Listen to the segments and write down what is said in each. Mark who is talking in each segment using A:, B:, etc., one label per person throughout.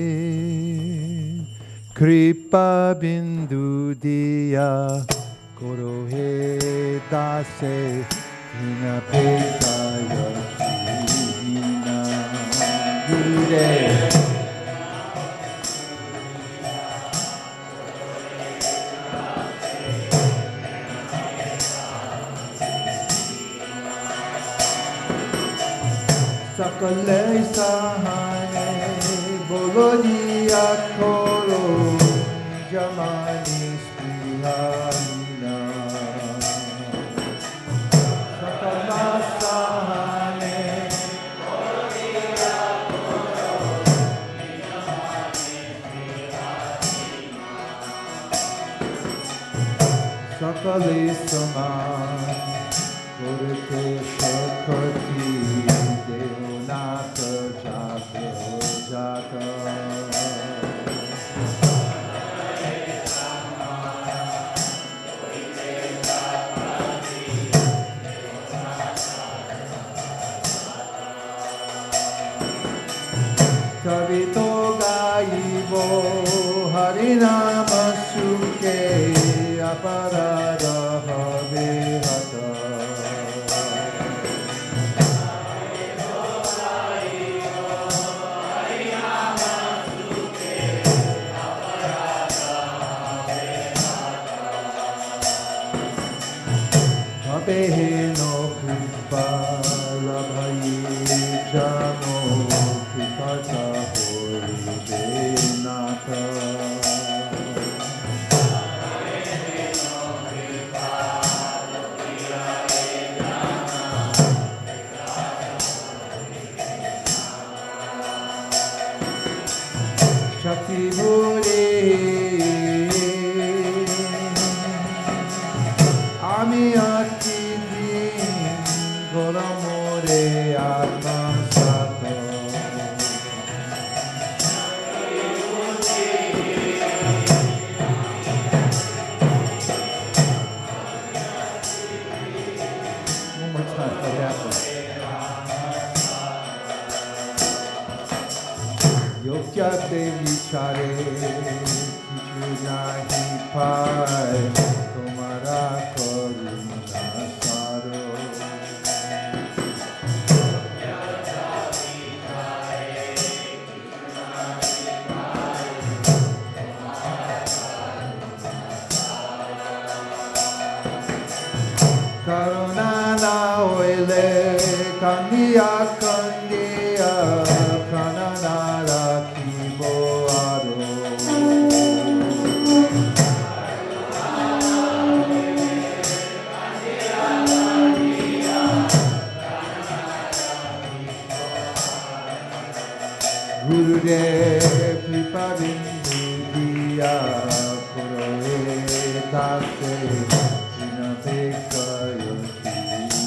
A: Gurudev Kripa Bindu Diya Korohe Dase Hina Pekaya Hina Gurudev Sakale Sahane Bolodiya Koro Jamani Sriharina Sakala Sahane Bolodiya Koro Jamani Sriharina Sakale Saman Kurte Shakati Nata Jata Jata Kavito Gaibo Harinama Suke Aparada Havihata Peheno Kripa Labhayi Jamo Kripata Hori Denata Peheno Kripa Labhayi Jamo Shakti Bhuri Ami Ati Goramore Atma Sato one more time for that one. Yogya Devi Chare Kichu Nahi Pai Tomara Karuna Saro Karuna na oile kandiya kandiya pranana rakhibo aro Gurudev Kripa Bindu Diya Korohe Dase Hina Pekaya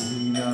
A: Hina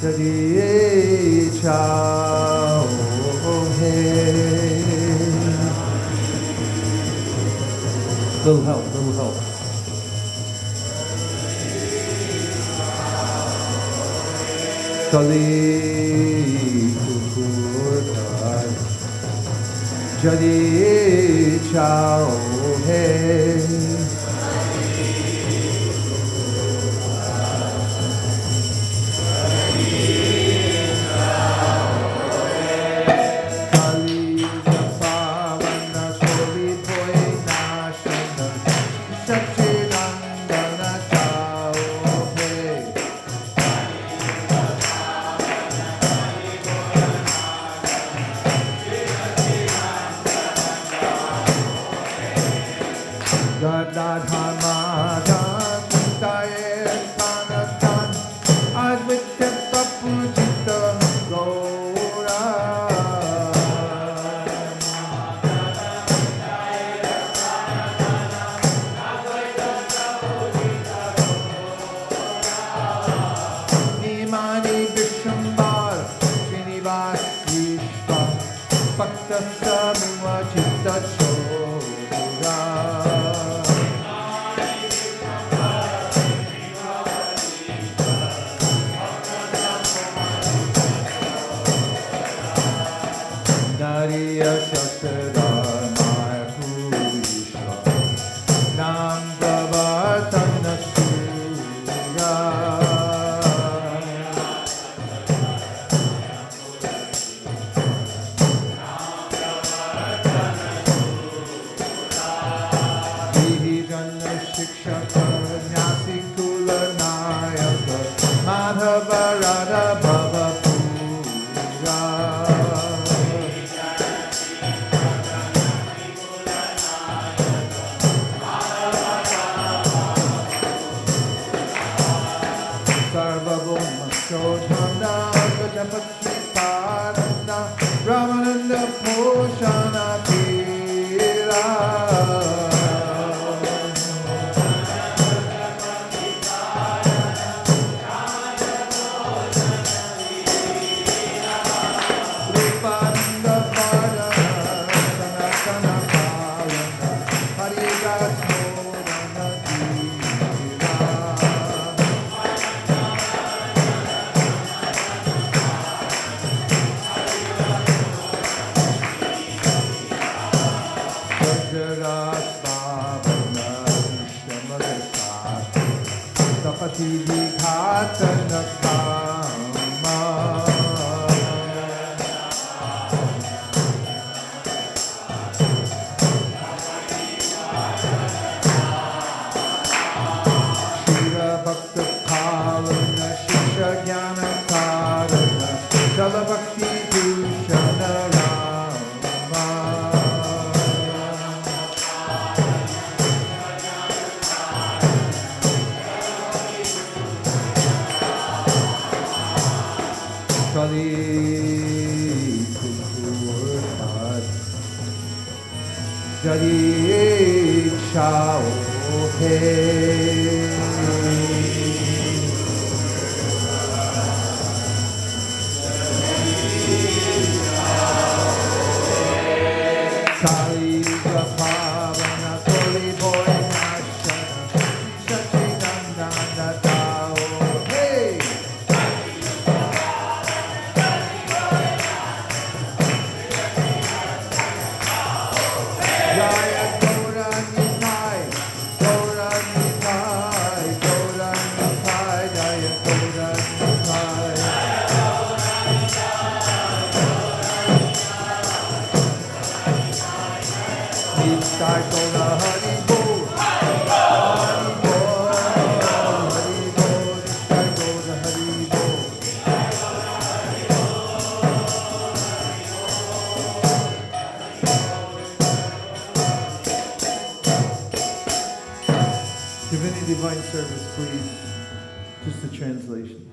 A: Jadi chao hey. Little help, little help. Kali kukurtai Jadi chao hey. Kali Pavan Sholi Boy Nash Radhamada Kintaye Tanatan Advitya Papujita Gaura Nimani Vishwambar Srinivas Vishwa Bhakta Samuva Chitta Chora Nariya Shastra Maya Purishwa Nam Bhavatana Sura Shikshaka Nyasi Kula Nayaka Madhava Radha Bhava Pura Sarvabhuma Shodhana Gajapati Parana Ramananda Poshana Tira Jadi Chao He Sali Pavana Koli Boy Nashana Sachidananda Tao Hey Jaya Gaura Nitai, Gaura Nitai, Gaura Nitai, Jaya Gaura Nitai. Nitai Gaura Hari Bol, Hari Bol, Hari Bol, Nitai Gaura Hari Bol. Give any divine service, please. Just the translations.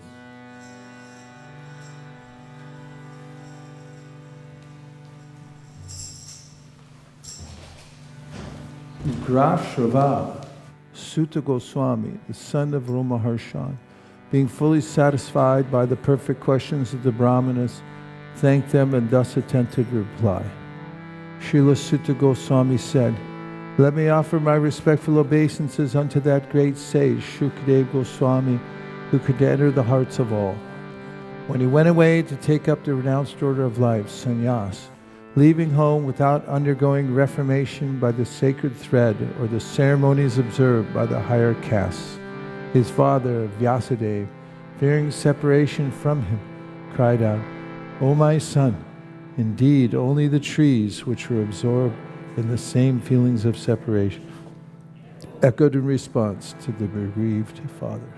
A: Grashrava, Sutta Goswami, the son of Romaharshan, being fully satisfied by the perfect questions of the Brahmanas, thanked them and thus attempted reply. Srila Sutta Goswami said, "Let me offer my respectful obeisances unto that great sage, Shukdev Goswami, who could enter the hearts of all. When he went away to take up the renounced order of life, sannyas, leaving home without undergoing reformation by the sacred thread or the ceremonies observed by the higher castes, his father, Vyasadeva, fearing separation from him, cried out, 'O my son, indeed only the trees which were absorbed in the same feelings of separation echoed in response to the bereaved father.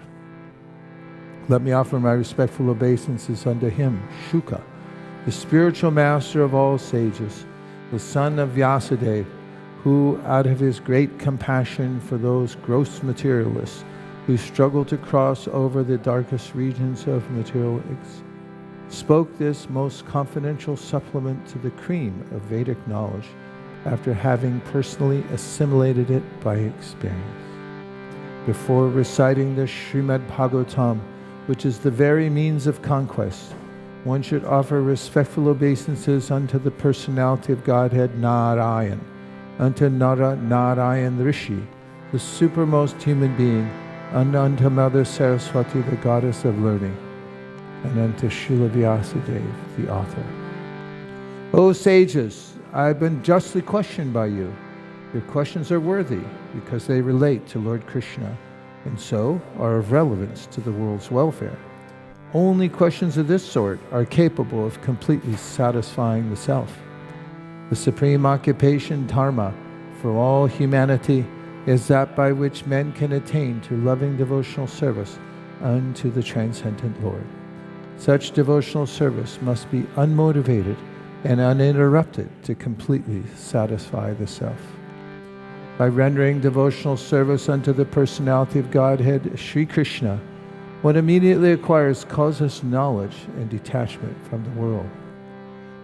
A: Let me offer my respectful obeisances unto him, Shuka, the spiritual master of all sages, the son of Vyasadeva, who, out of his great compassion for those gross materialists who struggle to cross over the darkest regions of material spoke this most confidential supplement to the cream of Vedic knowledge after having personally assimilated it by experience. Before reciting the Srimad Bhagavatam, which is the very means of conquest, one should offer respectful obeisances unto the personality of Godhead Narayan, unto Nara Narayan Rishi, the supermost human being, and unto Mother Saraswati, the goddess of learning, and unto Srila Vyasadeva, the author. O sages, I have been justly questioned by you. Your questions are worthy because they relate to Lord Krishna and so are of relevance to the world's welfare. Only questions of this sort are capable of completely satisfying the self. The supreme occupation, dharma, for all humanity is that by which men can attain to loving devotional service unto the transcendent Lord. Such devotional service must be unmotivated and uninterrupted to completely satisfy the self. By rendering devotional service unto the personality of Godhead, Sri Krishna, one immediately acquires causeless knowledge and detachment from the world.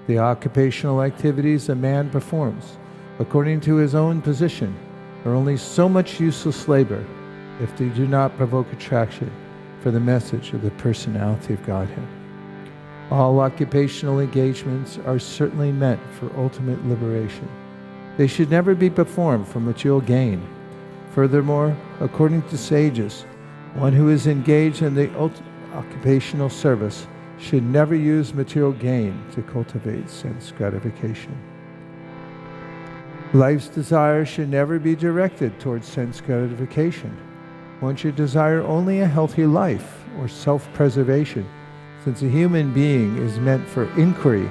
A: The occupational activities a man performs, according to his own position, are only so much useless labor if they do not provoke attraction for the message of the personality of Godhead. All occupational engagements are certainly meant for ultimate liberation. They should never be performed for material gain. Furthermore, according to sages, one who is engaged in the occupational service should never use material gain to cultivate sense gratification. Life's desire should never be directed towards sense gratification. One should desire only a healthy life or self-preservation, since a human being is meant for inquiry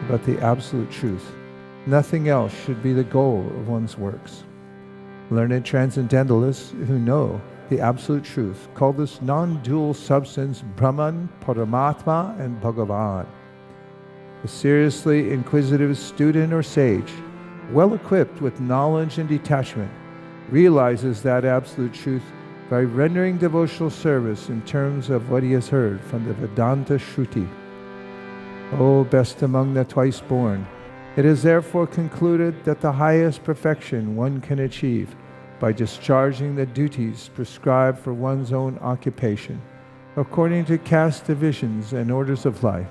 A: about the absolute truth. Nothing else should be the goal of one's works. Learned transcendentalists who know the absolute truth call this non-dual substance Brahman, Paramatma, and Bhagavan. A seriously inquisitive student or sage, well equipped with knowledge and detachment, realizes that absolute truth by rendering devotional service in terms of what he has heard from the Vedanta Shruti. O best among the twice born, it is therefore concluded that the highest perfection one can achieve by discharging the duties prescribed for one's own occupation, according to caste divisions and orders of life,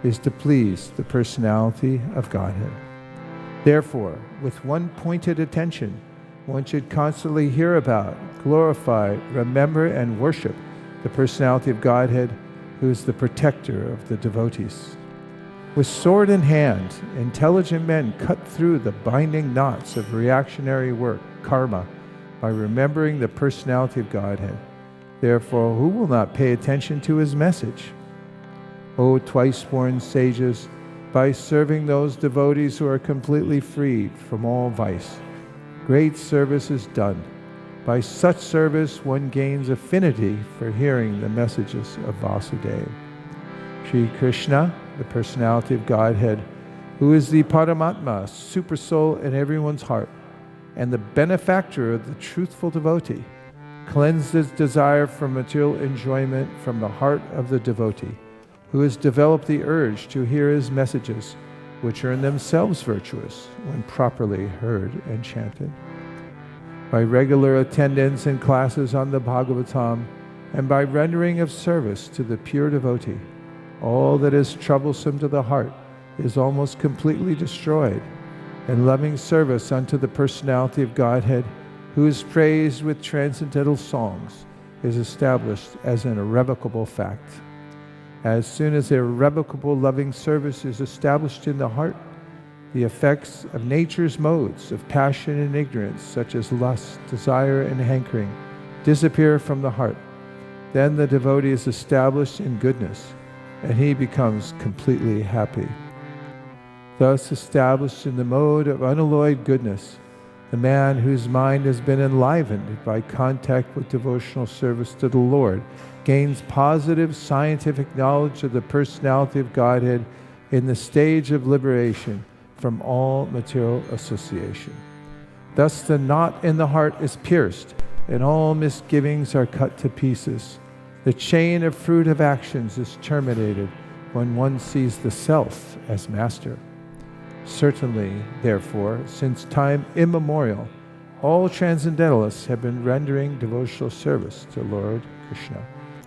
A: is to please the personality of Godhead. Therefore, with one pointed attention, one should constantly hear about, glorify, remember, and worship the personality of Godhead, who is the protector of the devotees. With sword in hand, intelligent men cut through the binding knots of reactionary work, karma, by remembering the personality of Godhead. Therefore, who will not pay attention to his message? O twice-born sages, by serving those devotees who are completely freed from all vice, great service is done. By such service, one gains affinity for hearing the messages of Vasudeva. Sri Krishna, the personality of Godhead, who is the Paramatma, supersoul in everyone's heart, and the benefactor of the truthful devotee, cleanses desire for material enjoyment from the heart of the devotee, who has developed the urge to hear his messages, which are in themselves virtuous when properly heard and chanted. By regular attendance in classes on the Bhagavatam, and by rendering of service to the pure devotee, all that is troublesome to the heart is almost completely destroyed, and loving service unto the personality of Godhead, who is praised with transcendental songs, is established as an irrevocable fact. As soon as irrevocable loving service is established in the heart, the effects of nature's modes of passion and ignorance, such as lust, desire, and hankering, disappear from the heart. Then the devotee is established in goodness, and he becomes completely happy. Thus established in the mode of unalloyed goodness, the man whose mind has been enlivened by contact with devotional service to the Lord gains positive scientific knowledge of the personality of Godhead in the stage of liberation from all material association. Thus the knot in the heart is pierced, and all misgivings are cut to pieces. The chain of fruit of actions is terminated when one sees the self as master. Certainly, therefore, since time immemorial, all transcendentalists have been rendering devotional service to Lord Krishna,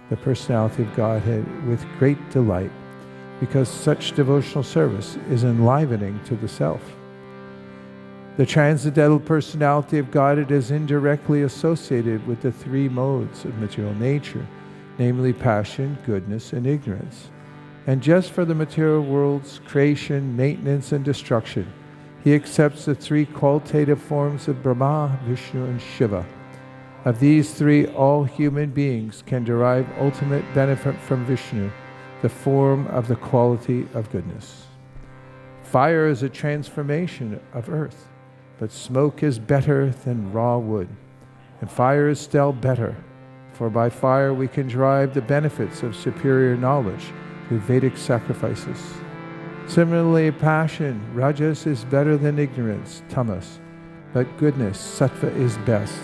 A: the personality of Godhead, with great delight, because such devotional service is enlivening to the self. The transcendental personality of Godhead is indirectly associated with the three modes of material nature, namely passion, goodness, and ignorance. And just for the material world's creation, maintenance, and destruction, he accepts the three qualitative forms of Brahma, Vishnu, and Shiva. Of these three, all human beings can derive ultimate benefit from Vishnu, the form of the quality of goodness. Fire is a transformation of earth, but smoke is better than raw wood, and fire is still better, for by fire we can derive the benefits of superior knowledge through Vedic sacrifices. Similarly, passion, rajas, is better than ignorance, tamas, but goodness, sattva, is best,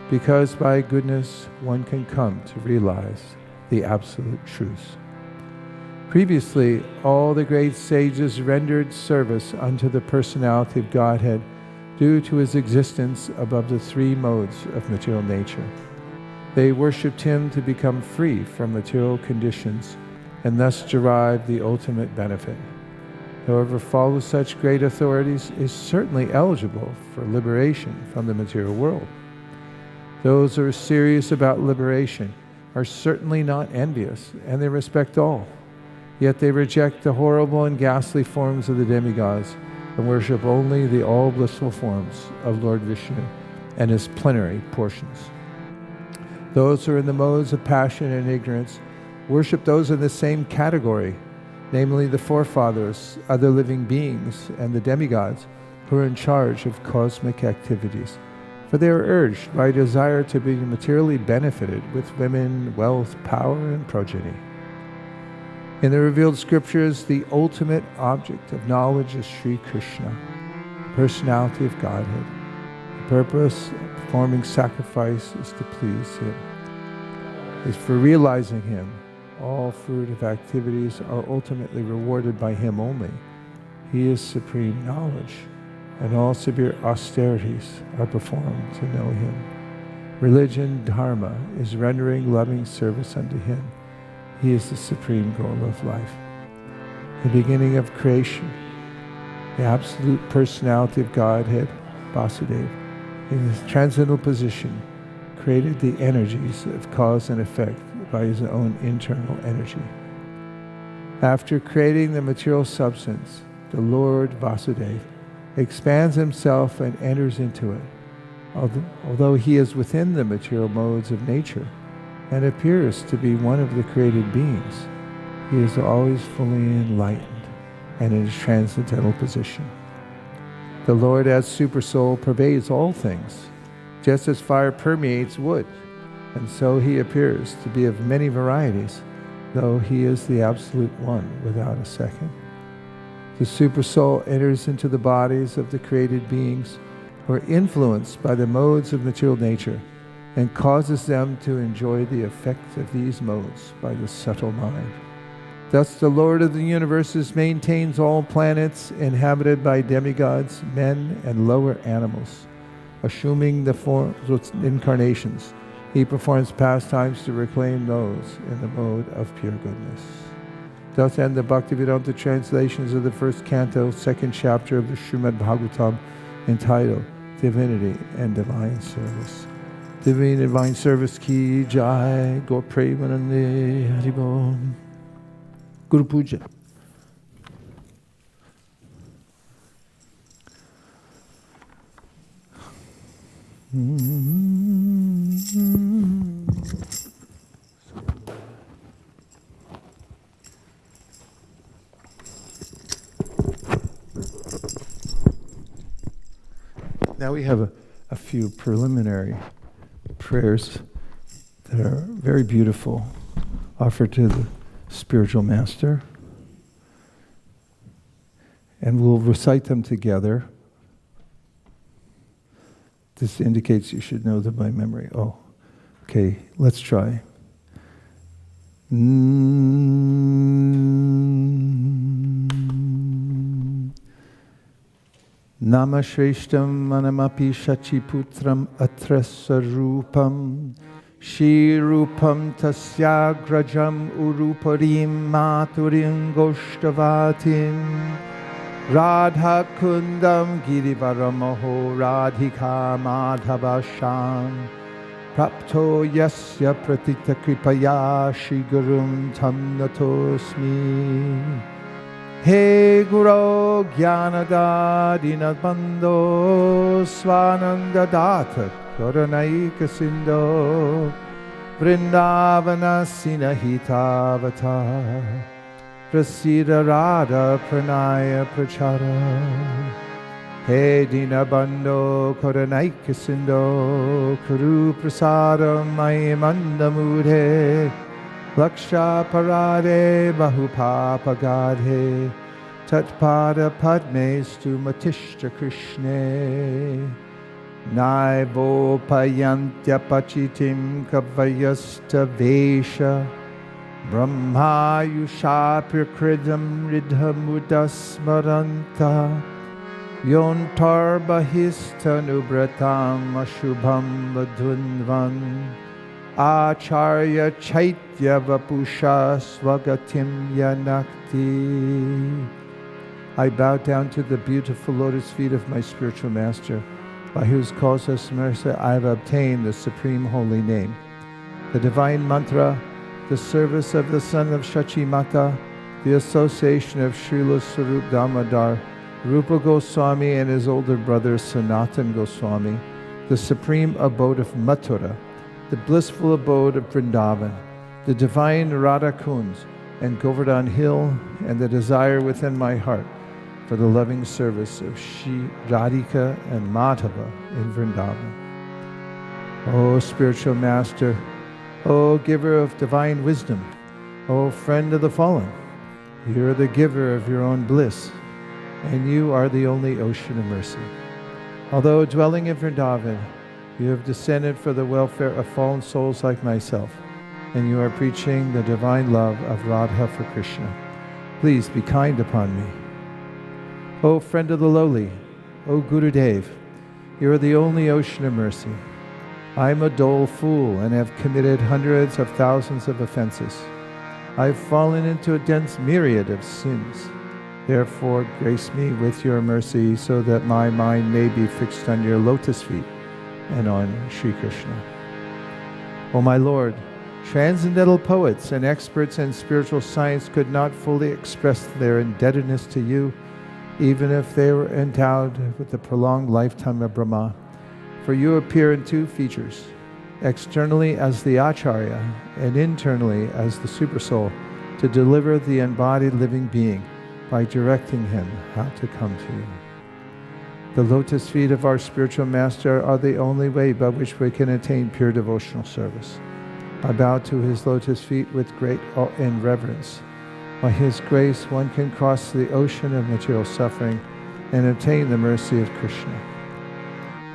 A: because by goodness one can come to realize the absolute truth. Previously, all the great sages rendered service unto the personality of Godhead due to his existence above the three modes of material nature. They worshipped him to become free from material conditions and thus derive the ultimate benefit. Whoever follows such great authorities is certainly eligible for liberation from the material world. Those who are serious about liberation are certainly not envious, and they respect all. Yet they reject the horrible and ghastly forms of the demigods and worship only the all-blissful forms of Lord Vishnu and his plenary portions. Those who are in the modes of passion and ignorance worship those in the same category, namely the forefathers, other living beings, and the demigods who are in charge of cosmic activities, for they are urged by a desire to be materially benefited with women, wealth, power, and progeny. In the revealed scriptures, the ultimate object of knowledge is Sri Krishna, the personality of Godhead. The purpose of performing sacrifice is to please him. Is for realizing him, all fruitive activities are ultimately rewarded by him only. He is supreme knowledge, and all severe austerities are performed to know him. Religion, dharma, is rendering loving service unto him. He is the supreme goal of life. The beginning of creation, the absolute personality of Godhead, Vasudeva, in his transcendental position, created the energies of cause and effect by his own internal energy. After creating the material substance, the Lord Vasudeva expands himself and enters into it. Although he is within the material modes of nature and appears to be one of the created beings, he is always fully enlightened and in his transcendental position. The Lord as Supersoul pervades all things, just as fire permeates wood, and so he appears to be of many varieties, though he is the absolute one without a second. The Supersoul enters into the bodies of the created beings who are influenced by the modes of material nature and causes them to enjoy the effects of these modes by the subtle mind. Thus the Lord of the universes maintains all planets inhabited by demigods, men, and lower animals. Assuming the forms of incarnations, he performs pastimes to reclaim those in the mode of pure goodness. Thus end the Bhaktivedanta translations of the first canto, second chapter of the Srimad Bhagavatam, entitled Divinity and Divine Service. Divinity and Divine Service ki jai, Gaur Premanande Haribol. Guru Puja. Now we have a few preliminary prayers that are very beautiful, offered to the spiritual master. And we'll recite them together. This indicates you should know them by memory. Oh, okay, let's try. Namashrestam manamapi shachiputram atrasarupam shirupam tasyagrajam uruparim maturim goshtavatim Radha kundam girivaramaho radhika madhavasham prapto yasya pratita kripaya shigurum tam natosmi He Guru Jnanadadina Bandho Swananda Data Karanaika Sindho Vrindavana Sinahitavata Prasida Radha Pranaya Prachara He Dina Bandho Karanaika Sindho Kuru Prasada Mayamanda Mudhe Laksha Parade Bahupapa Gadhe Tatpada Padme Stu Matishta Krishne Naivo Payantya Pachitim Kavayasta Vesha Brahma Yusha Prakridam Ridhamudasmaranta Yontar Bahista Nubratam Ashubham Vadunvan Acharya Chaitya Vapusha Swagatim Yanakti. I bow down to the beautiful lotus feet of my spiritual master, by whose causeless mercy I have obtained the supreme holy name, the divine mantra, the service of the son of Shachi Mata, the association of Srila Sarup Damodar, Rupa Goswami and his older brother Sanatan Goswami, the supreme abode of Mathura, the blissful abode of Vrindavan, the divine Radha Kunj and Govardhan Hill, and the desire within my heart for the loving service of Shri Radhika and Madhava in Vrindavan. O spiritual master, O giver of divine wisdom, O friend of the fallen, you are the giver of your own bliss, and you are the only ocean of mercy. Although dwelling in Vrindavan, you have descended for the welfare of fallen souls like myself, and you are preaching the divine love of Radha for Krishna. Please be kind upon me. O friend of the lowly, O Gurudev, you are the only ocean of mercy. I am a dull fool and have committed hundreds of thousands of offenses. I have fallen into a dense myriad of sins. Therefore, grace me with your mercy so that my mind may be fixed on your lotus feet and on Sri Krishna. O my Lord, transcendental poets and experts in spiritual science could not fully express their indebtedness to you, even if they were endowed with the prolonged lifetime of Brahma. For you appear in two features, externally as the Acharya and internally as the Supersoul, to deliver the embodied living being by directing him how to come to you. The lotus feet of our spiritual master are the only way by which we can attain pure devotional service. I bow to his lotus feet with great awe and reverence. By his grace, one can cross the ocean of material suffering and attain the mercy of Krishna.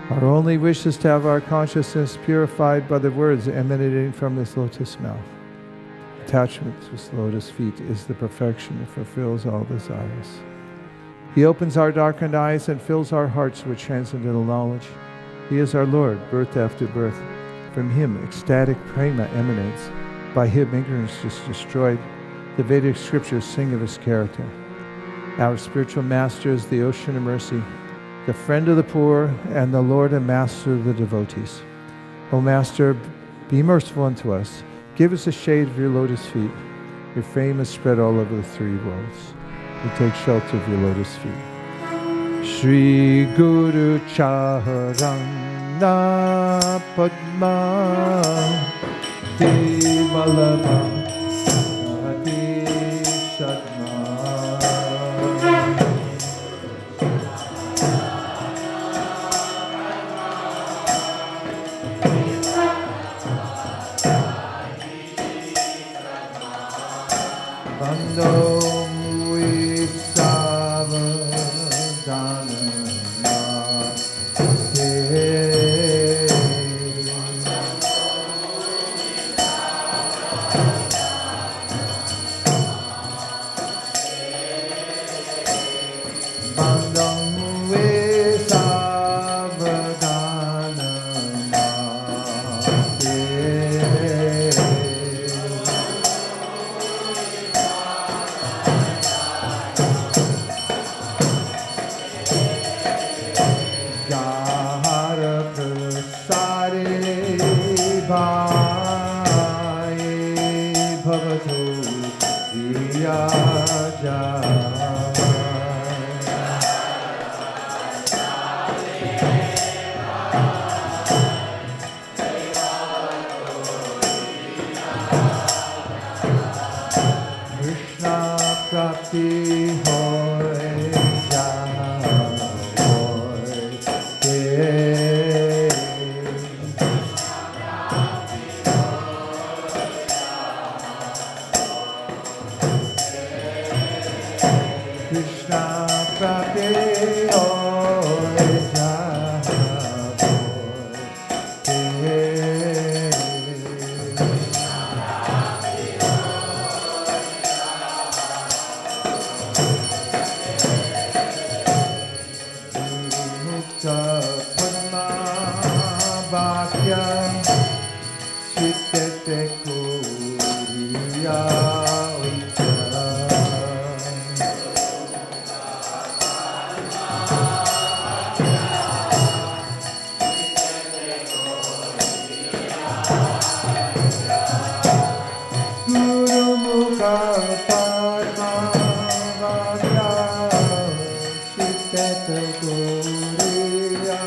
A: Our only wish is to have our consciousness purified by the words emanating from his lotus mouth. Attachment to his lotus feet is the perfection that fulfills all desires. He opens our darkened eyes and fills our hearts with transcendental knowledge. He is our Lord, birth after birth. From him, ecstatic prema emanates. By him, ignorance is destroyed. The Vedic scriptures sing of his character. Our spiritual master is the ocean of mercy, the friend of the poor, and the Lord and master of the devotees. O Master, be merciful unto us. Give us the shade of your lotus feet. Your fame is spread all over the three worlds. We take shelter of your lotus feet. Shri Guru Charana Padma Divalabha Adi Shadma Bando Muisava Dana Krishna prapti hoy jaha hoy te. Krishna prapti hoy jaha hoy te. Padma Bhakya Chittete Kuriya Ucha. Guru Mukha Padma Bhakya Chittete Kuriya.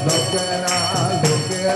A: Look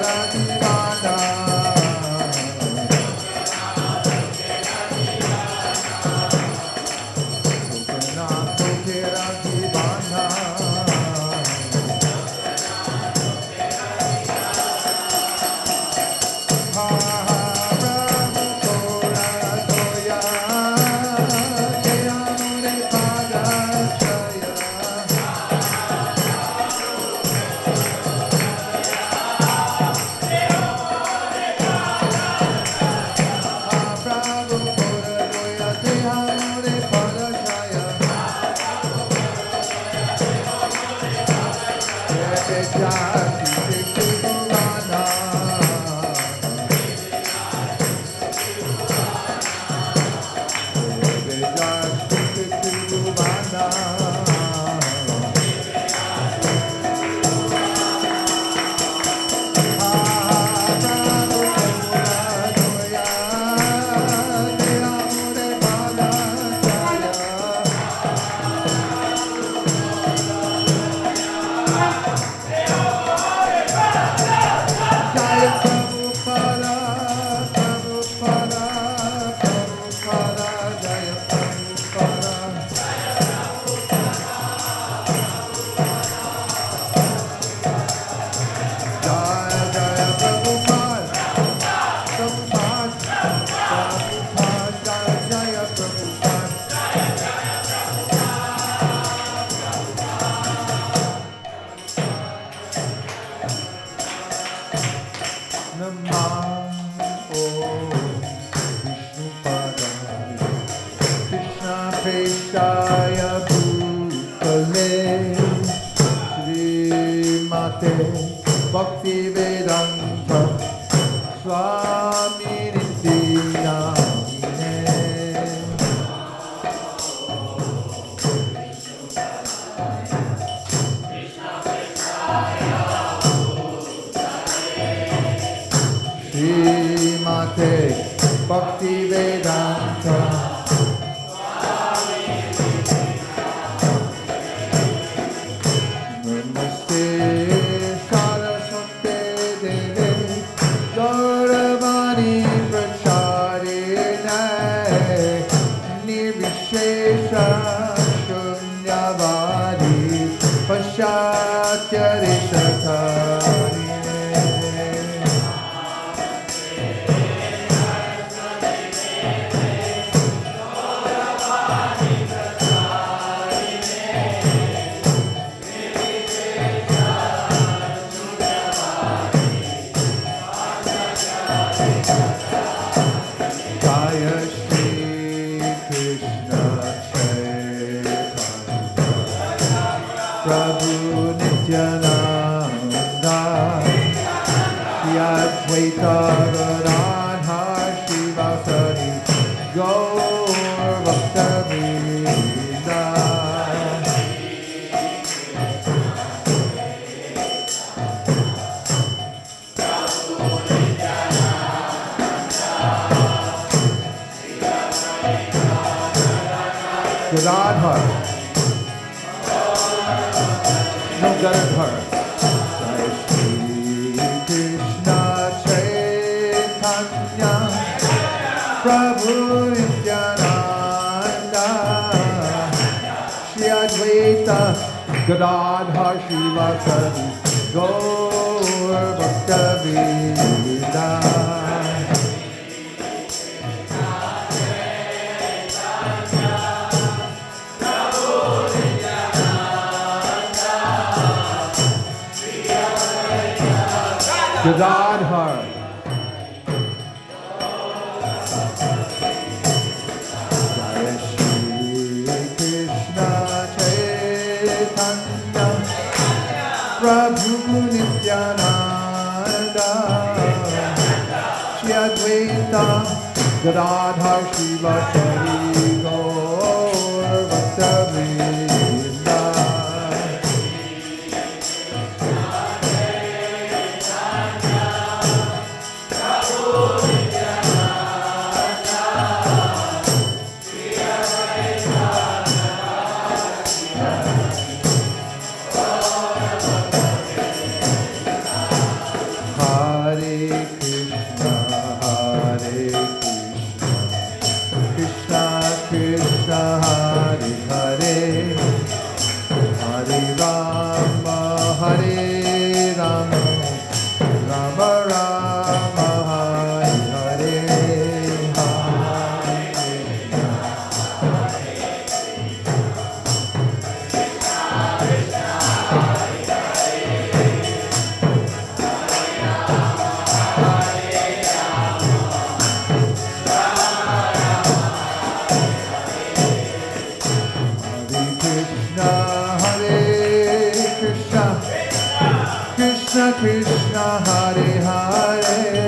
A: Hare Hare,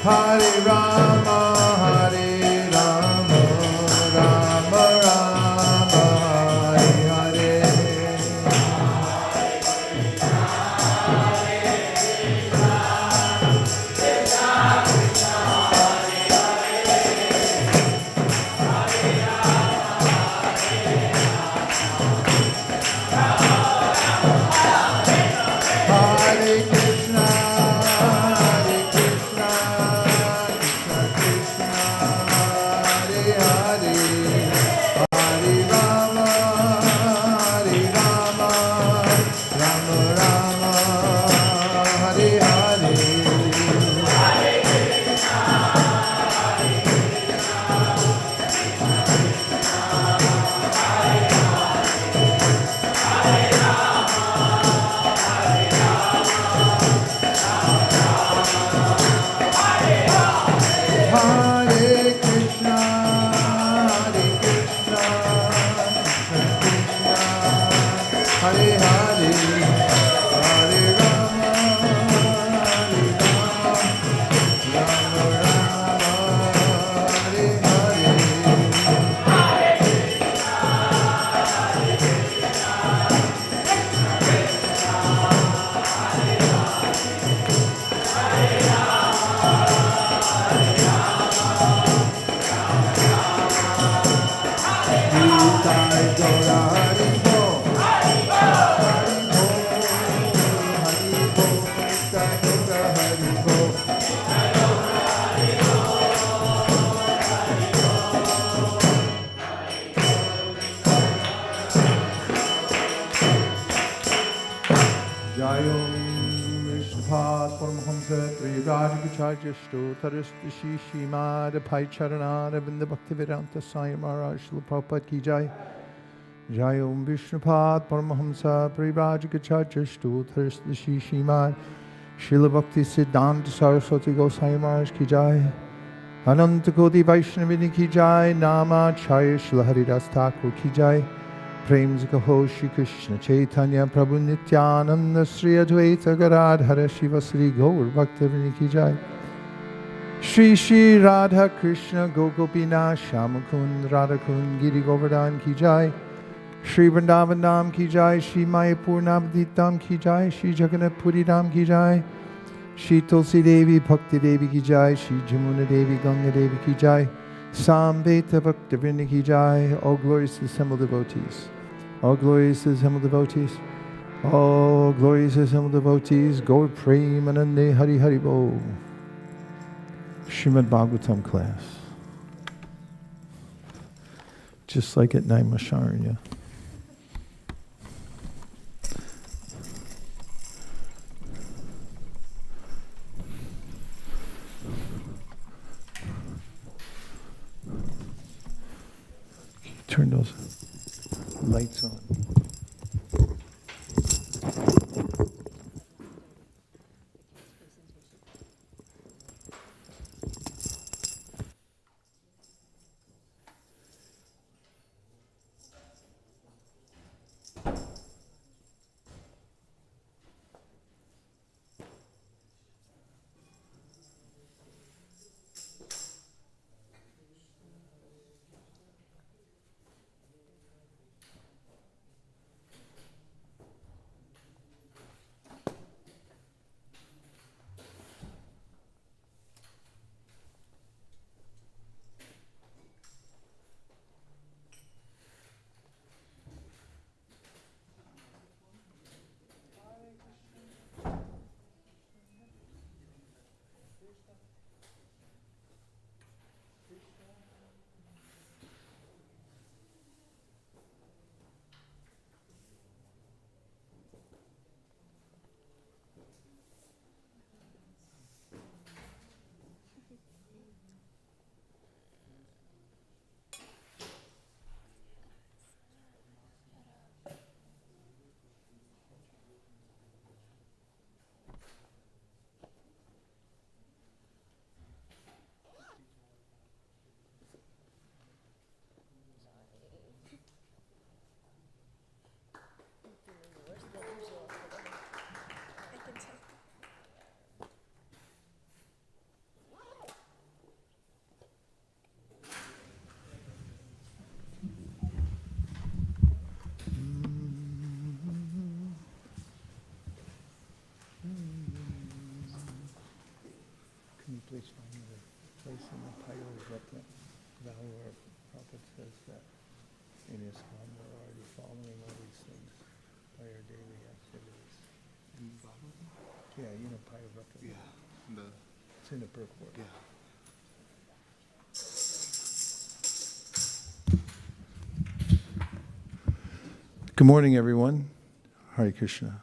A: Hare Rama, Hare Rama, Rama Rama, Hare Hare. Hare Krishna, Krishna Krishna, Hare Hare, Hare Rama, Rama Rama, Hare Hare. Hare Krishna, Krishna Krishna, Hare Hare, Hare Rama, Rama Rama, Hare Hare. Nitai Gaura Hari Bo, Hari Bo, Hari Bo, Nitai Gaura Hari Bo. Jayom Vishnupat Paramhamsa Trivargacharya Stotarasta Shishimada Paicharanada Binda Bhaktivedanta Sai Maharaj Srila Prabhupada Ki Jai. Jayom Vishnupat Paramhamsa Trivargacharya Stotarasta Shishimada Srila Bhakti Siddhanta Saraswati Gosai Maharaj Ki Jai. Ananta Koti Vaishnavini Ki Jai. Namacharya Srila Haridas Thakur Ki Jai. Prem se kaho Shri Krishna Chaitanya Prabhu Nityananda Sri Advaita Gadadhara Shiva Sri Gaur Bhaktivinoda Ki Jai. Shri Shri Radha Krishna Gokopina Shamakund Radhakund Giri Govardhan Ki Jai. Shri Vrindavan Dham Ki Jai. Shri Mayapur Navadvip Dham Ki Jai. Shri Jagannath Puri Dham Ki Jai. Shri Tulsi Devi Bhakti Devi Ki Jai. Shri Jamuna Devi Ganga Devi Ki Jai. Samveta Bhaktivinoda Ki Jai. All glorious assembled devotees. All glorious assembled devotees. All glorious assembled devotees. Gaur Premanande Hari Hari Bo. Srimad Bhagavatam class. Just like at Naimisharanya. Turn those lights on. please find me the place in the Bhagavatam where Prabhupada says that in ISKCON we're already following all these things by our daily activities.
B: In Bhagavatam?
A: Yeah, Bhagavatam.
B: Yeah.
A: It's in the purport.
B: Yeah.
A: Good morning, everyone. Hare Krishna.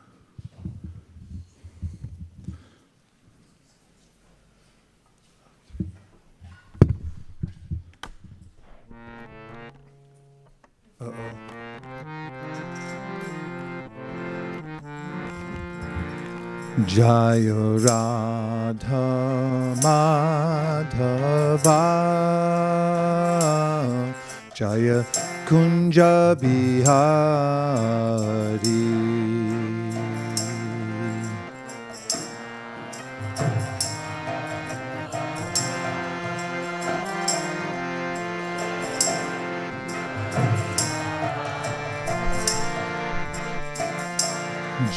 A: Jaya Radha Madhava Jaya Kunja Bihari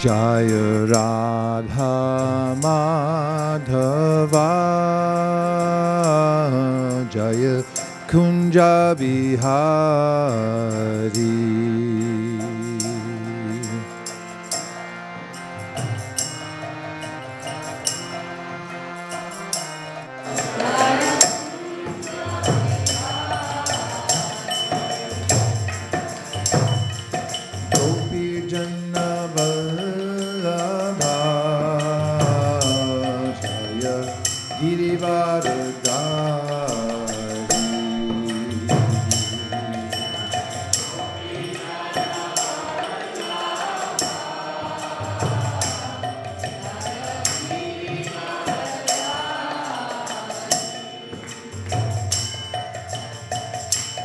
A: Jaya Radha Madhava Jaya Kunja Bihari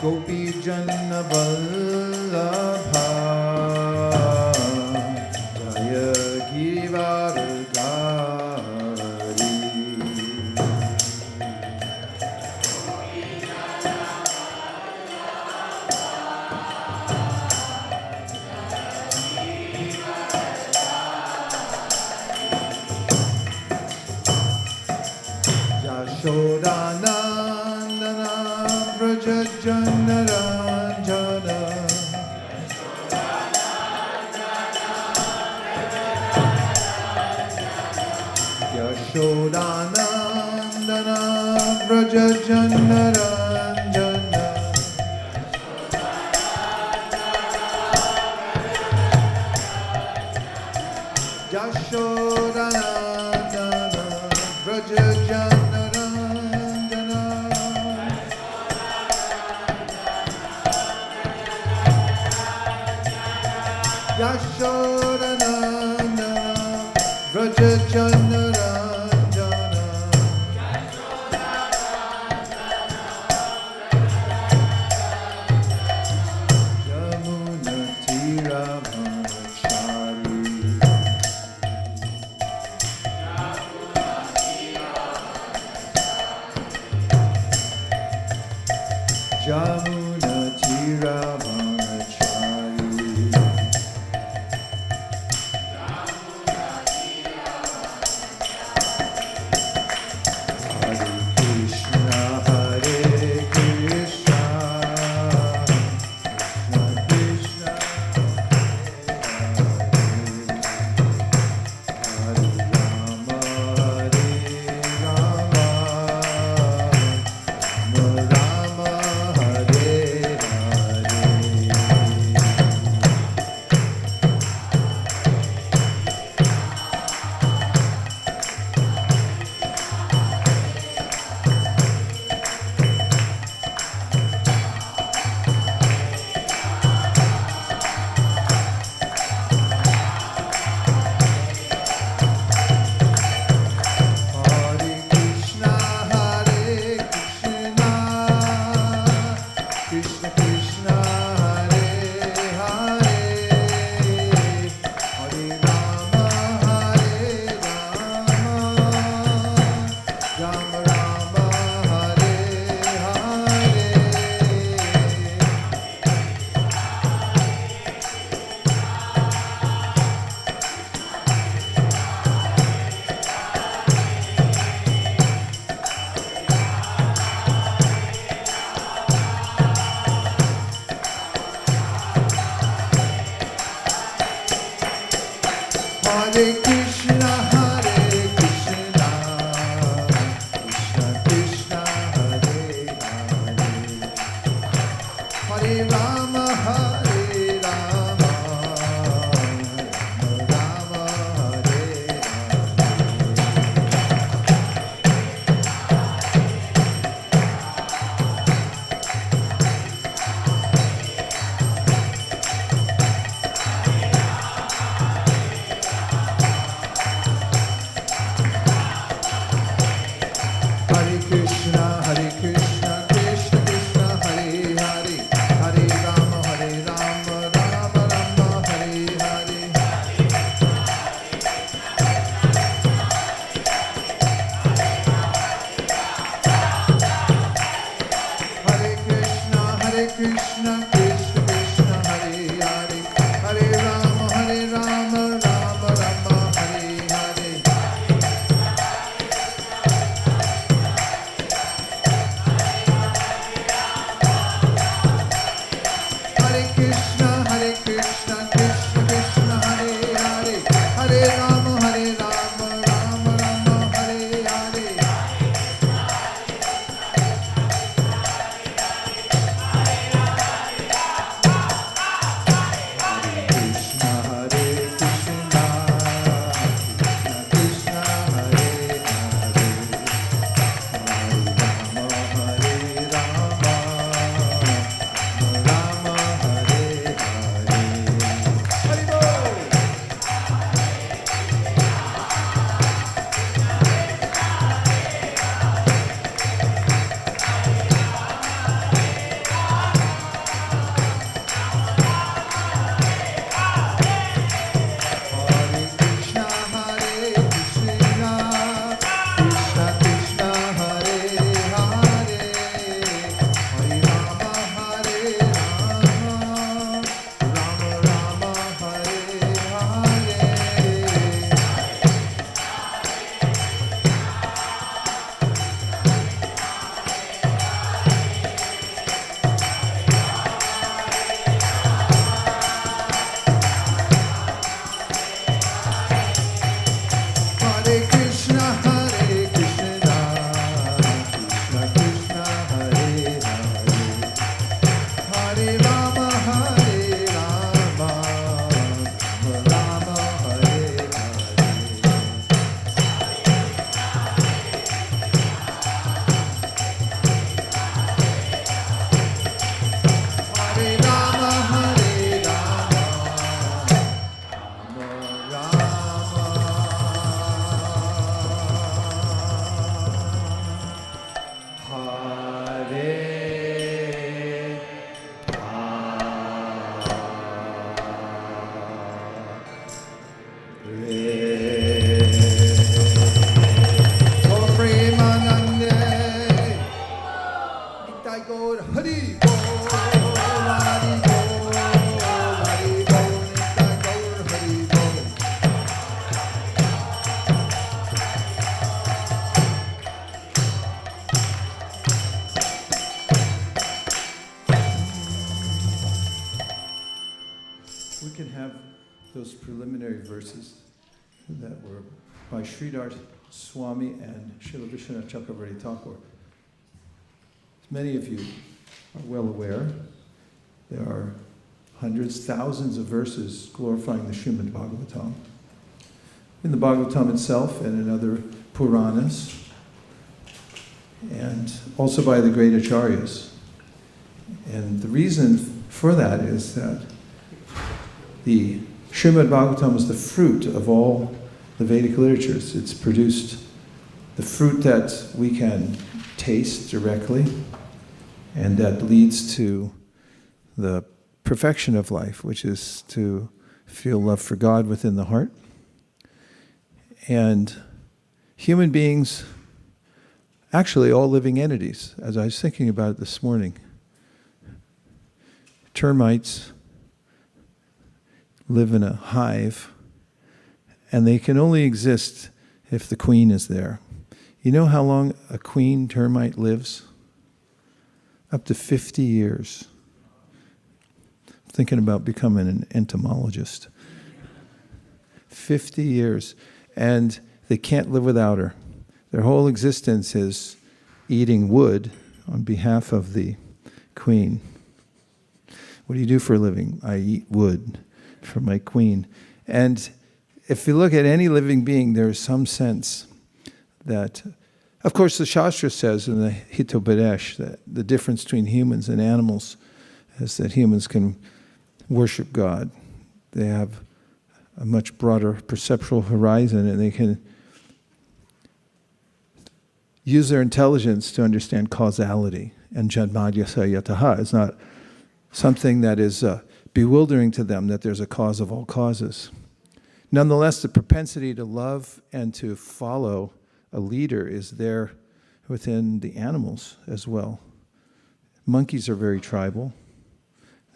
A: Gopi Janna Vallabha Jaya Girivardhari Yashodanandana Vraja Janaranjana Yashodanandana Vraja Janaranjana Yashodanandana Vraja Janaranjana Yashodanandana Vraja Janaranjana Yamuna Tira Manachari Yamuna Tira Manachari Hare Krishna, Krishna Krishna, Hare Hare, Hare Rama, Rama Rama, Hare Hare. Hare Krishna, Krishna Krishna, Hare Hare, Hare Rama, Rama Rama, Hare Hare. Hare Krishna, Krishna Krishna, Hare Hare, Hare Rama, Rama Rama, Hare Hare. Krishna, Krishna, Krishna Hare Hare, Hare Rama, Rama Hare Hare. Hari Bol. Hare Krishna, Krishna Krishna, Hare Hare, Hare Rama, Rama Rama, Hare Hare. Hare Krishna, Krishna Krishna, Hare Hare, Hare Rama, Rama Rama, Hare Hare. Hare Rama, Rama We can have those preliminary verses that were by Sridhar Swami and Srila Vishwanath Chakravarti Thakur. As many of you are well aware, there are hundreds, thousands of verses glorifying the Srimad Bhagavatam. In the Bhagavatam itself and in other Puranas, and also by the great Acharyas. And the reason for that is that the Srimad Bhagavatam is the fruit of all the Vedic literatures. It's produced the fruit that we can taste directly and that leads to the perfection of life, which is to feel love for God within the heart. And human beings, actually all living entities, as I was thinking about it this morning, termites live in a hive, and they can only exist if the queen is there. You know how long a queen termite lives? Up to 50 years. I'm thinking about becoming an entomologist. 50 years. And they can't live without her. Their whole existence is eating wood on behalf of the queen. What do you do for a living? I eat wood for my queen. And if you look at any living being, there is some sense that, of course, the Shastra says in the Hitopadesh that the difference between humans and animals is that humans can worship God. They have a much broader perceptual horizon, and they can use their intelligence to understand causality. And janmadhyasa yataha is not something that is bewildering to them, that there's a cause of all causes. Nonetheless, the propensity to love and to follow a leader is there within the animals as well. Monkeys are very tribal.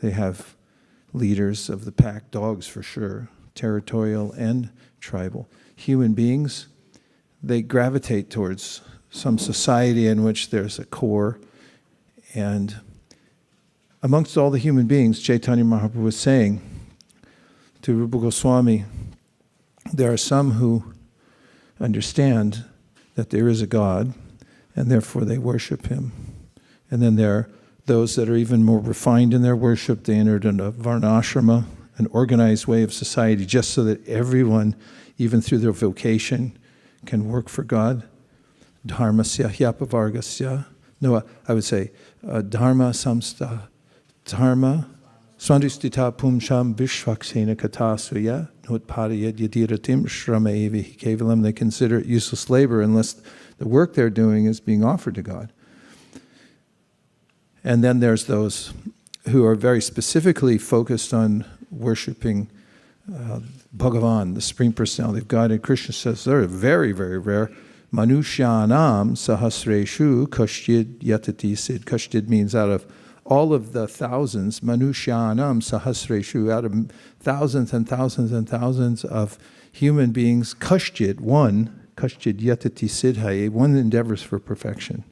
A: They have leaders of the pack, dogs for sure, territorial and tribal. Human beings, they gravitate towards some society in which there's a core. And amongst all the human beings, Chaitanya Mahaprabhu was saying to Rupa Goswami, there are some who understand that there is a God, and therefore they worship him. And then there are those that are even more refined in their worship. They entered into varnashrama, an organized way of society, just so that everyone, even through their vocation, can work for God. Dharmasya hyapavargasya. No, I would say dharma samsta dharma swandistita pumsham vishvaksena katasuya notpadaya yadiratim shramaevi kevalam. They consider it useless labor unless the work they're doing is being offered to God. And then there's those who are very specifically focused on worshiping Bhagavan, the Supreme Personality of God. And Krishna says they're very, very rare. Manushyanam sahasreshu kashtid yatati sid. Kashtid means out of all of the thousands, Manushyanam sahasreshu, out of thousands and thousands and thousands of human beings, kashtid, one, kashtid yatati siddhaye, one endeavors for perfection.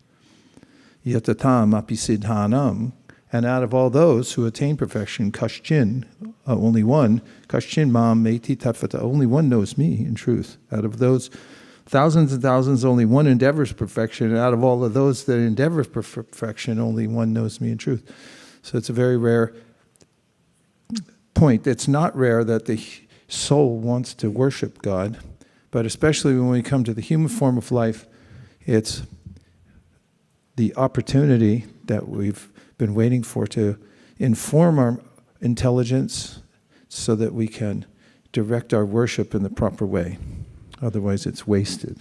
A: Yatatam api siddhanam, and out of all those who attain perfection, kashchin, only one, kashchin mam meti tafata, only one knows me in truth. Out of those thousands and thousands, only one endeavors perfection, and out of all of those that endeavor perfection, only one knows me in truth. So it's a very rare point. It's not rare that the soul wants to worship God, but especially when we come to the human form of life, it's the opportunity that we've been waiting for to inform our intelligence so that we can direct our worship in the proper way. Otherwise, it's wasted.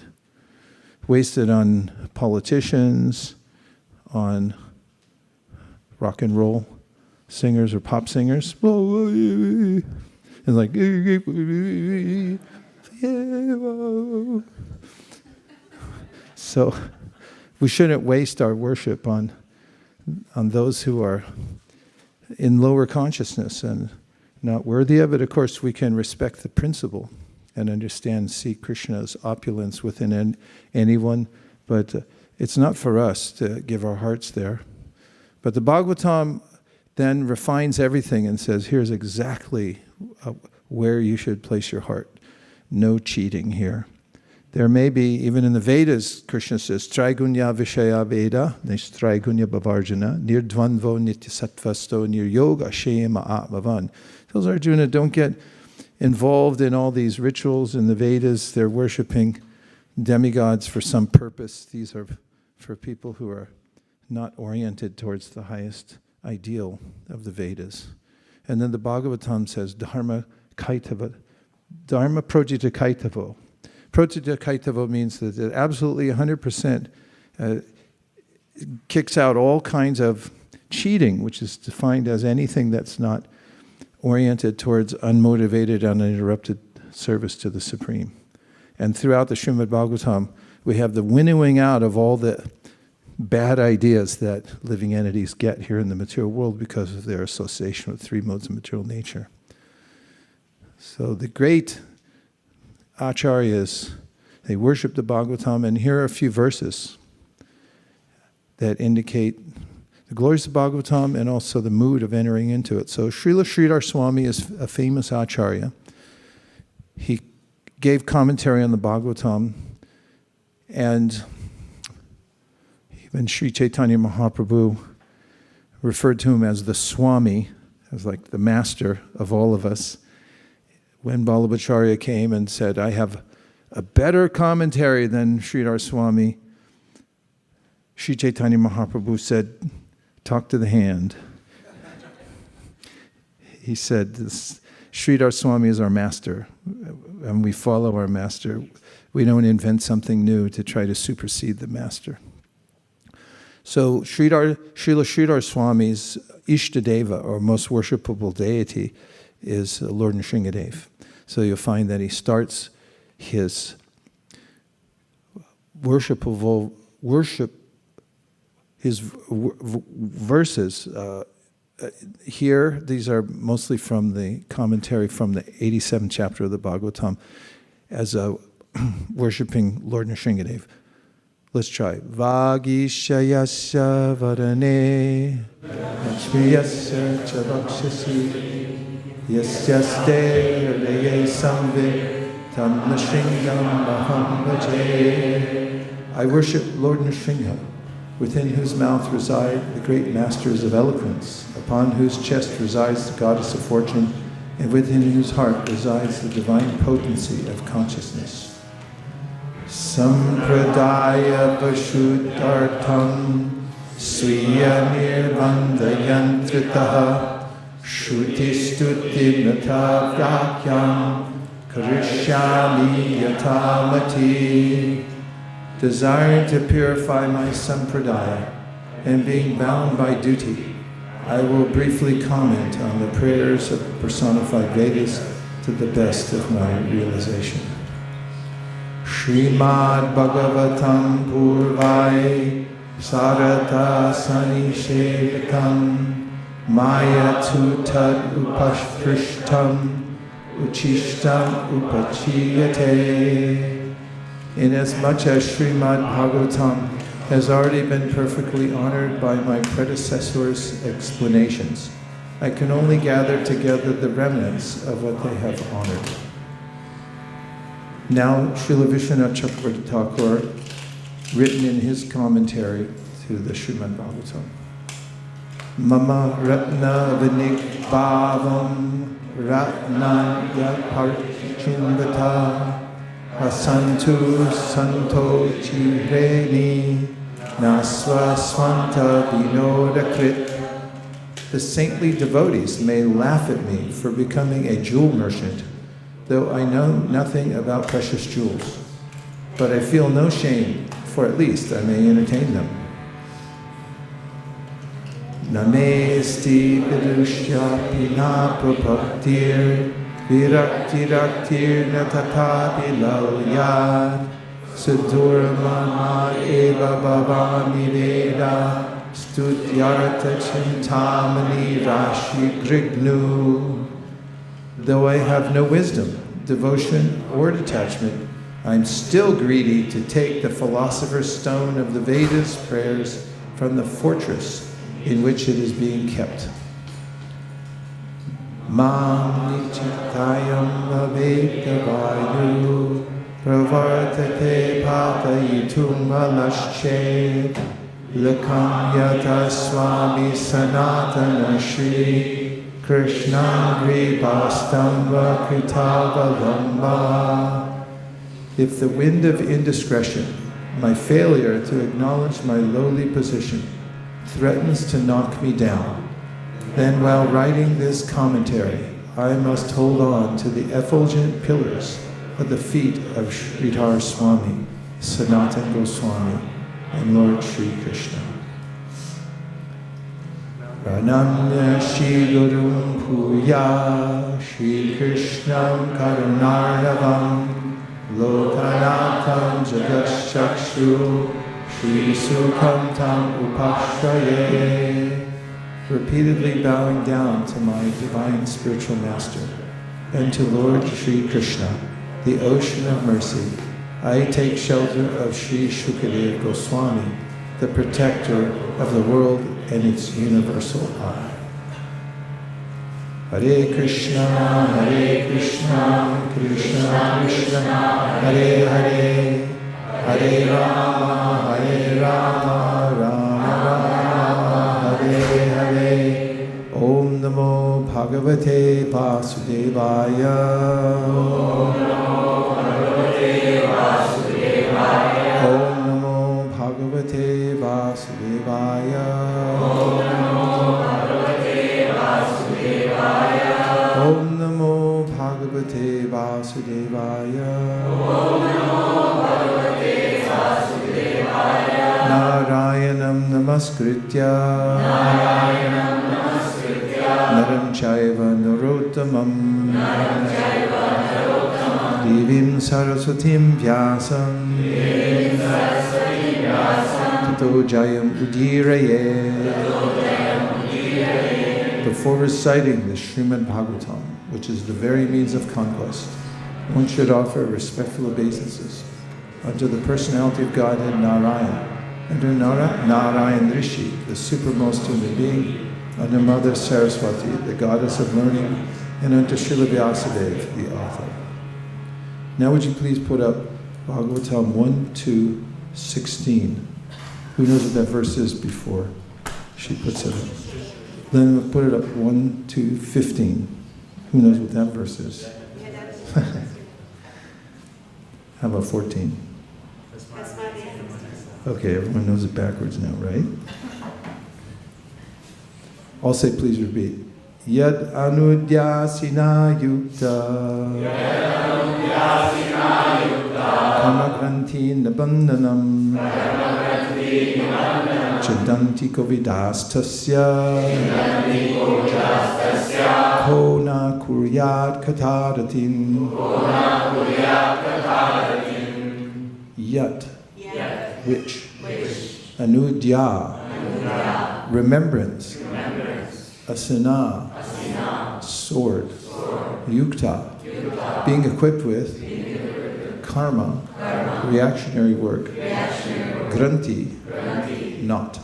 A: Wasted on politicians, on rock and roll singers or pop singers. And like, so we shouldn't waste our worship on those who are in lower consciousness and not worthy of it. Of course, we can respect the principle and understand, see Krishna's opulence within anyone, but it's not for us to give our hearts there. But the Bhagavatam then refines everything and says, here's exactly where you should place your heart. No cheating here. There may be, even in the Vedas, Krishna says, Traigunya Vishaya Veda, Traigunya Bhavarjana, Nirdvandvo Nityasattvasto, Niryoga Shema Atmavan. Tells Arjuna, don't get involved in all these rituals in the Vedas. They're worshiping demigods for some purpose. These are for people who are not oriented towards the highest ideal of the Vedas. And then the Bhagavatam says, Dharma Kaitava, Dharma Projita Kaitavo. Projita Kaitavo means that it absolutely 100% kicks out all kinds of cheating, which is defined as anything that's not oriented towards unmotivated, uninterrupted service to the Supreme. And throughout the Srimad Bhagavatam, we have the winnowing out of all the bad ideas that living entities get here in the material world because of their association with three modes of material nature. So the great Acharyas, they worship the Bhagavatam, and here are a few verses that indicate the glories of Bhagavatam and also the mood of entering into it. So Srila Sridhar Swami is a famous Acharya. He gave commentary on the Bhagavatam, and even Sri Chaitanya Mahaprabhu referred to him as the Swami, as like the master of all of us. When Vallabhacharya came and said, I have a better commentary than Sridhar Swami, Sri Chaitanya Mahaprabhu said, talk to the hand. He said, Sridhar Swami is our master, and we follow our master. We don't invent something new to try to supersede the master. So Srila Sridhar Swami's Ishtadeva, or most worshipable deity, is Lord Nrsingadev. So you'll find that he starts his verses here. These are mostly from the commentary from the 87th chapter of the Bhagavatam, as worshipping Lord Nrsingadev. Let's try. Vagishayasya varane Lakshmiyasya chabakshasi Yasyaste hridaye samvit tam Nrsingham aham bhaje. I worship Lord Nrsimha, within whose mouth reside the great masters of eloquence, upon whose chest resides the goddess of fortune, and within whose heart resides the divine potency of consciousness. Sampradaya Vashuddhartam Sviya Nirvandayantritaha Shruti Stuti Nata Vrakyam Karishyami Yatamati. Desiring to purify my sampradaya and being bound by duty, I will briefly comment on the prayers of the personified Vedas to the best of my realization. Srimad Bhagavatam Purvai Sarata Sanishevakam Maya Tutad Upasprishtam Uchishtam Upachiyate. Inasmuch as Srimad Bhagavatam has already been perfectly honored by my predecessors' explanations, I can only gather together the remnants of what they have honored. Now, Srila Vishwanath Chakravarti Thakur, written in his commentary to the Srimad Bhagavatam. Mama Ratna Vinik Bhavam Ratnanya Parchindata Asantu Santo Chireni Nasva Swanta Vinodakrit. The saintly devotees may laugh at me for becoming a jewel merchant, though I know nothing about precious jewels. But I feel no shame, for at least I may entertain them. Namesti vidushya pina prabhaktir viraktir natatapi lalyat sudurmama eva bhavami veda stutyarta chintamani rashi grignu. Though I have no wisdom, devotion, or detachment, I am still greedy to take the philosopher's stone of the Vedas prayers from the fortress in which it is being kept. Mam nichitayam avekavayu pravartate patayitum alasche lakam yata swami sanatana shri Krishna gribastamba kritavalamba. If the wind of indiscretion, my failure to acknowledge my lowly position, threatens to knock me down, then while writing this commentary, I must hold on to the effulgent pillars at the feet of Sridhar Swami, Sanatana Goswami, and Lord Sri Krishna. Pranamya Shri Gurum Puya Shri Krishnam Karunarnavam Lokanatham Jagaschakshu Shri Sukham Tam Upashraye. Repeatedly bowing down to my divine spiritual master and to Lord Sri Krishna, the ocean of mercy, I take shelter of Sri Shukadev Goswami, the protector of the world and its universal I. Hare Krishna, Krishna Krishna, Hare Hare, Hare Rama, Rama Rama, Hare Hare. Om Namo Bhagavate Vasudevaya. Om Namo Bhagavate Vasudevaya. Om Namo Bhagavate Vasudevaya. Om Namo Bhagavate Vasudevaya. Om Namo Bhagavate Vasudevaya. Om Namo namaskritya naram chaiva narottamam divim saraswatim vyasam tato jayam udiraye. Before reciting the Srimad Bhagavatam, which is the very means of conquest, one should offer respectful obeisances unto the personality of Godhead Narayan, unto Narayan Rishi, the supermost human being, unto Mother Saraswati, the goddess of learning, and unto Srila Vyasadeva, the author. Now would you please put up Bhagavatam 1, 2, 16. Who knows what that verse is before she puts it up? Then we'll put it up 1, 2, 15. Who knows what that verse is? How about 14? Okay, everyone knows it backwards now, right? I'll say, please repeat. Yad anudyasina yukta kamagranti nabandhanam chadanti kovidastasya kona kuryat kataratin yat, which, anudya, remembrance, asana, sword, yukta, being equipped with karma, reactionary work, granti, knot,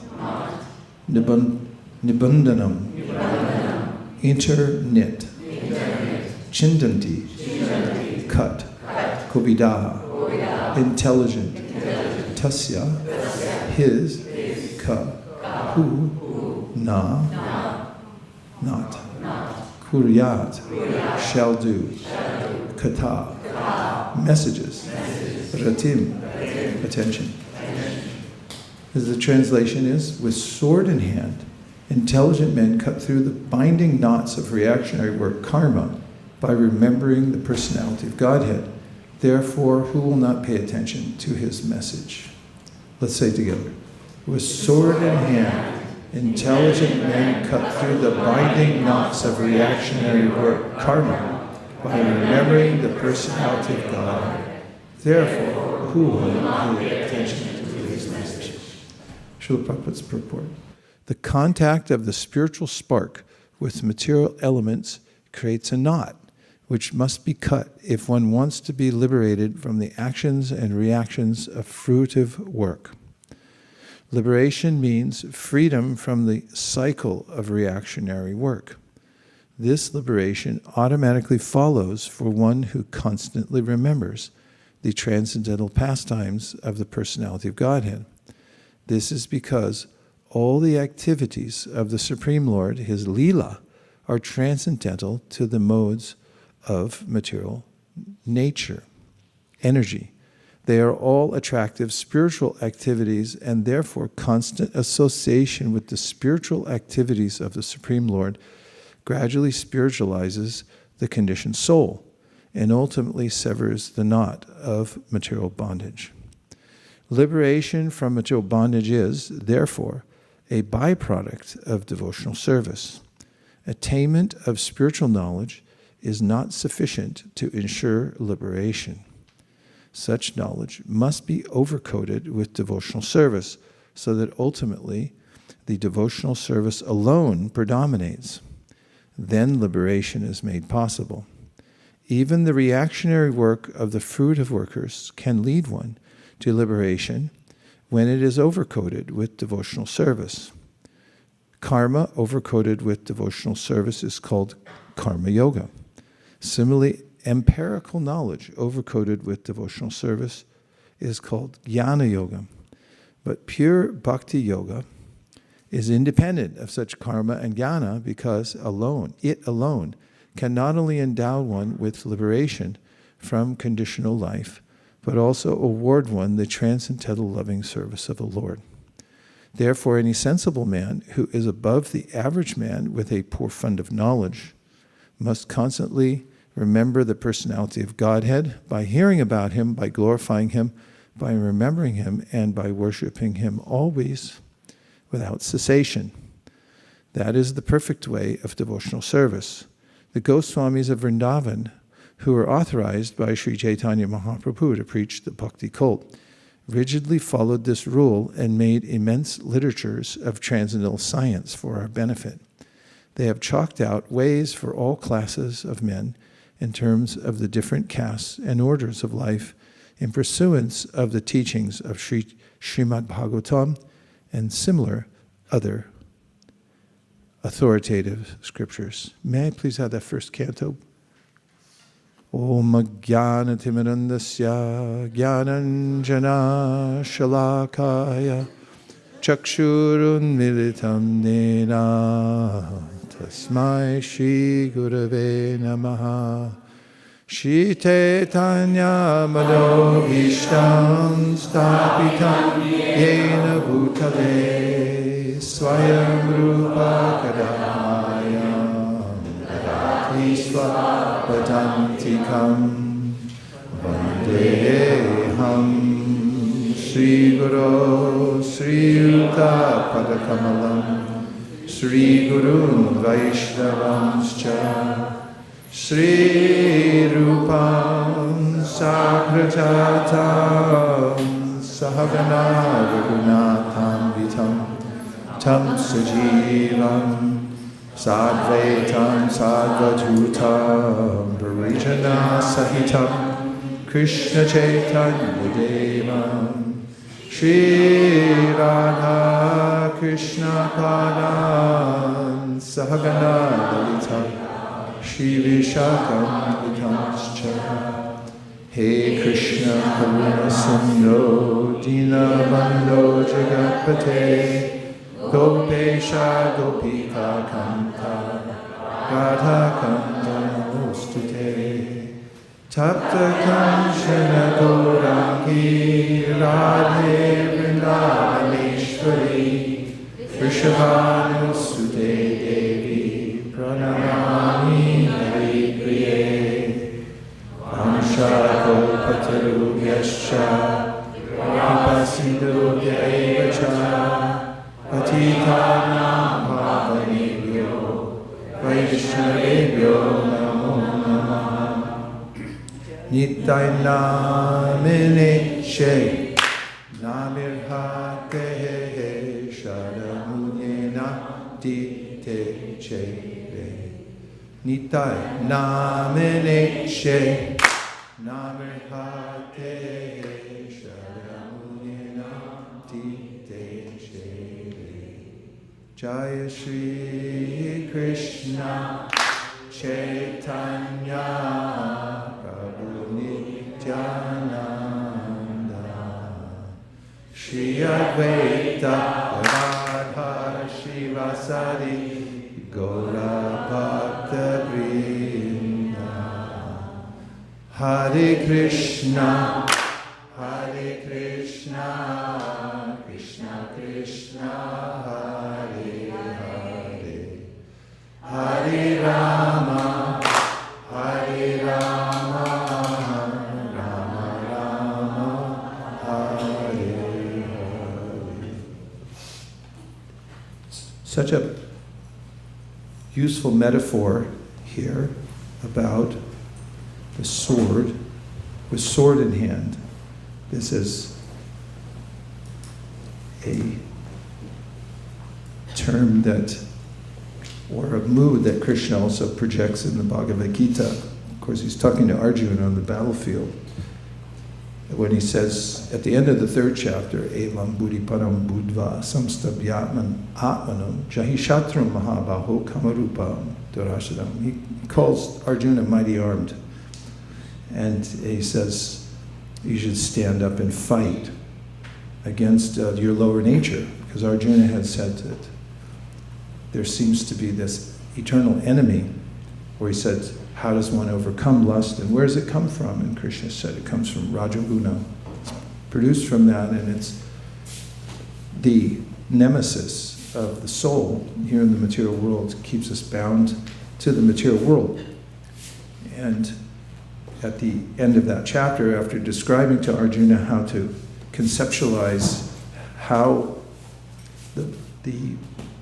A: nibandhanam, interknit, chindanti, cut, kovidaha, intelligent, tasya, his, ka, who, na, not, kuryat, shall do, katha, messages, ratim, attention. As the translation is, with sword in hand, intelligent men cut through the binding knots of reactionary work, karma, by remembering the personality of Godhead. Therefore, who will not pay attention to his message? Let's say together. With sword in hand, intelligent men cut through the binding knots of reactionary work, karma, by remembering the personality of God. Therefore, who will not pay attention to his message? Srila Prabhupada's purport. The contact of the spiritual spark with material elements creates a knot, which must be cut if one wants to be liberated from the actions and reactions of fruitive work. Liberation means freedom from the cycle of reactionary work. This liberation automatically follows for one who constantly remembers the transcendental pastimes of the personality of Godhead. This is because all the activities of the Supreme Lord, his Leela, are transcendental to the modes of material nature, energy. They are all attractive spiritual activities, and therefore constant association with the spiritual activities of the Supreme Lord gradually spiritualizes the conditioned soul and ultimately severs the knot of material bondage. Liberation from material bondage is, therefore, a byproduct of devotional service. Attainment of spiritual knowledge is not sufficient to ensure liberation. Such knowledge must be overcoated with devotional service so that ultimately the devotional service alone predominates. Then liberation is made possible. Even the reactionary work of the fruitive workers can lead one to liberation when it is overcoated with devotional service. Karma overcoated with devotional service is called karma yoga. Similarly, empirical knowledge overcoated with devotional service is called jnana yoga. But pure bhakti yoga is independent of such karma and jnana because it alone can not only endow one with liberation from conditional life, but also award one the transcendental loving service of the Lord. Therefore, any sensible man who is above the average man with a poor fund of knowledge must constantly remember the personality of Godhead by hearing about him, by glorifying him, by remembering him, and by worshiping him always without cessation. That is the perfect way of devotional service. The Goswamis of Vrindavan, who were authorized by Sri Chaitanya Mahaprabhu to preach the bhakti cult, rigidly followed this rule and made immense literatures of transcendental science for our benefit. They have chalked out ways for all classes of men in terms of the different castes and orders of life in pursuance of the teachings of Srimad Bhagavatam and similar other authoritative scriptures. May I please have that first canto? Om Jnanatimidandasya Jnananjana Shalakaya Chakshurunmilitam Nena Tasmai Shri Gurave Namaha Shri Chaitanya Manobhishtam Stapitam Yena Bhutale Swayam Rupa Kadamayam Dadati Swapadantikam Vandeham Sri Guru Sri Yuta Padakamalam Sri Gurun Vaishnavanscha Sri Rupam Sakrajatam Sahagana Raghunatham Vitam Tam Sajivam Sadvaitam Sadvajutam Parijana Sahitam Krishna Chaitanya Devam Shri Radha Krishna Padam Sahagana Lalitam Shri Vishakam Vitamscha Hey Krishna Karuna Sindho Dina Bando Jagatpate Gopesha Gopika Kanta Radha Kanta Namostute Tapta Kanchana Gaurangi Radhe Vrindavaneshwari Vrishabhanusute Devi Pranamami Haripriye Amshakopatarubhyascha Vipasindubhya evacha Patitanam Pavanebhyo Vaishnavebhyo Namo Namaha Nitai Namineche Namirhate Shadamunyena Dite Chere Nitai Namineche Namirhate Shadamunyena Dite Chere Jaya Shri Krishna Chaitanya Prabhu Nityananda Shri Advaita Radha Shivasadi Gaura Bhakta Vrinda Hare Krishna Krishna Krishna Hare Hare Hare Rama Rama Rama Hare Hare. Such a useful metaphor here about the sword, with sword in hand. This is a term that, or a mood that Krishna also projects in the Bhagavad Gita. Of course, he's talking to Arjuna on the battlefield. When he says, at the end of the third chapter, Evam buddhiparam buddhva samstabhyatman atmanam jahishatram mahabaho kamarupam durashadam. He calls Arjuna mighty armed. And he says, you should stand up and fight against your lower nature. Because Arjuna had said that there seems to be this eternal enemy, where he said, how does one overcome lust, and where does it come from? And Krishna said it comes from Rajaguna. It's produced from that, and it's the nemesis of the soul here in the material world. It keeps us bound to the material world. And at the end of that chapter, after describing to Arjuna how to conceptualize how the the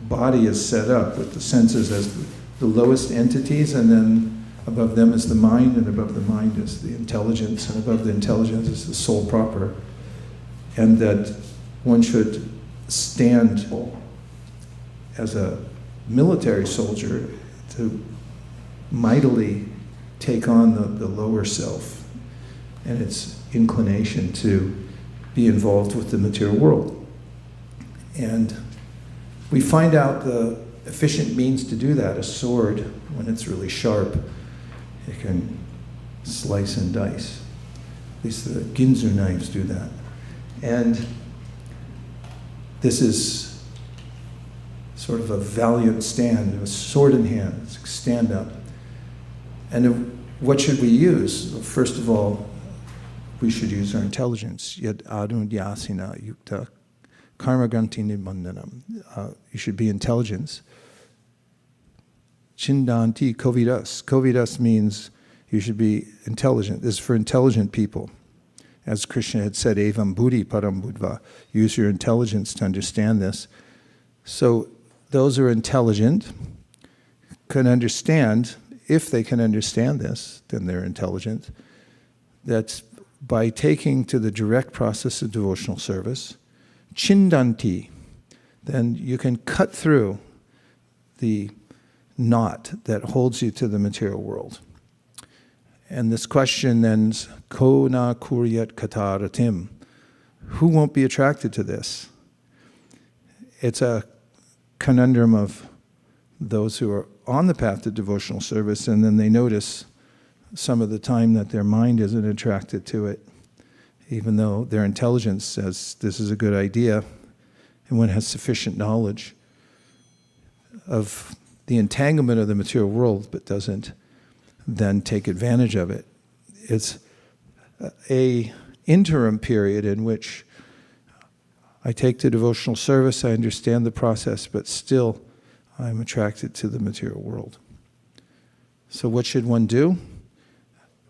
A: body is set up with the senses as the lowest entities, and then above them is the mind, and above the mind is the intelligence, and above the intelligence is the soul proper. And that one should stand as a military soldier to mightily take on the lower self and its inclination to be involved with the material world. And we find out the efficient means to do that. A sword, when it's really sharp, it can slice and dice. At least the Ginzu knives do that. And this is sort of a valiant stand, a sword in hand, stand up. And what should we use? Well, first of all, we should use our intelligence. Yad adunyasina yukta karma ganti nibandanam. You should be intelligence. Chindanti kovidas. Kovidas means you should be intelligent. This is for intelligent people. As Krishna had said, evam buddhi param buddha. Use your intelligence to understand this. So those who are intelligent can understand, if they can understand this, then they're intelligent, that by taking to the direct process of devotional service, chindanti, then you can cut through the knot that holds you to the material world. And this question then is, ko na kuryat katha ratim. Who won't be attracted to this? It's a conundrum of those who are on the path to devotional service, and then they notice some of the time that their mind isn't attracted to it, even though their intelligence says this is a good idea, and one has sufficient knowledge of the entanglement of the material world, but doesn't then take advantage of it. It's a interim period in which I take to devotional service, I understand the process, but still I'm attracted to the material world. So what should one do?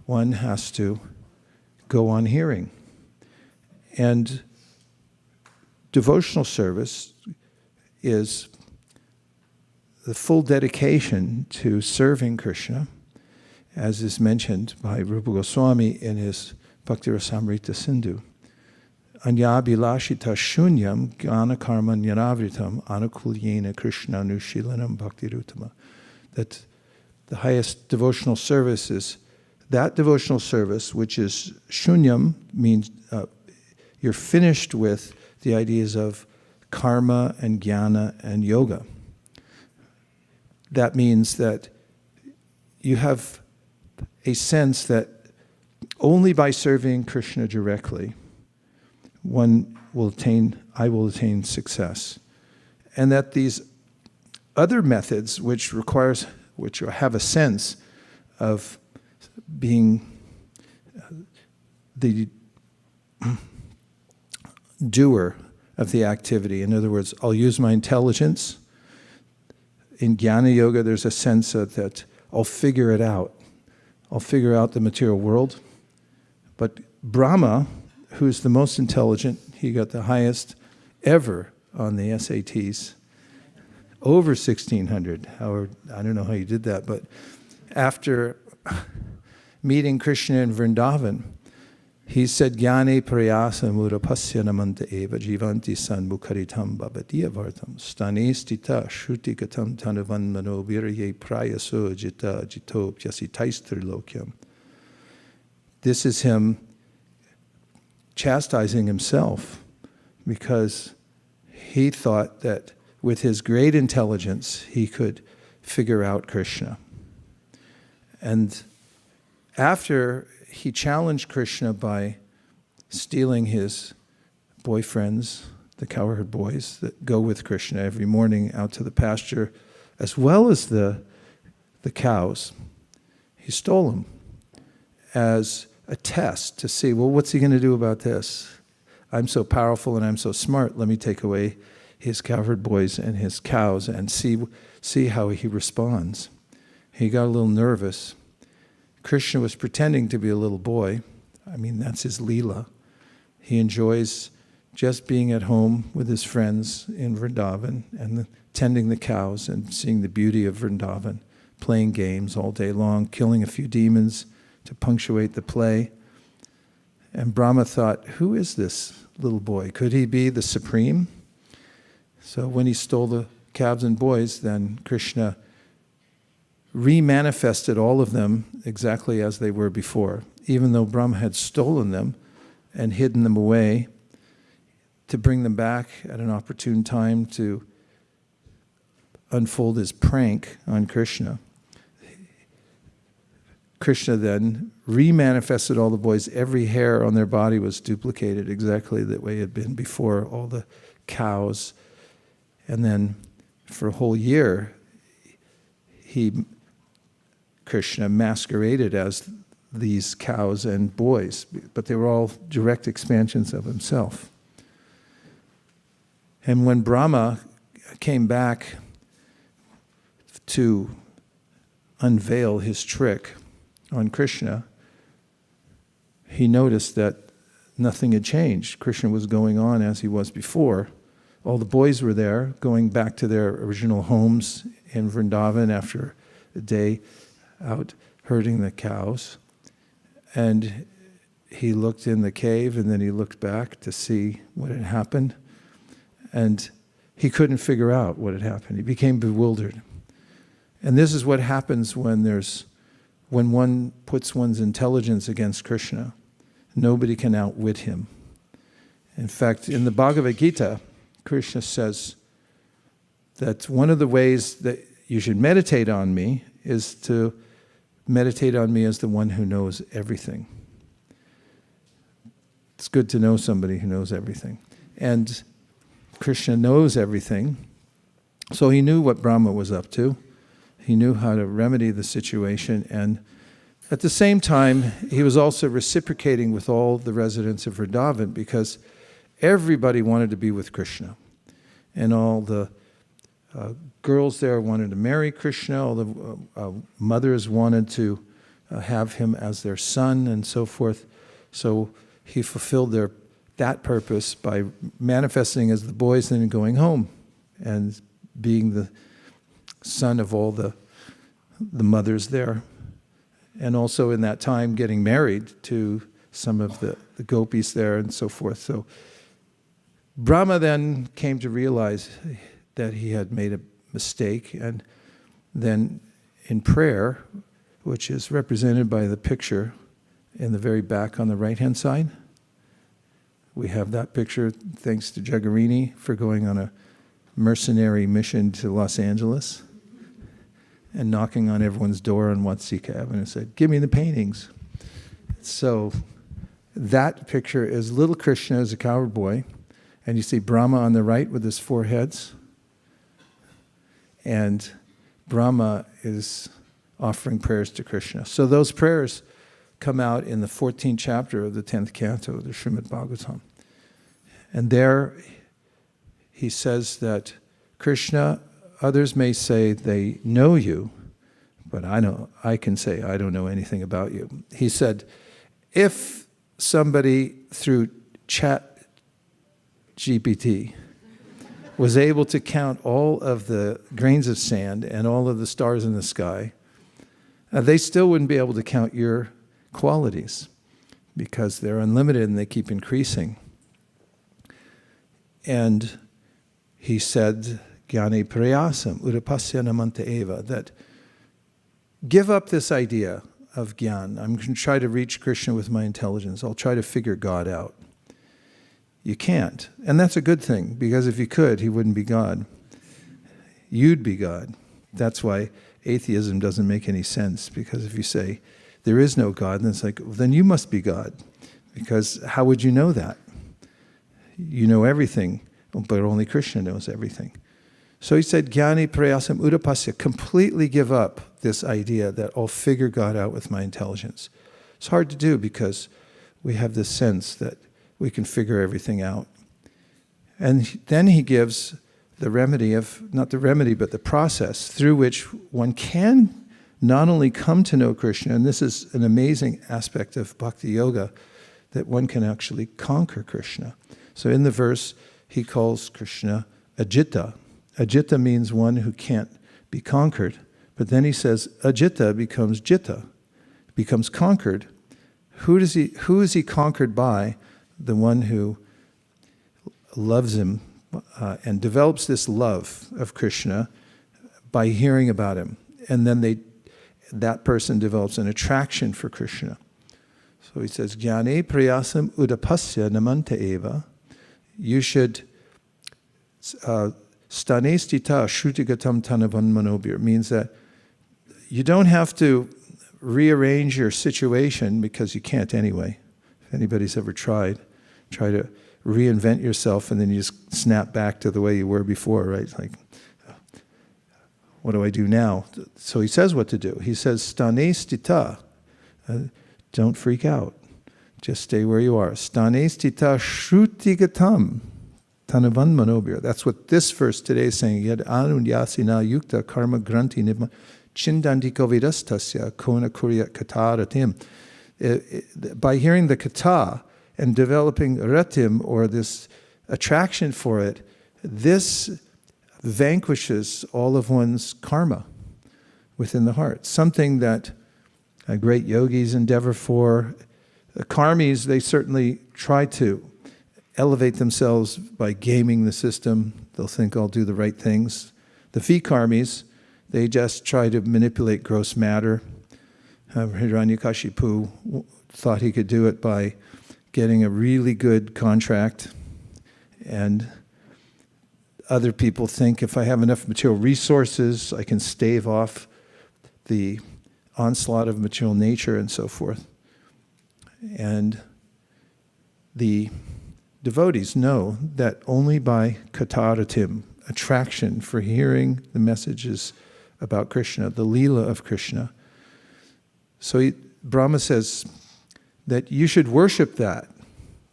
A: One has to go on hearing. And devotional service is the full dedication to serving Krishna, as is mentioned by Rupa Goswami in his Bhakti Rasamrita Sindhu. Anyabhilashita shunyam jnana karma nyanavritam anukulyena Krishna nushilanam bhaktirutama. That the highest devotional service is that devotional service which is shunyam, means you're finished with the ideas of karma and jnana and yoga. That means that you have a sense that only by serving Krishna directly, I will attain success. And that these other methods which have a sense of being the doer of the activity. In other words, I'll use my intelligence. In Jnana Yoga, there's a sense of that I'll figure it out. I'll figure out the material world. But Brahma, who's the most intelligent, he got the highest ever on the SATs, over 1600. Howard, I don't know how you did that, but after meeting Krishna in Vrindavan, he said, Jnane prayasa murapasya namanta eva jivanti san mukharitam babadiya vartam stane stita shruti katam tanavan manovirye prayaso jita jito pyasitaistrilokyam. This is him chastising himself because he thought that with his great intelligence he could figure out Krishna. And after he challenged Krishna by stealing his boyfriends, the cowherd boys that go with Krishna every morning out to the pasture, as well as the cows. He stole them as a test to see, well, what's he going to do about this? I'm so powerful and I'm so smart, let me take away his cowherd boys and his cows and see how he responds. He got a little nervous. Krishna was pretending to be a little boy. I mean, that's his Leela. He enjoys just being at home with his friends in Vrindavan and tending the cows and seeing the beauty of Vrindavan, playing games all day long, killing a few demons to punctuate the play. And Brahma thought, who is this little boy? Could he be the supreme? So when he stole the calves and boys, then Krishna remanifested all of them exactly as they were before, even though Brahma had stolen them and hidden them away, to bring them back at an opportune time to unfold his prank on Krishna. Krishna then remanifested all the boys. Every hair on their body was duplicated exactly the way it had been before, all the cows. And then for a whole year, Krishna masqueraded as these cows and boys, but they were all direct expansions of himself. And when Brahma came back to unveil his trick on Krishna, he noticed that nothing had changed. Krishna was going on as he was before. All the boys were there, going back to their original homes in Vrindavan after a day out herding the cows. And he looked in the cave, and then he looked back to see what had happened. And he couldn't figure out what had happened. He became bewildered. And this is what happens when one puts one's intelligence against Krishna. Nobody can outwit him. In fact, in the Bhagavad Gita, Krishna says that one of the ways that you should meditate on me is to meditate on me as the one who knows everything. It's good to know somebody who knows everything. And Krishna knows everything, so he knew what Brahma was up to. He knew how to remedy the situation, and at the same time, he was also reciprocating with all the residents of Vrindavan, because everybody wanted to be with Krishna. And all the girls there wanted to marry Krishna, all the mothers wanted to have him as their son, and so forth. So he fulfilled that purpose by manifesting as the boys and then going home and being the son of all the mothers there. And also in that time getting married to some of the gopis there and so forth. So Brahma then came to realize that he had made a mistake, and then in prayer, which is represented by the picture in the very back on the right-hand side, we have that picture thanks to Jagarini for going on a mercenary mission to Los Angeles and knocking on everyone's door on Vaisesika Avenue and said, "Give me the paintings." So that picture is little Krishna as a cowherd boy, and you see Brahma on the right with his four heads, and Brahma is offering prayers to Krishna. So those prayers come out in the 14th chapter of the 10th canto of the Srimad Bhagavatam. And there he says that, Krishna, others may say they know you, but I can say I don't know anything about you. He said, if somebody through chat GPT was able to count all of the grains of sand and all of the stars in the sky, they still wouldn't be able to count your qualities, because they're unlimited and they keep increasing. And he said, Jnane prayasam urapasya namanta eva, that give up this idea of jnana. I'm going to try to reach Krishna with my intelligence. I'll try to figure God out. You can't. And that's a good thing, because if you could, he wouldn't be God. You'd be God. That's why atheism doesn't make any sense, because if you say there is no God, then it's like, well, then you must be God, because how would you know that? You know everything, but only Krishna knows everything. So he said, Jnane prayasam udapasya, completely give up this idea that I'll figure God out with my intelligence. It's hard to do because we have this sense that we can figure everything out. And then he gives the remedy of, not the remedy, but the process through which one can not only come to know Krishna, and this is an amazing aspect of bhakti yoga, that one can actually conquer Krishna. So in the verse, he calls Krishna Ajita. Ajita means one who can't be conquered. But then he says Ajita becomes Jita, becomes conquered. Who is he conquered by? The one who loves him and develops this love of Krishna by hearing about him. And then that person develops an attraction for Krishna. So he says, Jnane prayasam udapasya namanta eva. You should stane stita shrutigatam tanavan manobir. Means that you don't have to rearrange your situation because you can't anyway. If anybody's ever try to reinvent yourself and then you just snap back to the way you were before, right? It's like, what do I do now? So he says what to do. He says, stane stita. Don't freak out. Just stay where you are. Stane stita shrutigatam tanavan manobir. That's what this verse today is saying. Yad anunyasina yukta karma granti nibma chindandiko vidastasya kona kuryat kata ratim. By hearing the kata and developing ratim, or this attraction for it, this vanquishes all of one's karma within the heart. Something that great yogis endeavor for. The karmis, they certainly try to elevate themselves by gaming the system. They'll think, I'll do the right things. The vikarmis, they just try to manipulate gross matter. Hiranyakashipu thought he could do it by getting a really good contract, and other people think if I have enough material resources, I can stave off the onslaught of material nature and so forth. And the devotees know that only by kataratim, attraction for hearing the messages about Krishna, the Leela of Krishna. So Brahma says that you should worship that.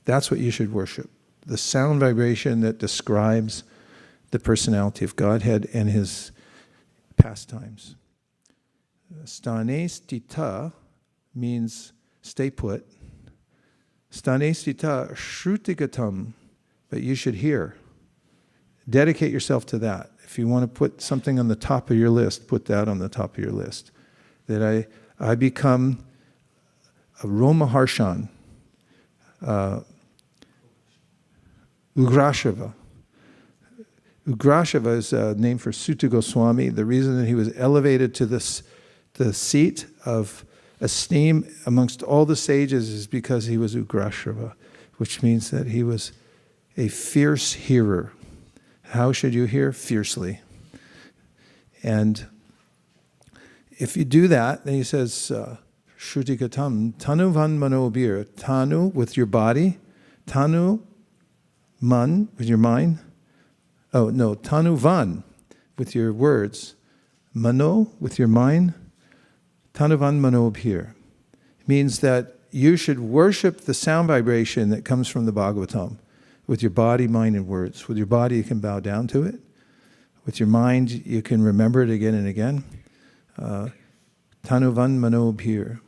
A: That's what you should worship. The sound vibration that describes the personality of Godhead and his pastimes. Stane stita means stay put. Stane stita shrutigatam, but you should hear. Dedicate yourself to that. If you want to put something on the top of your list, put that on the top of your list. That I become a Romaharshan, Ugrashava. Ugrashava is a name for Sutta Goswami. The reason that he was elevated to the seat of esteem amongst all the sages is because he was Ugrashava, which means that he was a fierce hearer. How should you hear? Fiercely. And if you do that, then he says, Shrutikatam, tanu van manobir, tanu with your body, tanu man with your mind. Oh, no, tanu van with your words, mano with your mind, tanu van manobir. Means that you should worship the sound vibration that comes from the Bhagavatam with your body, mind, and words. With your body, you can bow down to it. With your mind, you can remember it again and again. Tanu van manobir.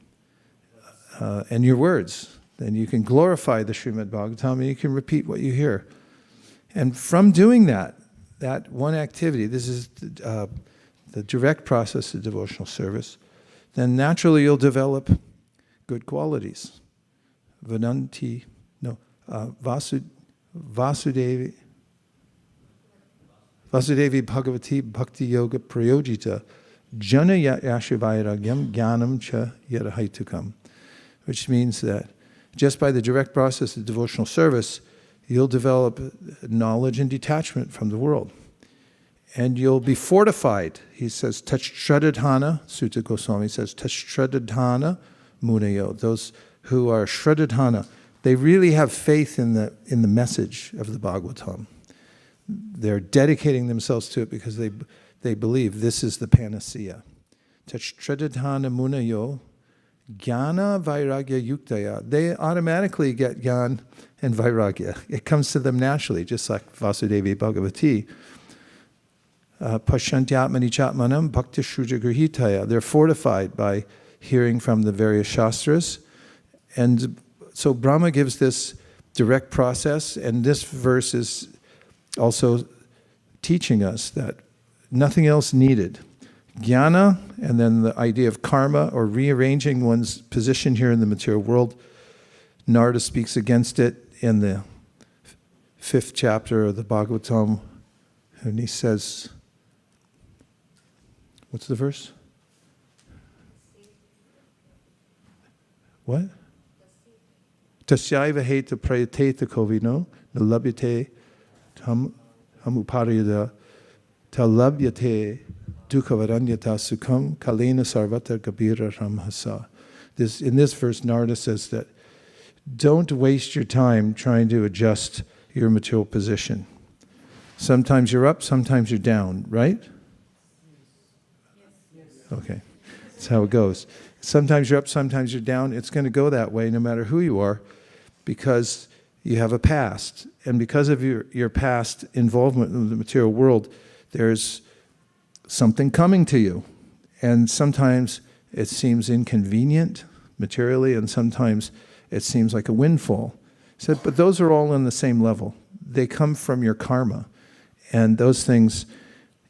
A: And your words. Then you can glorify the Srimad Bhagavatam and you can repeat what you hear. And from doing that one activity, this is the direct process of devotional service, then naturally you'll develop good qualities. Vasudevi Bhagavati Bhakti Yoga Prayojita Jana Yashavairagyam Jnanam Cha Yadahaitukam, which means that just by the direct process of devotional service, you'll develop knowledge and detachment from the world. And you'll be fortified. He says, Tashradadhana, Sutta Goswami says, Tashradadhana Munayo. Those who are Shradadhana, they really have faith in the message of the Bhagavatam. They're dedicating themselves to it because they believe this is the panacea. Tashradadhana Munayo, Jnana Vairagya Yuktaya. They automatically get Jnana and Vairagya. It comes to them naturally, just like Vasudevi Bhagavati. Pashantyatmani Chatmanam Bhakti Shruja Grihitaya. They're fortified by hearing from the various Shastras. And so Brahma gives this direct process, and this verse is also teaching us that nothing else needed. Jnana, and then the idea of karma, or rearranging one's position here in the material world. Narada speaks against it in the 5th chapter of the Bhagavatam, and he says, what's the verse? What? Tasyaiva heta prayateta kovino nalabhyate hamupariyada talabhyate dukkhavaranyata sukham kalena sarvata gabira ramhasa. In this verse, Narada says that don't waste your time trying to adjust your material position. Sometimes you're up, sometimes you're down, right? Okay, that's how it goes. Sometimes you're up, sometimes you're down. It's going to go that way no matter who you are, because you have a past. And because of your past involvement in the material world, there's something coming to you. And sometimes it seems inconvenient materially, and sometimes it seems like a windfall. He said, but those are all on the same level. They come from your karma. And those things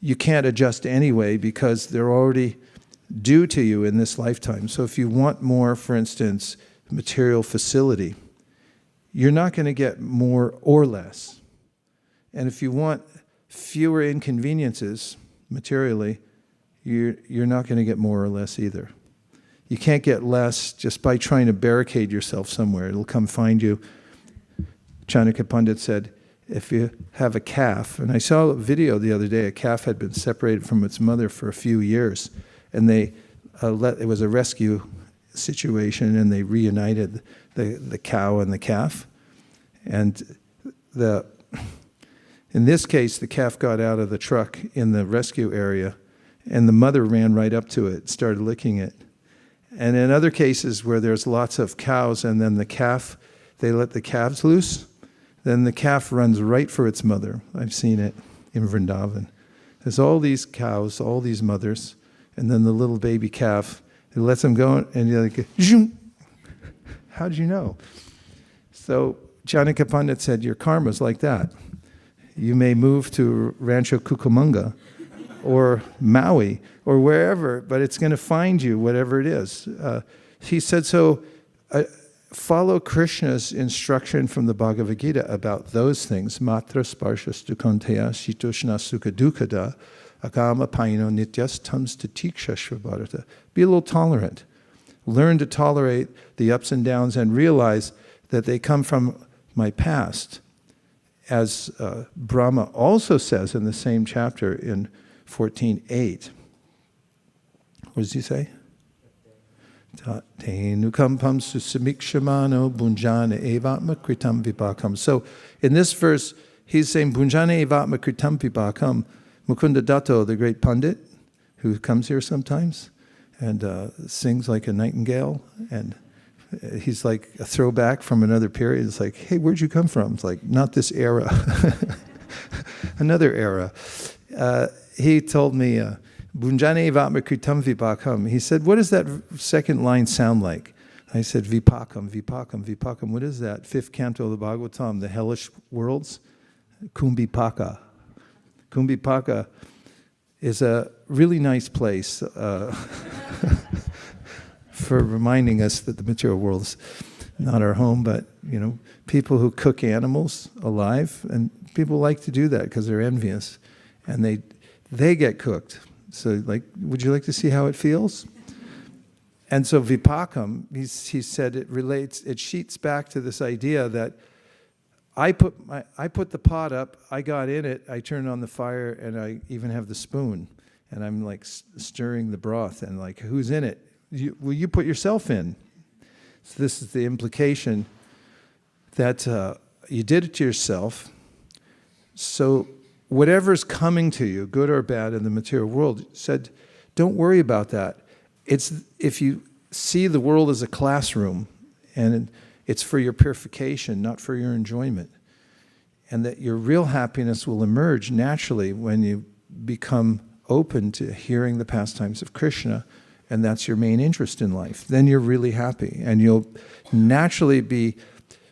A: you can't adjust anyway because they're already due to you in this lifetime. So if you want more, for instance, material facility, you're not going to get more or less. And if you want fewer inconveniences materially, you're not going to get more or less either. You can't get less just by trying to barricade yourself somewhere. It'll come find you. Chanakya Pandit said, if you have a calf, and I saw a video the other day, a calf had been separated from its mother for a few years, and it was a rescue situation, and they reunited the cow and the calf. And in this case, the calf got out of the truck in the rescue area, and the mother ran right up to it, started licking it. And in other cases where there's lots of cows, and then they let the calves loose, then the calf runs right for its mother. I've seen it in Vrindavan. There's all these cows, all these mothers, and then the little baby calf, it lets them go, and you're like, zoom. How did you know? So Chanakya Pandit said, your karma's like that. You may move to Rancho Cucamonga or Maui or wherever, but it's going to find you, whatever it is. He said, so follow Krishna's instruction from the Bhagavad Gita about those things. Matra sparshas dukanteya shitoshna sukha dukkada akama paino nityas tams tatikshashva bharata. Be a little tolerant. Learn to tolerate the ups and downs and realize that they come from my past. As Brahma also says in the same chapter in 14.8. What does he say? Tenukampam susamikshamano bunjana evatma kritam vipakam. So in this verse, he's saying bunjana evatma kritam vipakam. Mukunda Dato, the great pundit, who comes here sometimes and sings like a nightingale, and he's like a throwback from another period. It's like, hey, where'd you come from? It's like, not this era. Another era. He told me, Bunjane vatma kritam vipakam. He said, what does that second line sound like? I said, vipakam, vipakam, vipakam. What is that? 5th canto of the Bhagavatam, the hellish worlds? Kumbhipaka. Kumbhipaka is a really nice place for reminding us that the material world is not our home, but, people who cook animals alive, and people like to do that because they're envious, and they get cooked. So, would you like to see how it feels? And so vipakam, he said it sheets back to this idea that I put the pot up, I got in it, I turned on the fire, and I even have the spoon, and I'm like stirring the broth, and like, who's in it? Will you put yourself in? So this is the implication that you did it to yourself. So whatever's coming to you, good or bad, in the material world, said, don't worry about that. If you see the world as a classroom, and it's for your purification, not for your enjoyment, and that your real happiness will emerge naturally when you become open to hearing the pastimes of Krishna, and that's your main interest in life. Then you're really happy, and you'll naturally be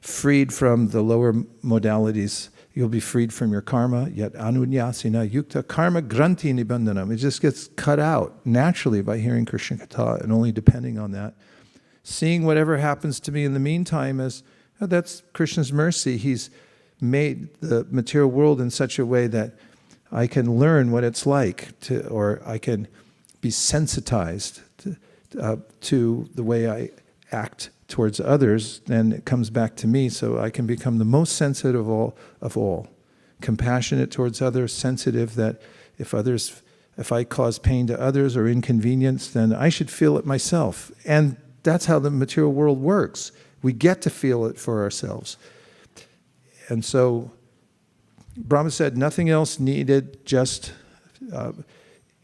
A: freed from the lower modalities. You'll be freed from your karma, yet anunyasina yukta karma granti nibandhanam. It just gets cut out naturally by hearing Krishna Katha and only depending on that. Seeing whatever happens to me in the meantime as, oh, that's Krishna's mercy. He's made the material world in such a way that I can learn what it's like to, or I can be sensitized to the way I act towards others, then it comes back to me, so I can become the most sensitive of all. Compassionate towards others, sensitive that if I cause pain to others or inconvenience, then I should feel it myself. And that's how the material world works. We get to feel it for ourselves. And so Brahma said, nothing else needed, just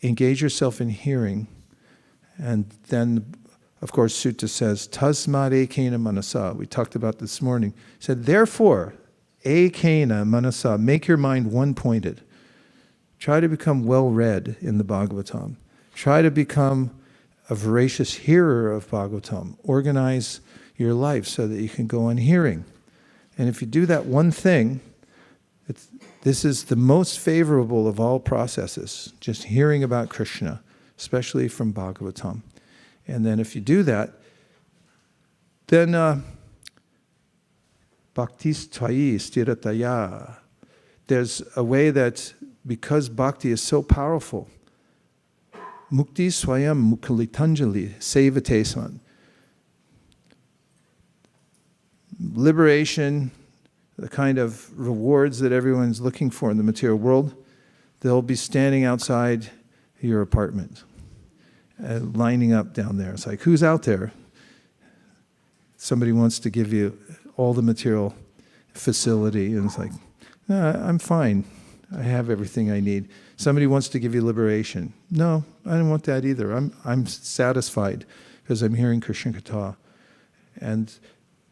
A: engage yourself in hearing. And then, of course, Sutta says, Tasmad ekena manasa. We talked about this morning. He said, therefore, ekena manasa, make your mind one-pointed. Try to become well-read in the Bhagavatam. Try to become a voracious hearer of Bhagavatam. Organize your life so that you can go on hearing. And if you do that one thing, this is the most favorable of all processes, just hearing about Krishna, especially from Bhagavatam. And then if you do that, then bhaktis tvayi stirataya. There's a way that, because bhakti is so powerful, mukti swayam mukalitanjali sevate san. Liberation, the kind of rewards that everyone's looking for in the material world, they'll be standing outside your apartment, lining up down there. It's like, who's out there? Somebody wants to give you all the material facility, and it's like, no, I'm fine. I have everything I need. Somebody wants to give you liberation. No, I don't want that either. I'm satisfied because I'm hearing Krishna Katha. And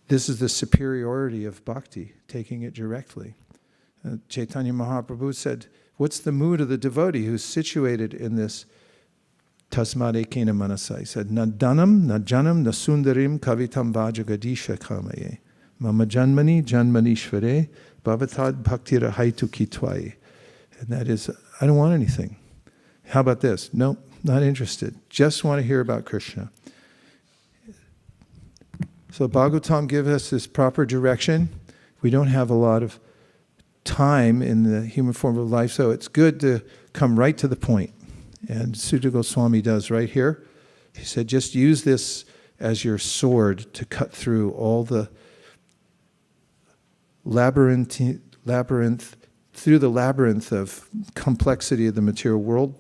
A: this is the superiority of bhakti, taking it directly. Chaitanya Mahaprabhu said, what's the mood of the devotee who's situated in this tasmad ekena manasa? He said, na dhanam, na janam, na sundarim kavitam vajagadisha kamaye. Mama janmani janmanishvare bhavatad bhaktira haitu kitvaye. And that is, I don't want anything. How about this? Nope, not interested. Just want to hear about Krishna. So Bhagavatam gives us this proper direction. We don't have a lot of time in the human form of life, so it's good to come right to the point. And Sutta Goswami does right here. He said, just use this as your sword to cut through all the labyrinth of complexity of the material world.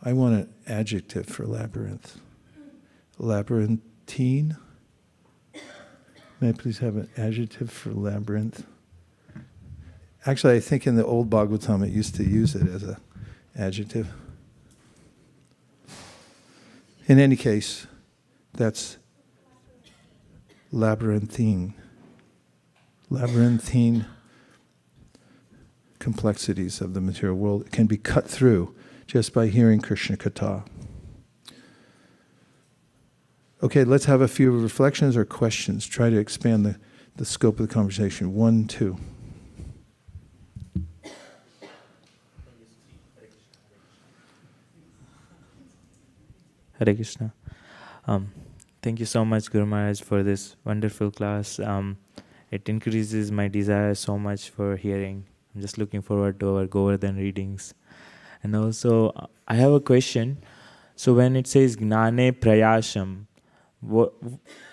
A: I want an adjective for labyrinth. Labyrinthine. May I please have an adjective for labyrinth? Actually, I think in the old Bhagavatam it used to use it as an adjective. In any case, that's labyrinthine. Labyrinthine complexities of the material world can be cut through just by hearing Krishna Katha. Okay, let's have a few reflections or questions. Try to expand the scope of the conversation. 1, 2.
C: Hare Krishna. Thank you so much, Guru Maharaj, for this wonderful class. It increases my desire so much for hearing. I'm just looking forward to our Govardhan readings. And also, I have a question. So when it says Gnane Prayasham,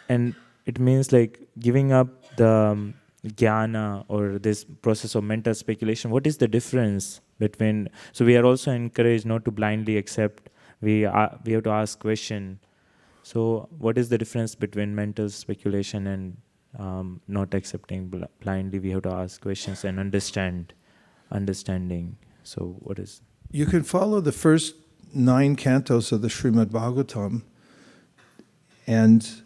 C: and it means like giving up the jnana or this process of mental speculation. What is the difference between? So we are also encouraged not to blindly accept. We have to ask question. So what is the difference between mental speculation and not accepting blindly? We have to ask questions and understanding. So what is?
A: You can follow the first 9 cantos of the Srimad Bhagavatam, and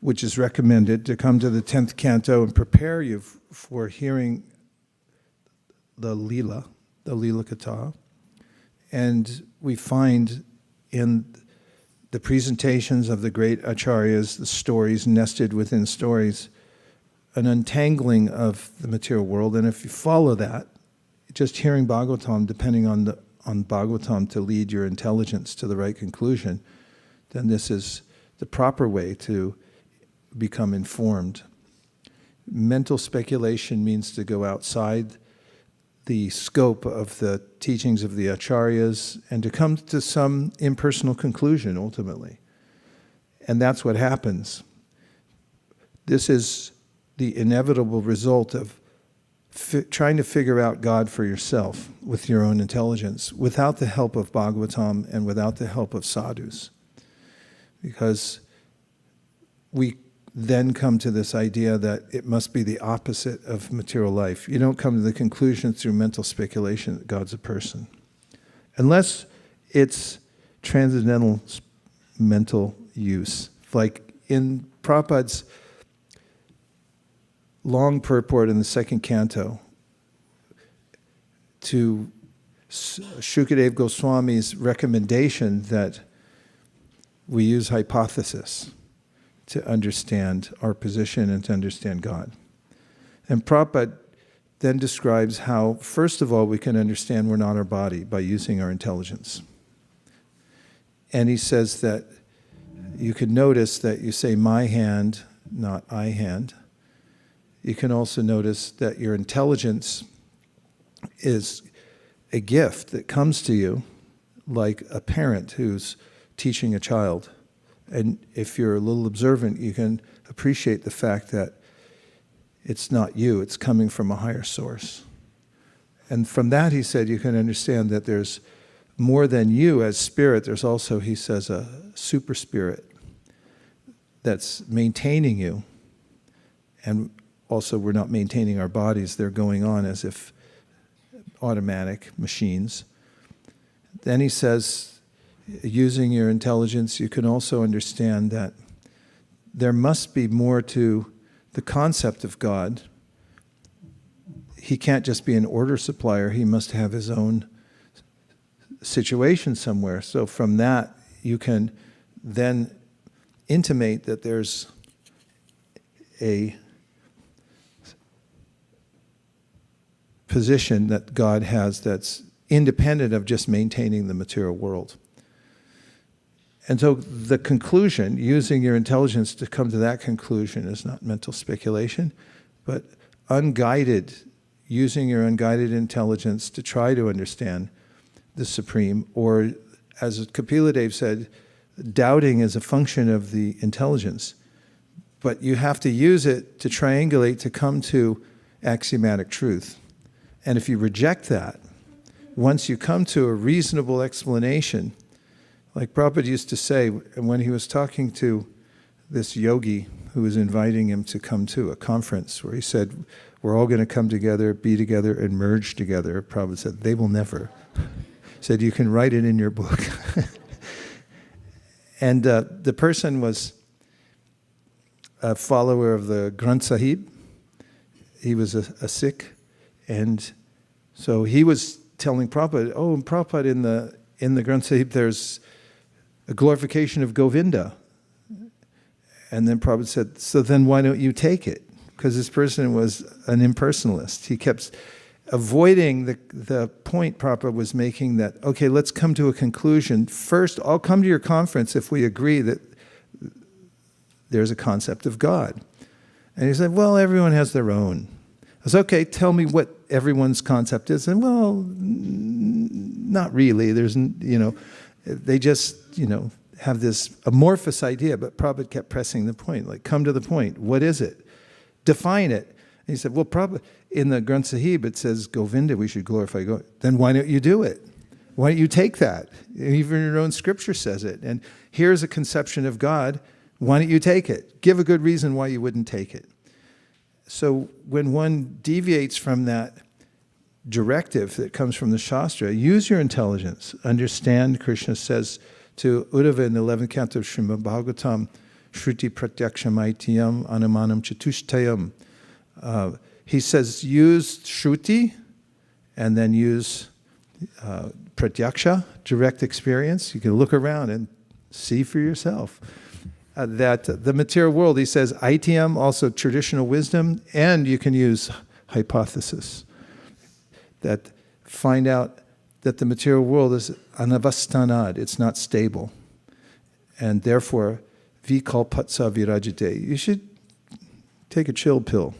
A: which is recommended to come to the 10th canto and prepare you for hearing the Leela Katha. And we find in the presentations of the great Acharyas, the stories nested within stories, an untangling of the material world. And if you follow that, just hearing Bhagavatam, depending on Bhagavatam to lead your intelligence to the right conclusion, then this is the proper way to become informed. Mental speculation means to go outside the scope of the teachings of the Acharyas and to come to some impersonal conclusion ultimately. And that's what happens. This is the inevitable result of trying to figure out God for yourself with your own intelligence, without the help of Bhagavatam and without the help of sadhus. Because we then come to this idea that it must be the opposite of material life. You don't come to the conclusion through mental speculation that God's a person. Unless it's transcendental mental use. Like in Prabhupada's long purport in the second canto to Shukadeva Goswami's recommendation that we use hypothesis to understand our position and to understand God. And Prabhupada then describes how, first of all, we can understand we're not our body by using our intelligence. And he says that you can notice that you say my hand, not I hand. You can also notice that your intelligence is a gift that comes to you like a parent who's teaching a child. And if you're a little observant, you can appreciate the fact that it's not you, it's coming from a higher source. And from that, he said, you can understand that there's more than you as spirit. There's also, he says, a super spirit that's maintaining you. And also, we're not maintaining our bodies. They're going on as if automatic machines. Then he says, using your intelligence, you can also understand that there must be more to the concept of God. He can't just be an order supplier. He must have his own situation somewhere. So from that, you can then intimate that there's a position that God has that's independent of just maintaining the material world. And so the conclusion, using your intelligence to come to that conclusion, is not mental speculation, but unguided, using your unguided intelligence to try to understand the Supreme, or as Kapila Dev said, doubting is a function of the intelligence. But you have to use it to triangulate to come to axiomatic truth. And if you reject that, once you come to a reasonable explanation, like Prabhupada used to say when he was talking to this yogi who was inviting him to come to a conference, where he said, we're all going to come together, be together, and merge together. Prabhupada said, they will never. He said, you can write it in your book. And the person was a follower of the Granth Sahib. He was a Sikh. And so he was telling Prabhupada, oh, Prabhupada, in the Granth Sahib, there's a glorification of Govinda. And then Prabhupada said, so then why don't you take it? Because this person was an impersonalist. He kept avoiding the point Prabhupada was making that, okay, let's come to a conclusion. First, I'll come to your conference if we agree that there's a concept of God. And he said, well, everyone has their own. I said, okay, tell me what everyone's concept is. And well, not really. There's, they just, have this amorphous idea, but Prabhupada kept pressing the point, like, come to the point. What is it? Define it. And he said, well, Prabhupada, in the Granth Sahib, it says Govinda, we should glorify Govinda. Then why don't you do it? Why don't you take that? Even your own scripture says it. And here's a conception of God. Why don't you take it? Give a good reason why you wouldn't take it. So when one deviates from that directive that comes from the Shastra, use your intelligence. Understand, Krishna says to Uddhava in the 11th canto of Srimad Bhagavatam, Shruti Pratyakshamaitiyam Anumanam Chatushtayam. He says use Shruti and then use Pratyaksha, direct experience. You can look around and See for yourself. That the material world, he says, ITM, also traditional wisdom, and you can use hypothesis. That find out that the material world is anavastanad, it's not stable. And therefore, vikalpatsa virajite. You should take a chill pill.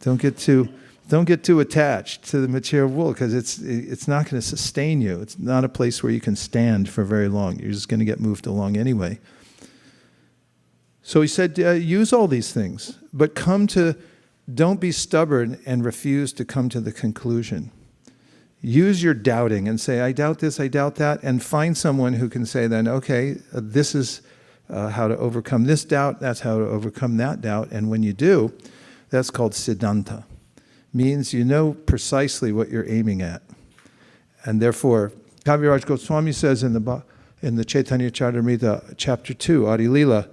A: Don't get too attached to the material world, because it's not going to sustain you. It's not a place where you can stand for very long. You're just going to get moved along anyway. So he said, use all these things, but don't be stubborn and refuse to come to the conclusion. Use your doubting and say, I doubt this, I doubt that, and find someone who can say then, okay, this is how to overcome this doubt, that's how to overcome that doubt, and when you do, that's called siddhanta. Means you know precisely what you're aiming at. And therefore, Kaviraj Goswami says in the Chaitanya Charitamrita, chapter 2, Adi Lila,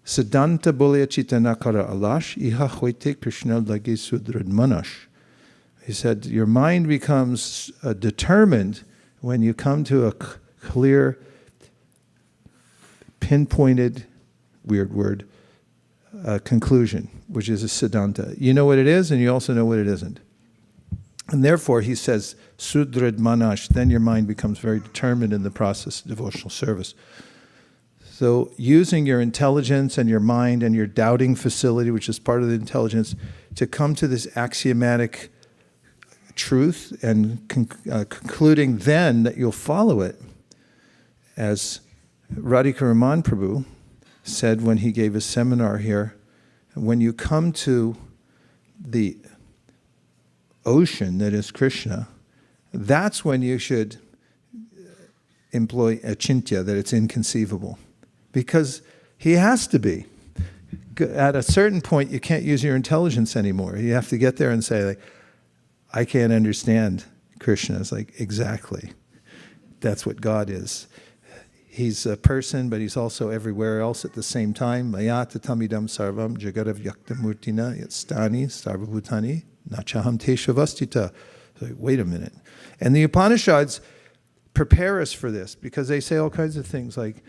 A: Siddhanta bolya chitanakara alash, iha hoite Krishna lagi sudrad manash. He said, your mind becomes determined when you come to a clear, pinpointed, weird word, conclusion, which is a siddhanta. You know what it is, and you also know what it isn't. And therefore, he says, sudrad manash, then your mind becomes very determined in the process of devotional service. So using your intelligence and your mind and your doubting facility, which is part of the intelligence, to come to this axiomatic truth and concluding then that you'll follow it. As Radhika Raman Prabhu said when he gave a seminar here, when you come to the ocean that is Krishna, that's when you should employ achintya, that it's inconceivable. Because he has to be. At a certain point, you can't use your intelligence anymore. You have to get there and say, like, I can't understand Krishna. It's like, exactly. That's what God is. He's a person, but he's also everywhere else at the same time. Mayata tamidam sarvam jagadav yaktamurtina yastani sarvabhutani nachaham teshavastita. So, wait a minute. And the Upanishads prepare us for this, because they say all kinds of things like,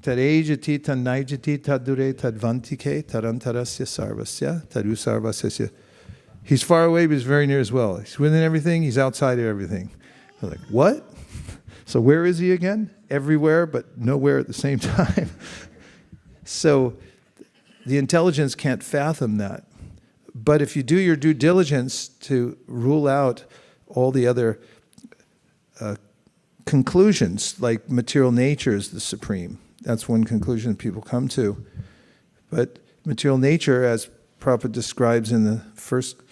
A: Tarejati tanaijati tadure tadvantike tarantarasya sarvasya tadu sarvasya. He's far away, but he's very near as well. He's within everything, he's outside of everything. They're like, what? So where is he again? Everywhere, but nowhere at the same time. So the intelligence can't fathom that. But if you do your due diligence to rule out all the other conclusions, like material nature is the supreme. That's one conclusion people come to. But material nature, as Prabhupada describes in the first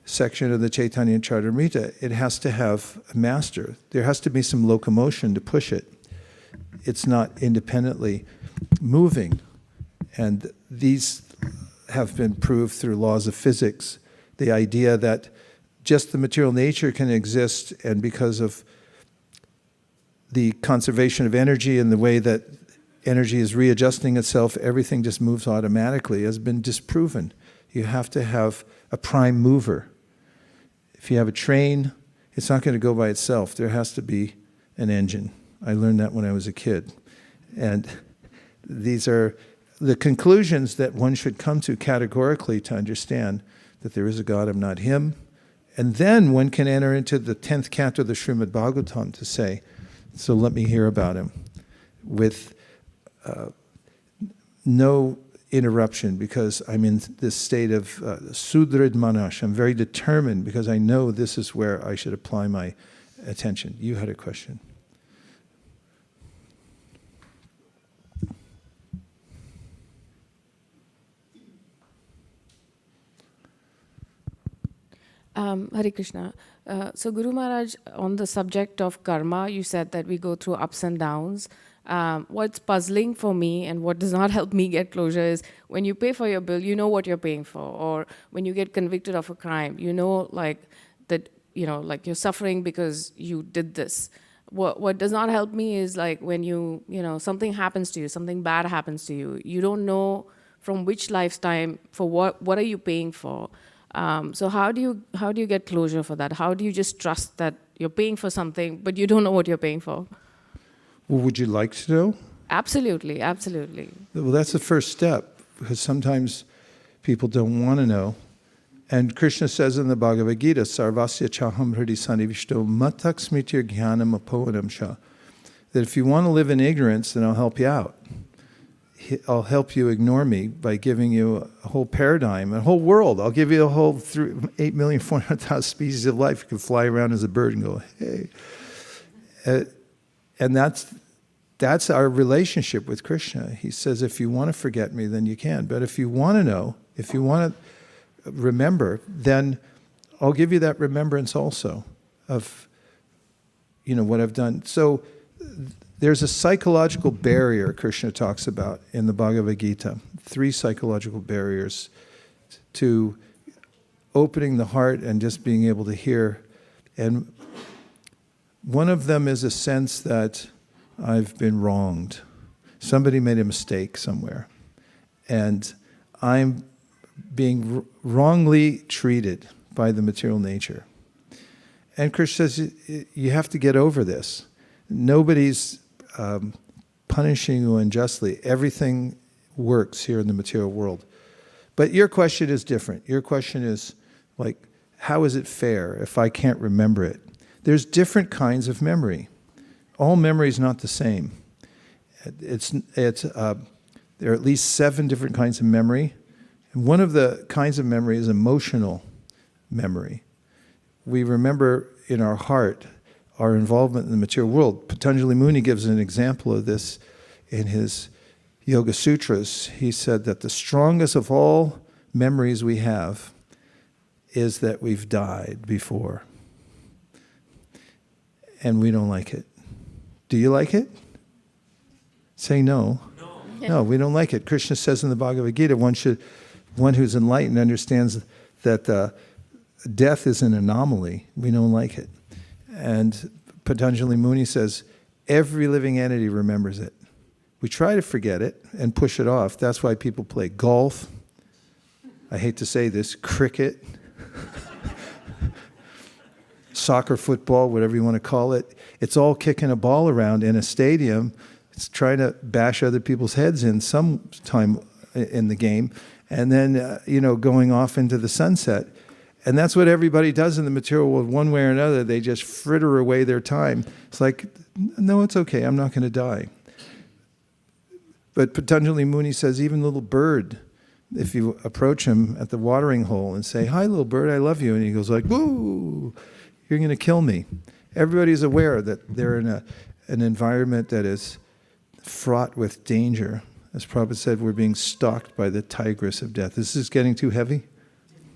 A: section of the Chaitanya Charitamrita, it has to have a master. There has to be some locomotion to push it. It's not independently moving. And these have been proved through laws of physics. The idea that just the material nature can exist, and because of the conservation of energy and the way that energy is readjusting itself, everything just moves automatically, has been disproven. You have to have a prime mover. If you have a train, it's not going to go by itself. There has to be an engine. I learned that when I was a kid. And these are the conclusions that one should come to categorically to understand that there is a God, I'm not him. And then one can enter into the 10th canto of the Srimad Bhagavatam to say, so let me hear about him, with no interruption, because I'm in this state of sudrid manash. I'm very determined because I know this is where I should apply my attention. You had a question.
D: Hare Krishna. So Guru Maharaj, on the subject of karma, you said that we go through ups and downs. What's puzzling for me and what does not help me get closure is when you pay for your bill, you know what you're paying for. Or when you get convicted of a crime, you know like that, you know, like you're suffering because you did this. What does not help me is like when you know, something happens to you, something bad happens to you. You don't know from which lifetime, for what are you paying for? So how do you get closure for that? How do you just trust that you're paying for something, but you don't know what you're paying for?
A: Well, would you like to know?
D: Absolutely, absolutely.
A: Well, that's the first step, because sometimes people don't want to know. And Krishna says in the Bhagavad Gita, Sarvasya chaham hridi sanivishto matak smritir jnanam apohanam sha, that if you want to live in ignorance, then I'll help you out. I'll help you ignore me by giving you a whole paradigm, a whole world. I'll give you a whole 8,400,000 species of life. You can fly around as a bird and go, hey. And that's our relationship with Krishna. He says, if you want to forget me, then you can. But if you want to know, if you want to remember, then I'll give you that remembrance also of, what I've done. So there's a psychological barrier Krishna talks about in the Bhagavad Gita. 3 psychological barriers to opening the heart and just being able to hear. And one of them is a sense that I've been wronged. Somebody made a mistake somewhere. And I'm being wrongly treated by the material nature. And Krishna says, you have to get over this. Nobody's punishing you unjustly. Everything works here in the material world. But your question is different. Your question is like, how is it fair if I can't remember it? There's different kinds of memory. All memory is not the same. There are at least 7 different kinds of memory. And one of the kinds of memory is emotional memory. We remember in our heart our involvement in the material world. Patanjali Muni gives an example of this in his Yoga Sutras. He said that the strongest of all memories we have is that we've died before. And we don't like it. Do you like it? Say no. No, we don't like it. Krishna says in the Bhagavad Gita, one who's enlightened understands that death is an anomaly. We don't like it. And Patanjali Muni says, every living entity remembers it. We try to forget it and push it off. That's why people play golf. I hate to say this, cricket, soccer, football, whatever you want to call it. It's all kicking a ball around in a stadium. It's trying to bash other people's heads in some time in the game. And then, going off into the sunset. And that's what everybody does in the material world, one way or another. They just fritter away their time. It's like, no, it's okay. I'm not going to die. But Patanjali Muni says, even little bird, if you approach him at the watering hole and say, hi, little bird, I love you. And he goes like, woo, you're going to kill me. Everybody's aware that they're in an environment that is fraught with danger. As Prabhupada said, we're being stalked by the tigress of death. This is getting too heavy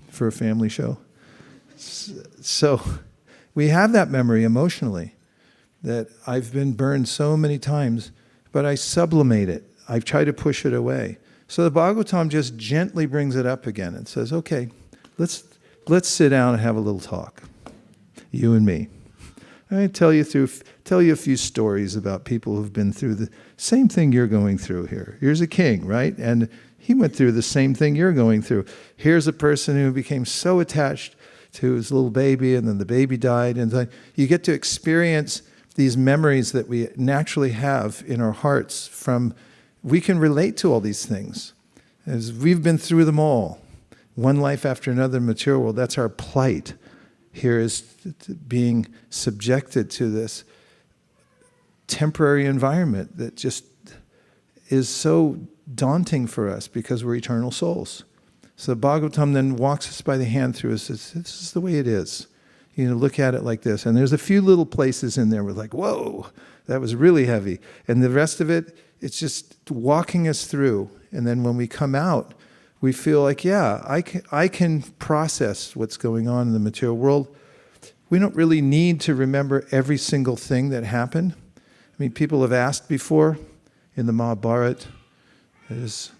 A: for a family show. So we have that memory emotionally, that I've been burned so many times, but I sublimate it. I try to push it away. So the Bhagavatam just gently brings it up again and says, okay, let's sit down and have a little talk, you and me. I tell you a few stories about people who've been through the same thing you're going through here. Here's a king, right? And he went through the same thing you're going through. Here's a person who became so attached to his little baby, and then the baby died. And then you get to experience these memories that we naturally have in our hearts from, we can relate to all these things. As we've been through them all. One life after another in the material world, that's our plight. Here is being subjected to this temporary environment that just is so daunting for us because we're eternal souls. So the Bhagavatam then walks us by the hand through us. This is the way it is. Look at it like this. And there's a few little places in there where like, whoa, that was really heavy. And the rest of it, it's just walking us through. And then when we come out, we feel like, yeah, I can process what's going on in the material world. We don't really need to remember every single thing that happened. I mean, people have asked before in the Mahabharata, was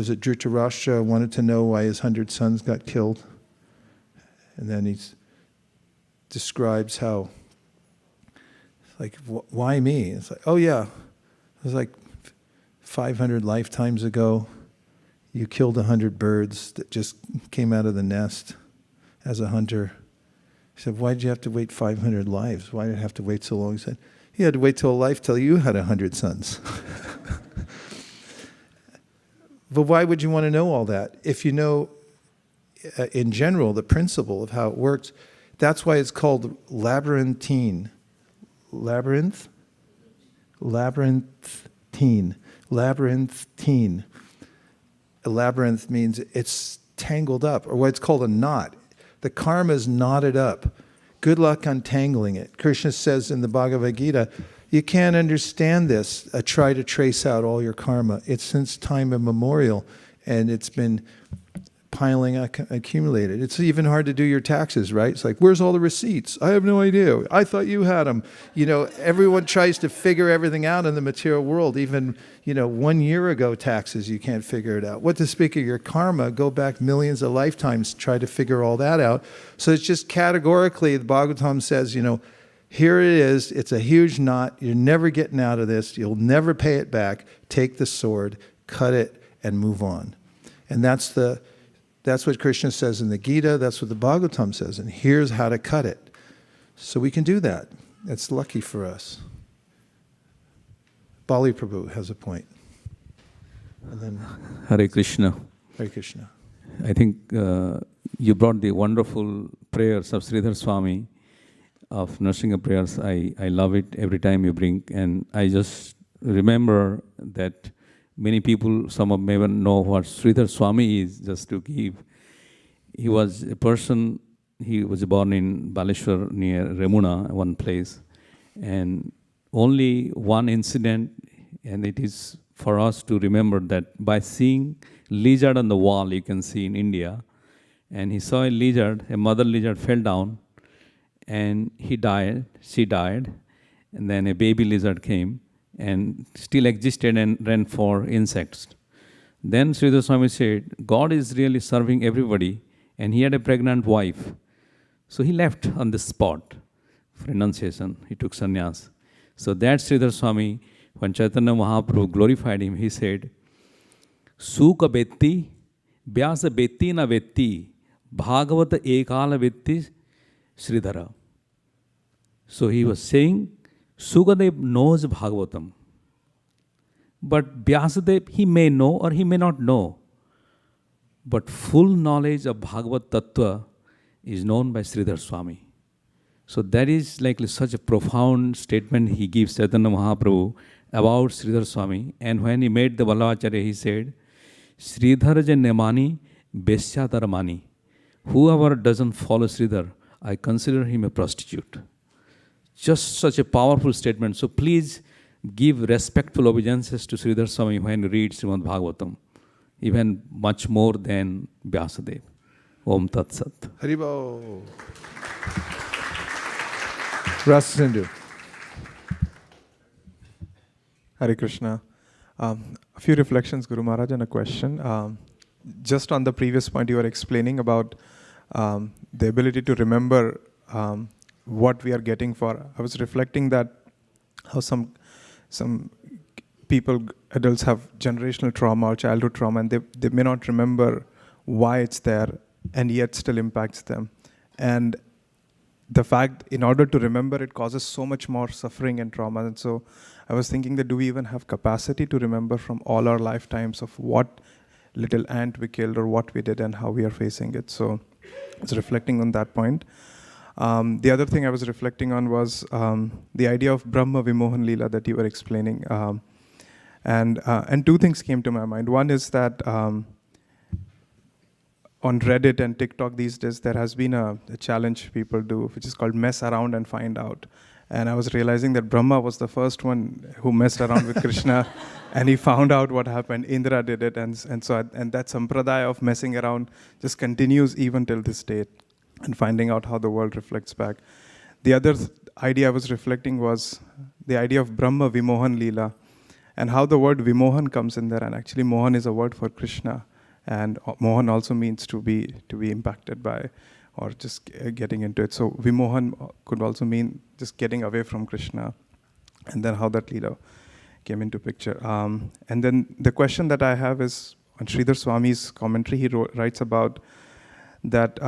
A: it Dhritarashtra wanted to know why his 100 sons got killed? And then he describes how, like, why me? It's like, oh yeah, it was like 500 lifetimes ago, you killed 100 birds that just came out of the nest as a hunter. He said, why did you have to wait 500 lives? Why did it have to wait so long? He said, You had to wait till a life till you had 100 sons. But why would you want to know all that? If you know, in general, the principle of how it works, that's why it's called labyrinthine. Labyrinth? Labyrinthine. Labyrinthine. A labyrinth means it's tangled up, or what's called a knot. The karma is knotted up. Good luck untangling it. Krishna says in the Bhagavad Gita, you can't understand this. Try to trace out all your karma. It's since time immemorial, and it's been piling, accumulated. It's even hard to do your taxes, right? It's like, where's all the receipts? I have no idea. I thought you had them. You know, everyone tries to figure everything out in the material world. Even, 1 year ago taxes, you can't figure it out. What to speak of your karma, go back millions of lifetimes, try to figure all that out. So it's just categorically, the Bhagavatam says, here it is. It's a huge knot. You're never getting out of this. You'll never pay it back. Take the sword, cut it, and move on. And that's what Krishna says in the Gita. That's what the Bhagavatam says. And here's how to cut it. So we can do that. It's lucky for us. Bali Prabhu has a point. And then
E: Hare Krishna.
A: Hare Krishna.
E: I think you brought the wonderful prayers of Sridhar Swami of Nrsimha prayers. I love it every time you bring. And I just remember that many people, some of them may even know what Sridhar Swami is, just to give. He was a person, he was born in Baleshwar near Remuna, one place. And only one incident, and it is for us to remember that by seeing lizard on the wall, you can see in India, and he saw a lizard, a mother lizard fell down, and she died, and then a baby lizard came, and still existed and ran for insects. Then Sridhar Swami said, God is really serving everybody, and he had a pregnant wife. So he left on the spot for renunciation. He took sannyas. So that Sridhar Swami, when Chaitanya Mahaprabhu glorified him, he said, Sukha vetti, Vyasa vetti na vetti, Bhagavata ekala vetti Sridhara. So he was saying, Sukadev knows Bhagavatam, but Vyasadev, he may know or he may not know. But full knowledge of Bhagavad Tattva is known by Sridhar Swami. So that is like such a profound statement he gives Chaitanya Mahaprabhu about Sridhar Swami. And when he made the Vallabhacharya, he said, Sridhar je nemani, besya taramani. Whoever doesn't follow Sridhar, I consider him a prostitute. Just such a powerful statement. So please give respectful obeisances to Sridhar Swami when you read Srimad Bhagavatam, even much more than Vyasadeva. Om Tat Sat.
A: Haribo. Rasa Sindhu.
B: Hare Krishna. A few reflections, Guru Maharaj, and a question. Just on the previous point you were explaining about the ability to remember what we are getting for. I was reflecting that how some people, adults, have generational trauma or childhood trauma, and they may not remember why it's there, and yet still impacts them. And the fact, in order to remember, it causes so much more suffering and trauma. And so I was thinking that do we even have capacity to remember from all our lifetimes of what little ant we killed or what we did and how we are facing it? So I was reflecting on that point. The other thing I was reflecting on was the idea of Brahma Vimohan Leela that you were explaining. And two things came to my mind. One is that on Reddit and TikTok these days, there has been a challenge people do, which is called mess around and find out. And I was realizing that Brahma was the first one who messed around with Krishna, and he found out what happened. Indra did it, and that sampradaya of messing around just continues even till this day, and finding out how the world reflects back. The other idea I was reflecting was the idea of Brahma Vimohan Leela, and how the word Vimohan comes in there, and actually Mohan is a word for Krishna. And Mohan also means to be impacted by, or just getting into it. So Vimohan could also mean just getting away from Krishna, and then how that Leela came into picture. And then the question that I have is on Sridhar Swami's commentary. He writes about that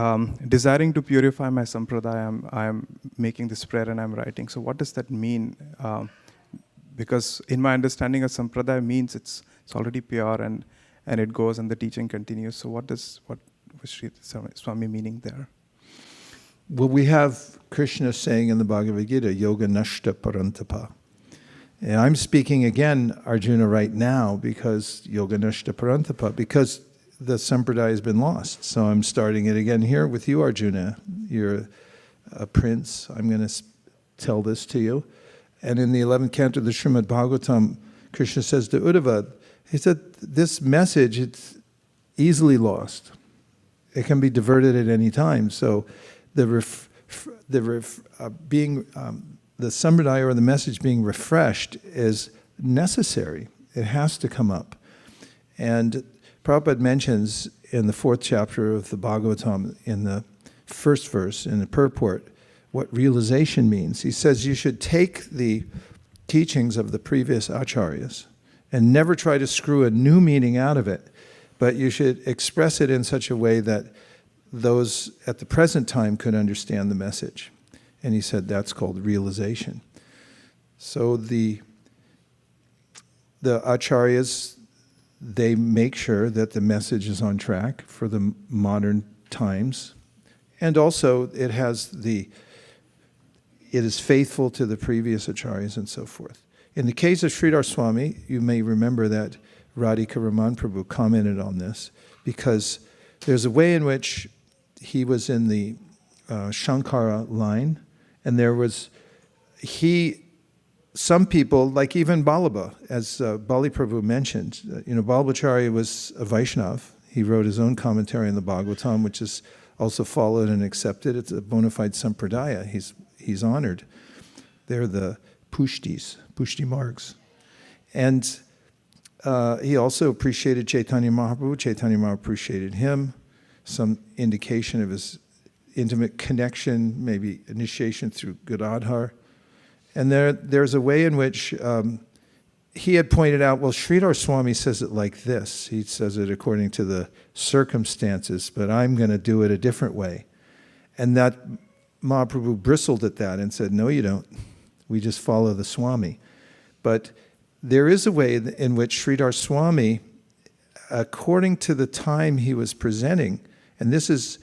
B: desiring to purify my sampradaya, I'm making this prayer and I'm writing. So what does that mean? Because in my understanding, a sampradaya means it's already pure and it goes and the teaching continues. So what was Sri Swami meaning there?
A: Well, we have Krishna saying in the Bhagavad Gita, Yoga Nashta Parantapa. And I'm speaking again, Arjuna, right now, because Yoga Nashta Parantapa, because the sampradaya has been lost. So I'm starting it again here with you, Arjuna. You're a prince. I'm going to tell this to you. And in the 11th canto of the Srimad Bhagavatam, Krishna says to Uddhava, he said, this message, it's easily lost. It can be diverted at any time. So the sampradaya or the message being refreshed is necessary. It has to come up. And Prabhupada mentions in the 4th chapter of the Bhagavatam, in the first verse, in the purport, what realization means. He says you should take the teachings of the previous Acharyas and never try to screw a new meaning out of it, but you should express it in such a way that those at the present time could understand the message. And he said that's called realization. So the Acharyas, they make sure that the message is on track for the modern times. And also it is faithful to the previous Acharyas and so forth. In the case of Sridhar Swami, you may remember that Radhika Raman Prabhu commented on this, because there's a way in which he was in the Shankara line, and there was, some people, like even Balaba, as Bali Prabhu mentioned, Balabhacharya was a Vaishnav. He wrote his own commentary on the Bhagavatam, which is also followed and accepted. It's a bona fide sampradaya. He's honored. They're the Pushti margs. And he also appreciated Chaitanya Mahaprabhu. Chaitanya Mahaprabhu appreciated him. Some indication of his intimate connection, maybe initiation through Gadadhar. And there's a way in which he had pointed out, well, Sridhar Swami says it like this. He says it according to the circumstances, but I'm going to do it a different way. And that Mahaprabhu bristled at that and said, no, you don't. We just follow the Swami. But there is a way in which Sridhar Swami, according to the time he was presenting, and this is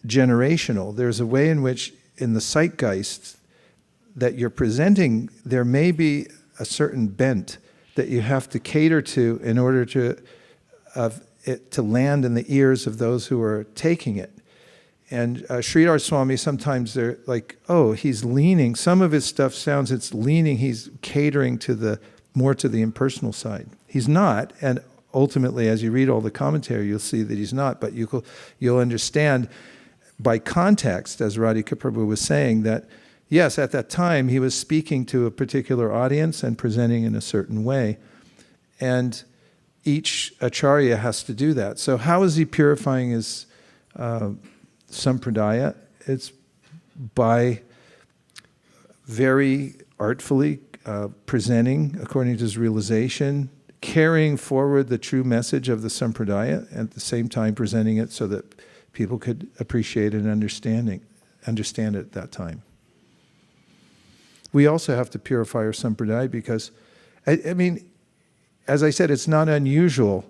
A: generational, there's a way in which in the zeitgeist that you're presenting, there may be a certain bent that you have to cater to in order to land in the ears of those who are taking it. And Sridhar Swami, sometimes they're like, oh, he's leaning. Some of his stuff sounds, it's leaning, he's catering to more to the impersonal side. He's not, and ultimately, as you read all the commentary, you'll see that he's not, but you'll understand by context, as Radhika Prabhu was saying, that yes, at that time, he was speaking to a particular audience and presenting in a certain way. And each Acharya has to do that. So how is he purifying his sampradaya? It's by very artfully presenting according to his realization, carrying forward the true message of the sampradaya, and at the same time presenting it so that people could appreciate and understand it at that time. We also have to purify our sampradaya because, I mean, as I said, it's not unusual.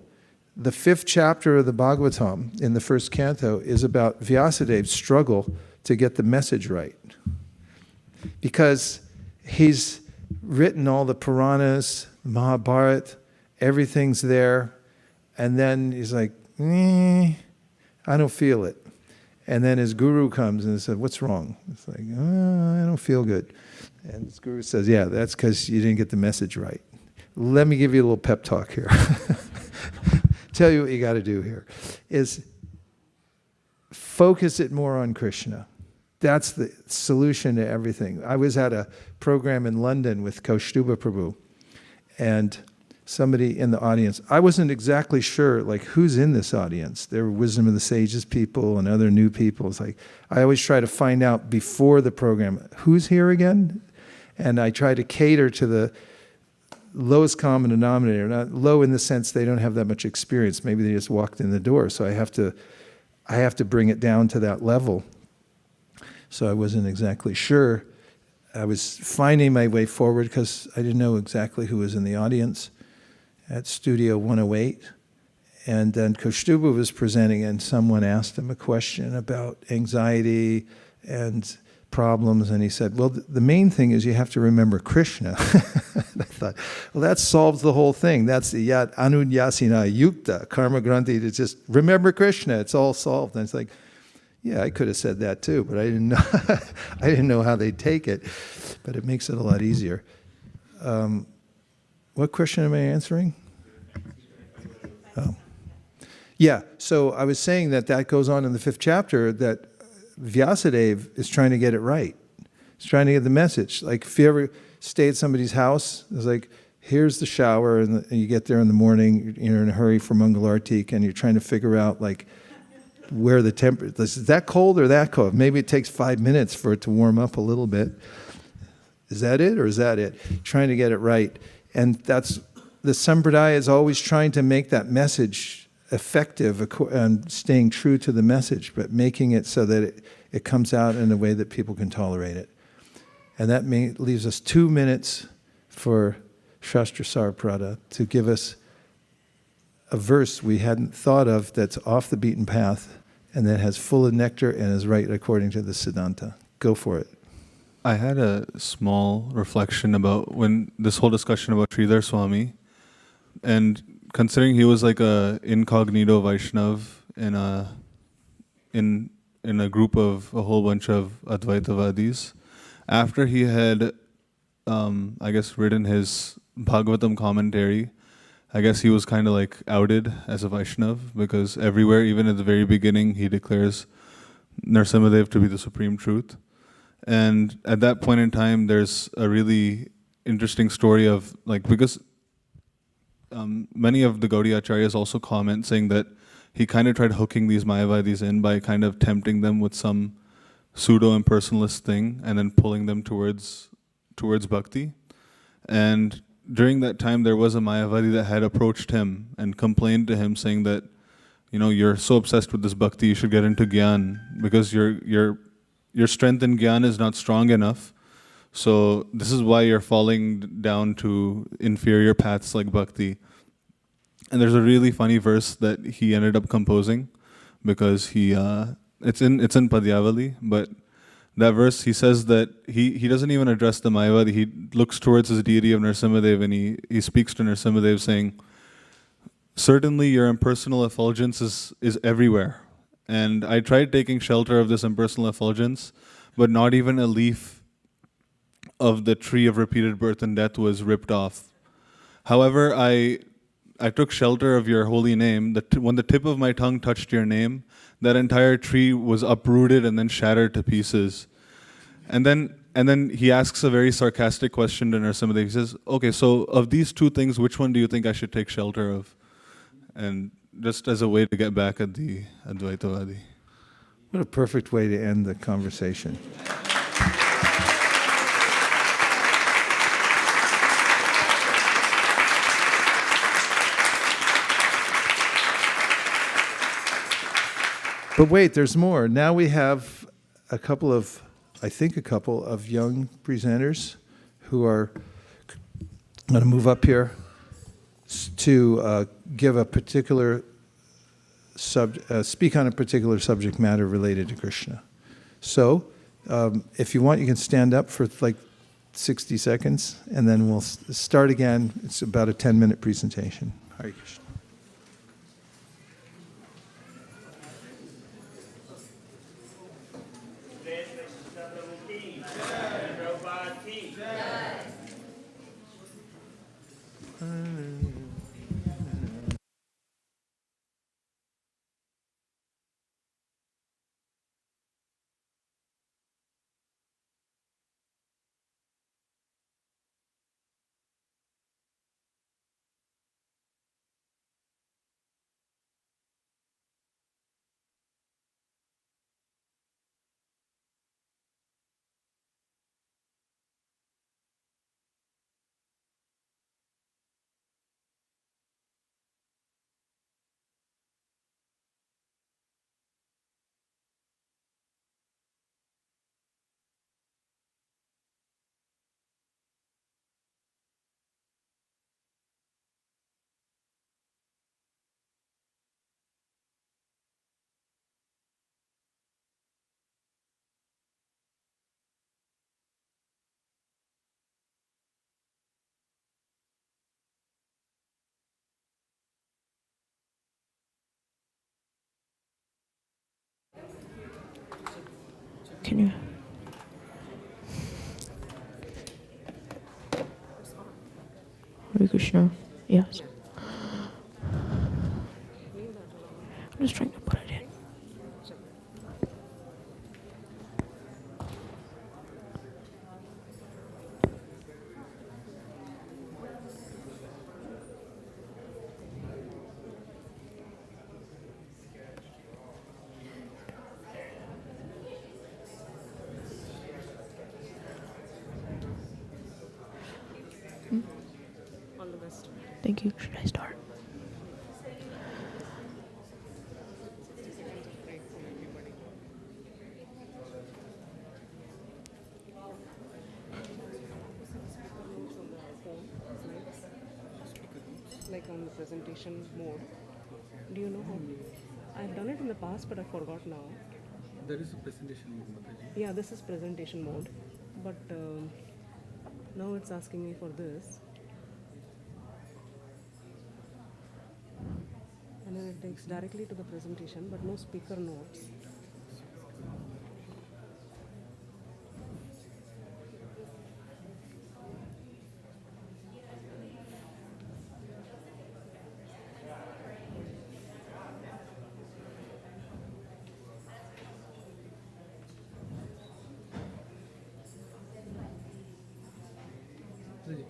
A: The 5th chapter of the Bhagavatam in the 1st canto is about Vyasadev's struggle to get the message right. Because he's written all the Puranas, Mahabharata, everything's there, and then he's like, I don't feel it. And then his guru comes and says, what's wrong? It's like, I don't feel good. And his guru says, yeah, that's because you didn't get the message right. Let me give you a little pep talk here. Tell you what you got to do here is focus it more on Krishna. That's the solution to everything. I was at a program in London with Kaustubha Prabhu, and somebody in the audience, I wasn't exactly sure, like, who's in this audience. There were Wisdom of the Sages people and other new people. It's like, I always try to find out before the program, who's here again? And I try to cater to the lowest common denominator, not low in the sense they don't have that much experience. Maybe they just walked in the door. So I have to bring it down to that level. So I wasn't exactly sure. I was finding my way forward because I didn't know exactly who was in the audience at Studio 108. And then Kaustuba was presenting, and someone asked him a question about anxiety and problems, and he said, well, the main thing is you have to remember Krishna. And I thought, well, that solves the whole thing. That's the yat anunyasina yukta, karma granthi, to just remember Krishna. It's all solved. And it's like, yeah, I could have said that too, but I didn't know, I didn't know how they'd take it. But it makes it a lot easier. What question am I answering? Oh. Yeah, so I was saying that goes on in the 5th chapter, that Vyasadeva is trying to get it right. He's trying to get the message. Like if you ever stay at somebody's house, it's like, here's the shower, and you get there in the morning, you're in a hurry for Mangalartik, and you're trying to figure out like where the temperature, is that cold or that cold? Maybe it takes 5 minutes for it to warm up a little bit. Is that it or is that it? Trying to get it right. And that's, the Sampradaya is always trying to make that message effective and staying true to the message, but making it so that it comes out in a way that people can tolerate it. And that leaves us 2 minutes for Shastra Sarprada to give us a verse we hadn't thought of that's off the beaten path and that has full of nectar and is right according to the Siddhanta. Go for it.
F: I had a small reflection about when this whole discussion about Sridhar Swami, and considering he was like a incognito Vaishnav in a group of a whole bunch of Advaitavadis, after he had, I guess, written his Bhagavatam commentary, I guess he was kind of like outed as a Vaishnav, because everywhere, even at the very beginning, he declares Nrsimhadev to be the supreme truth. And at that point in time, there's a really interesting story of, like, because many of the Gaudiya Acharyas also comment saying that he kind of tried hooking these Mayavadis in by kind of tempting them with some pseudo-impersonalist thing and then pulling them towards bhakti. And during that time, there was a Mayavadi that had approached him and complained to him saying that, you know, you're so obsessed with this bhakti, you should get into Gyan, because your strength in Gyan is not strong enough. So this is why you're falling down to inferior paths like bhakti. And there's a really funny verse that he ended up composing, because it's in Padyavali, but that verse, he says that he doesn't even address the Mayavadi. He looks towards his deity of Nrsimhadev, and he speaks to Nrsimhadev saying, certainly your impersonal effulgence is everywhere. And I tried taking shelter of this impersonal effulgence, but not even a leaf of the tree of repeated birth and death was ripped off. However, I took shelter of your holy name. When the tip of my tongue touched your name, that entire tree was uprooted and then shattered to pieces. And then he asks a very sarcastic question to Nrsimhadev. He says, okay, so of these two things, which one do you think I should take shelter of? And just as a way to get back at the Advaitavadi.
A: What a perfect way to end the conversation. But wait, there's more. Now we have a couple of young presenters who are going to move up here to give a particular speak on a particular subject matter related to Krishna. So, if you want, you can stand up for like 60 seconds, and then we'll start again. It's about a 10-minute presentation. Hare Krishna.
G: Can you? Hare Krishna. Yes. I'm just trying to put it in.
D: All the best.
G: Thank you. Should I start?
H: Like on the presentation mode. Do you know how? I've done it in the past, but I forgot now.
E: There is a presentation mode, Mataji.
H: Yeah, this is presentation mode, but now it's asking me for this. And then it takes directly to the presentation, but no speaker notes.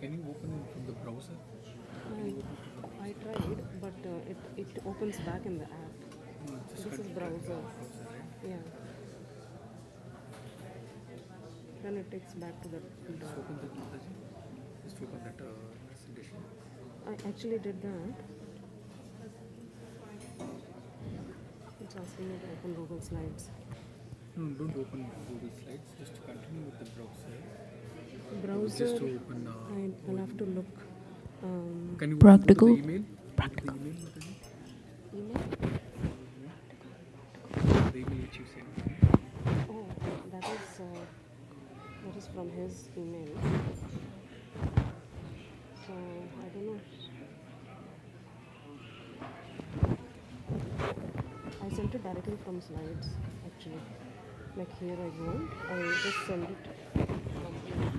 E: Can you open it from the browser?
H: I tried, but it opens back in the app. This is browser. Yeah. Then it takes back to the.
E: Just open that, Mataji. Just open that presentation.
H: I actually did that. It's asking me to open Google Slides.
E: No, don't open Google Slides. Just continue with the browser.
H: Browser.
E: Just to open.
H: I'll have to look.
E: Can you
G: Practical.
E: Go to the email?
G: Practical.
E: The email, Mataji?
H: Email?
E: The email which you sent.
H: Oh, that is from his email. So I don't know. I sent it directly from slides actually. Like here I go. I just send it from here.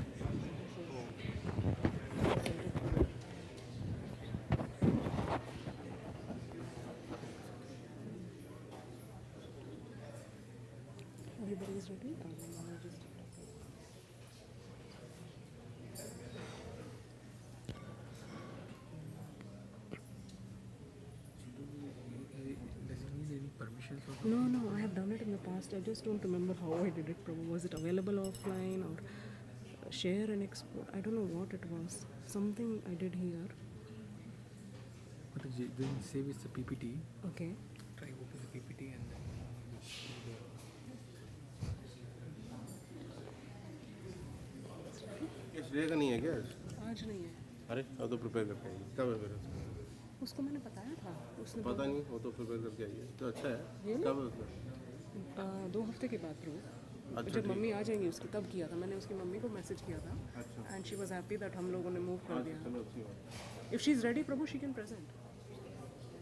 H: Everybody is ready?
E: Does it need any permissions or
H: No, I have done it in the past. I just don't remember how I did it. Probably was it available offline or share and export? I don't know what it was. Something I did here.
E: Mataji, then save as the PPT.
H: Okay.
E: Try open the PPT and then
I: ये श्रेय का नहीं है क्या?
H: आज नहीं है.
I: अरे अब तो प्रिपेयर करके आइए. कब है फिर?
H: उसको मैंने बताया था. उसने
I: पता नहीं, वो तो प्रिपेयर करके आइए तो अच्छा है.
H: Really?
I: कब है उसका?
H: 2 हफ्ते के बाद प्रो.
I: अच्छा,
H: जब
I: ठीक।
H: मम्मी आ जाएंगी उसकी तब किया था. मैंने उसकी मम्मी को मैसेज किया था.
I: अच्छा.
H: And she was happy that हम लोगों ने मूव कर
I: हाँ,
H: दिया.
I: चलो अच्छी बात.
H: If she is ready Prabhu she can present.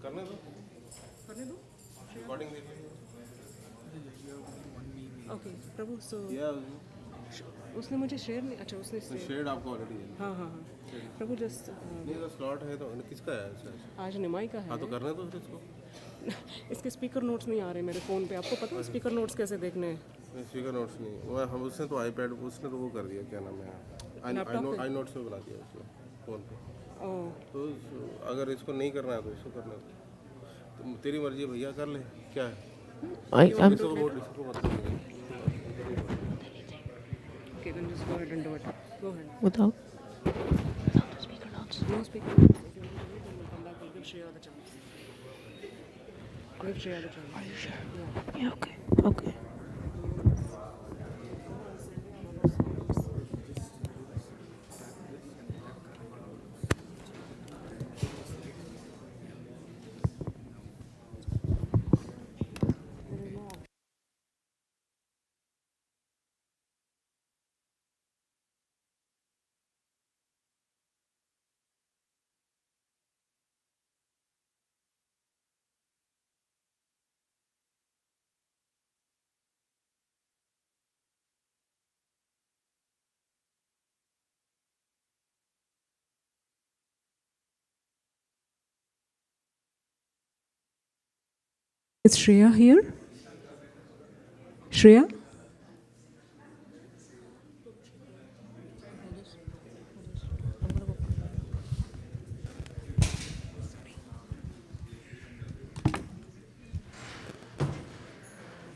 I: करने दो.
H: करने दो.
I: रिकॉर्डिंग देख लीजिए.
H: ओके प्रभु सो
I: या
H: उसने मुझे शेयर नहीं. अच्छा उसने
I: शेड आपको ऑलरेडी है.
H: हाँ प्रभु जस्ट
I: नहीं तो स्लॉट है तो किसका है ऐसा?
H: आज निमाई का है.
I: हाँ तो करने दो फिर इसको.
H: इसके स्पीकर नोट्स नहीं आ रहे मेरे फ़ोन पे. आपको पता है स्पीकर नोट्स कैसे देखने हैं?
I: स्पीकर नोट्स नहीं, वो हम उसने तो आईपैड उसने तो वो कर दिया, क्या नाम है, आई नोट्स में बना दिया उसको फ़ोन पे.
H: ओह
I: तो अगर इसको नहीं करना है तो इसको करना है. तो तेरी मर्जी है भैया, कर ले. क्या है इसको मतलब नहीं.
H: okay then just go ahead and do it. Go ahead.
G: Without the speaker notes.
H: No speaker notes. If you want to do it, then we'll come back. We'll give Shreya the chance. Give Shreya the chance.
G: Are you sure?
H: Yeah.
G: Yeah, okay. Okay.
H: Is Shreya here? Shreya?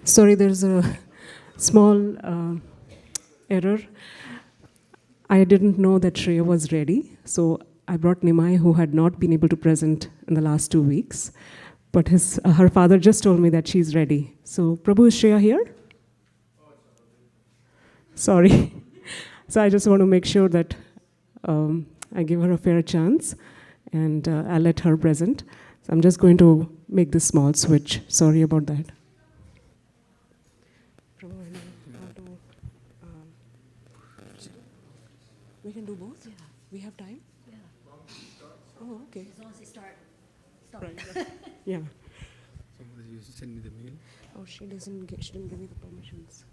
H: Sorry, there's a small error. I didn't know that Shreya was ready, so I brought Nimai, who had not been able to present in the last 2 weeks. But her father just told me that she's ready. So, Prabhu, is Shreya here? Sorry. So I just want to make sure that I give her a fair chance, and I'll let her present. So I'm just going to make this small switch. Sorry about that. We can do both? Yeah. We have time? Yeah. Oh, okay. As long as you start. Right. Yeah.
J: Somebody you send me the mail.
H: Oh, she didn't give me the permissions.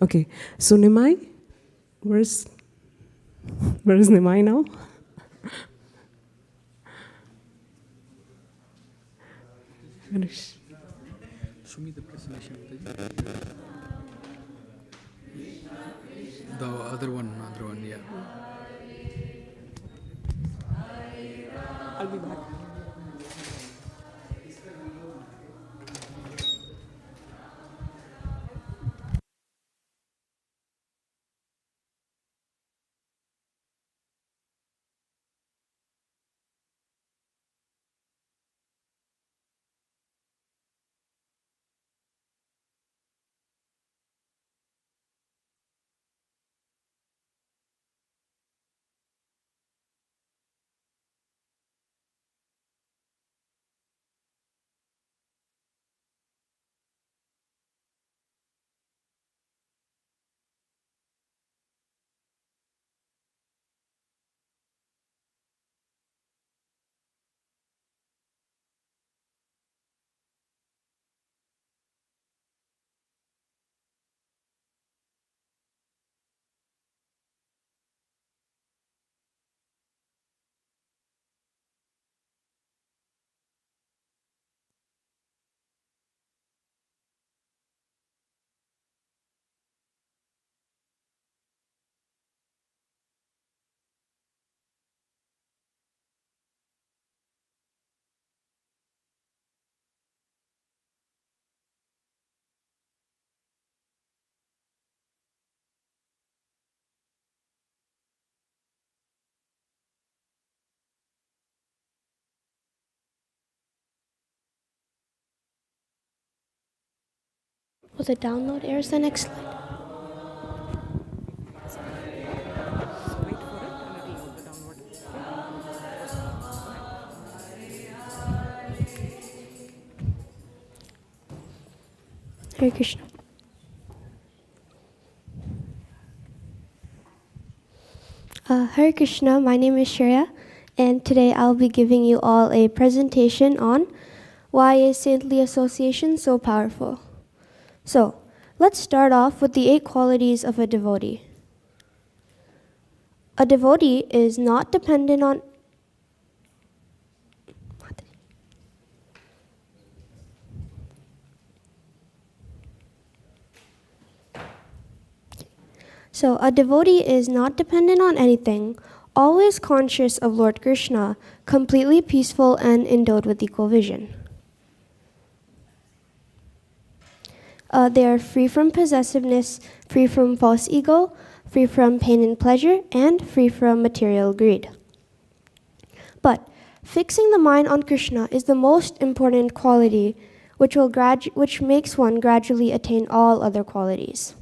H: Okay. So Nimai, where is Nimai now?
J: Show me the presentation. The other one, yeah.
H: I'll be back.
G: Will the download errors the next slide?
H: Wait for it and it will go downward.
G: Hare Krishna. Hare Krishna, my name is Shreya, and today I'll be giving you all a presentation on why is saintly association so powerful. So, let's start off with the 8 qualities of a devotee. A devotee is not dependent on So, a devotee is not dependent on anything, always conscious of Lord Krishna, completely peaceful and endowed with equal vision. They are free from possessiveness, free from false ego, free from pain and pleasure, and free from material greed. But fixing the mind on Krishna is the most important quality, which makes one gradually attain all other qualities.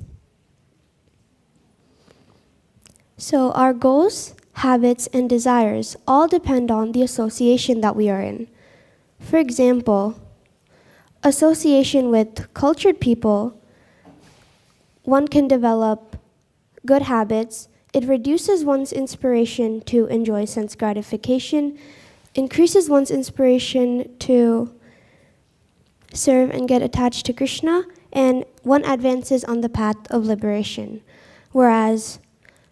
G: So our goals, habits, and desires all depend on the association that we are in. For example, association with cultured people, one can develop good habits. It reduces one's inspiration to enjoy sense gratification, increases one's inspiration to serve and get attached to Krishna, and one advances on the path of liberation. Whereas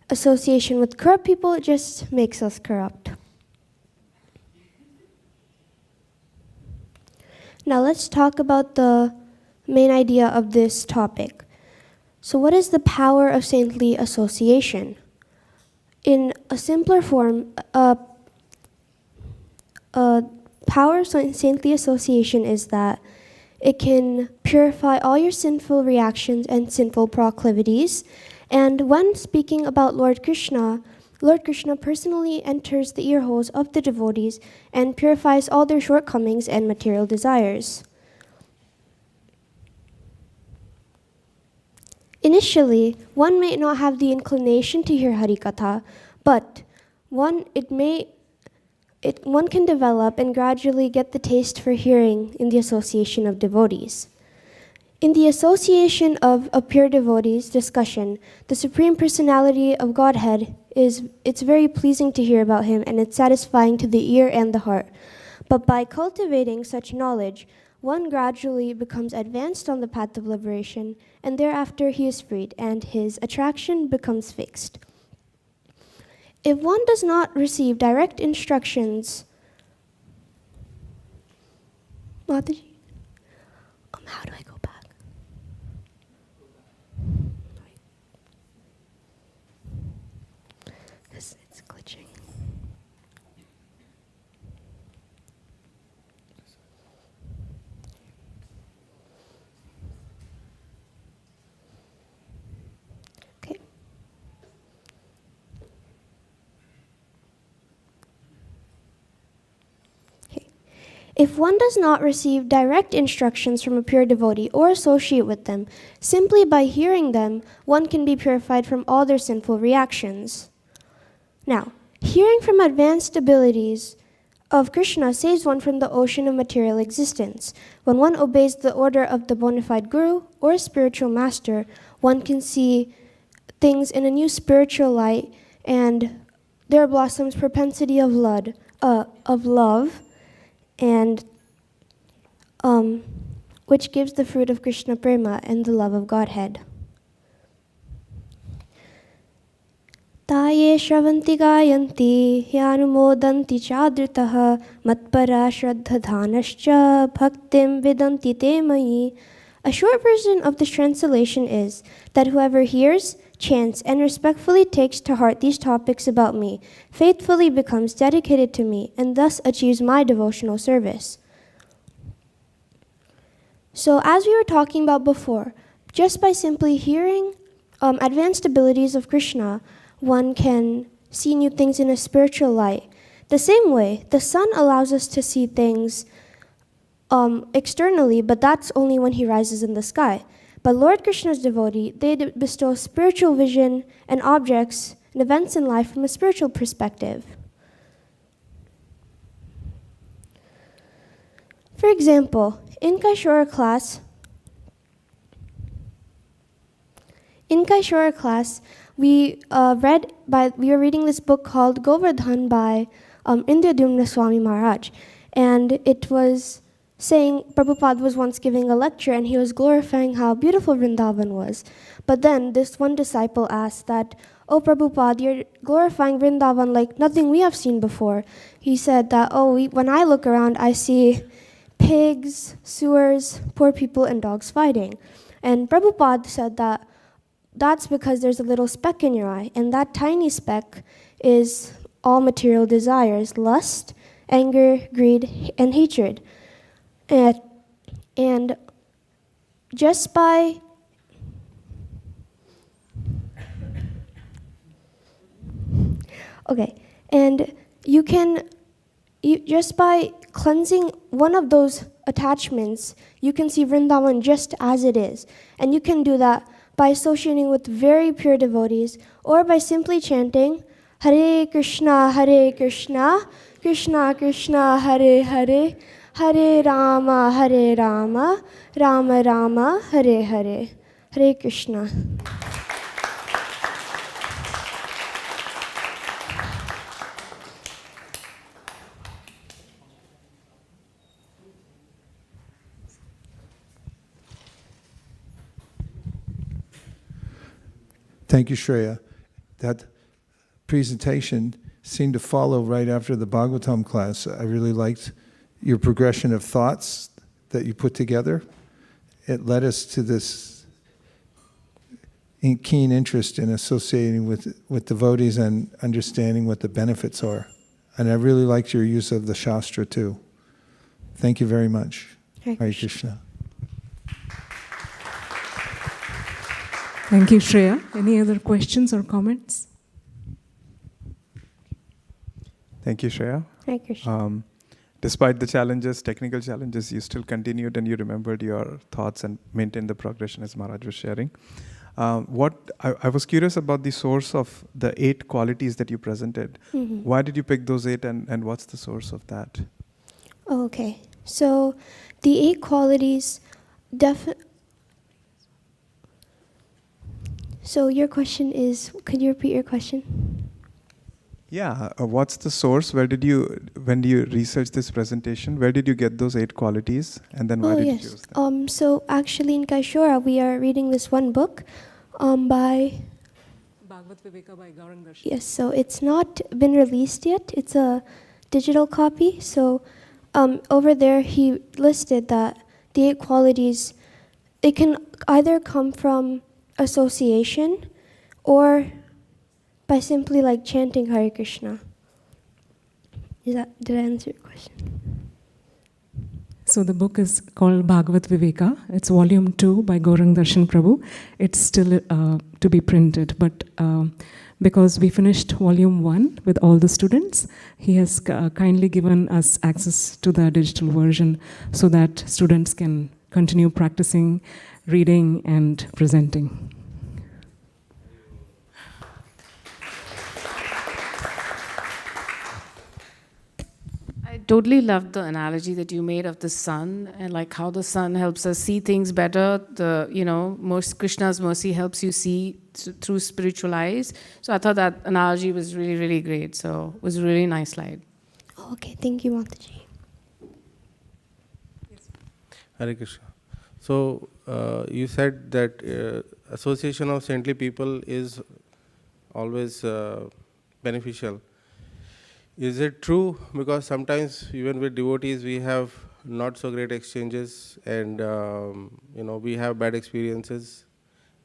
G: association with corrupt people just makes us corrupt. Now let's talk about the main idea of this topic. So what is the power of saintly association? In a simpler form, power of saintly association is that it can purify all your sinful reactions and sinful proclivities. And when speaking about Lord Krishna personally enters the ear holes of the devotees and purifies all their shortcomings and material desires. Initially, one may not have the inclination to hear Harikatha, but one can develop and gradually get the taste for hearing in the association of devotees. In the association of a pure devotees discussion, the Supreme Personality of Godhead it's very pleasing to hear about him, and it's satisfying to the ear and the heart. But by cultivating such knowledge, one gradually becomes advanced on the path of liberation, and thereafter he is freed, and his attraction becomes fixed. If one does not receive direct instructions, Mataji, how do I go back? Because it's glitching. Okay. If one does not receive direct instructions from a pure devotee or associate with them, simply by hearing them, one can be purified from all their sinful reactions. Now, hearing from advanced abilities of Krishna saves one from the ocean of material existence. When one obeys the order of the bona fide guru or spiritual master, one can see things in a new spiritual light, and there blossoms propensity of love, and which gives the fruit of Krishna Prema and the love of Godhead. Taye shravanti gayanti yanumodanti chadritaha matpara shraddhadhanascha bhaktim vidanti te mayi. A short version of this translation is that whoever hears, chants, and respectfully takes to heart these topics about me, faithfully becomes dedicated to me, and thus achieves my devotional service. So as we were talking about before, just by simply hearing advanced abilities of Krishna, one can see new things in a spiritual light. The same way, the sun allows us to see things externally, but that's only when he rises in the sky. But Lord Krishna's devotee, they bestow spiritual vision and objects and events in life from a spiritual perspective. For example, in Kaishora class, we were reading this book called Govardhan by Indradyumna Swami Maharaj, and it was saying Prabhupada was once giving a lecture and he was glorifying how beautiful Vrindavan was. But then this one disciple asked that, "Oh Prabhupada, you're glorifying Vrindavan like nothing we have seen before." He said that, when I look around, I see pigs, sewers, poor people, and dogs fighting. And Prabhupada said that that's because there's a little speck in your eye, and that tiny speck is all material desires, lust, anger, greed, and hatred. And just by just by cleansing one of those attachments, you can see Vrindavan just as it is. And you can do that by associating with very pure devotees, or by simply chanting Hare Krishna, Krishna Krishna, Hare Hare, Hare Rama, Rama Rama, Hare Hare. Hare Krishna.
A: Thank you, Shreya. That presentation seemed to follow right after the Bhagavatam class. I really liked your progression of thoughts, that you put together, it led us to this keen interest in associating with devotees and understanding what the benefits are. And I really liked your use of the Shastra too. Thank you very much.
G: Hare
A: Hare
G: Krishna.
A: Krishna.
H: Thank you, Shreya. Any other questions or comments?
B: Thank you, Shreya.
G: Hare Krishna.
B: Despite the challenges, technical challenges, you still continued and you remembered your thoughts and maintained the progression as Maharaj was sharing. I was curious about the source of the 8 qualities that you presented.
G: Mhm.
B: Why did you pick those 8 and what's the source of that?
G: Okay, so the 8 qualities So your question is, could you repeat your question?
B: Yeah, what's the source? When you research this presentation, where did you get those 8 qualities? And then why did you choose them?
G: So actually in Kaishora, we are reading this one book by...
H: Bhagavad by Gaurang Darshan.
G: Yes, so it's not been released yet. It's a digital copy. So over there, he listed that the 8 qualities, it can either come from association or by simply like chanting Hare Krishna. Did I answer your question?
H: So the book is called Bhagavad Viveka. It's volume 2 by Gaurang Darshan Prabhu. It's still to be printed, but because we finished volume 1 with all the students, he has kindly given us access to the digital version so that students can continue practicing, reading and presenting.
D: I totally loved the analogy that you made of the sun and like how the sun helps us see things better. Krishna's mercy helps you see through spiritual eyes. So I thought that analogy was really, really great. So it was a really nice slide.
G: Okay, thank you, Mataji.
I: Hare Krishna. So you said that association of saintly people is always beneficial. Is it true? Because sometimes even with devotees we have not so great exchanges, and we have bad experiences,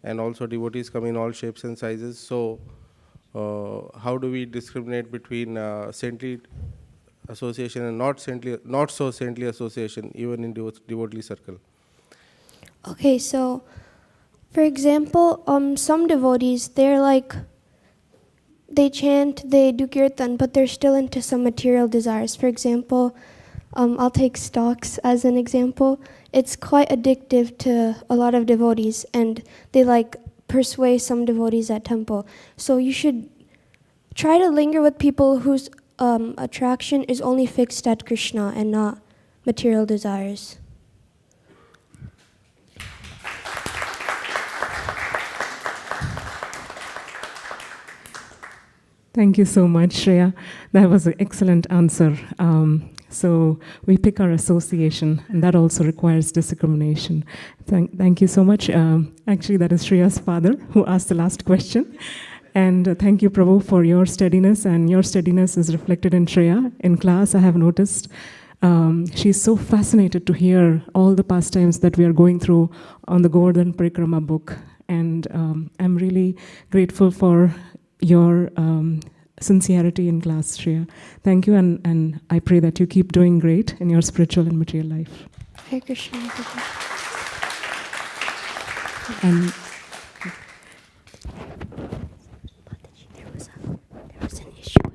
I: and also devotees come in all shapes and sizes. So how do we discriminate between saintly association and not so saintly association, even in devotee circle?
G: Okay, so for example, some devotees, they chant, they do kirtan, but they're still into some material desires. For example, I'll take stocks as an example. It's quite addictive to a lot of devotees, and they persuade some devotees at temple. So you should try to linger with people whose attraction is only fixed at Krishna and not material desires.
H: Thank you so much, Shreya. That was an excellent answer. So we pick our association, and that also requires discrimination. Thank you so much. Actually, that is Shreya's father who asked the last question. And thank you, Prabhu, for your steadiness, and your steadiness is reflected in Shreya. In class, I have noticed she's so fascinated to hear all the pastimes that we are going through on the Govardhan Parikrama book. And I'm really grateful for your sincerity in class, Shreya. Thank you, and I pray that you keep doing great in your spiritual and material life.
G: Hare Krishna.
H: And
G: There was an issue with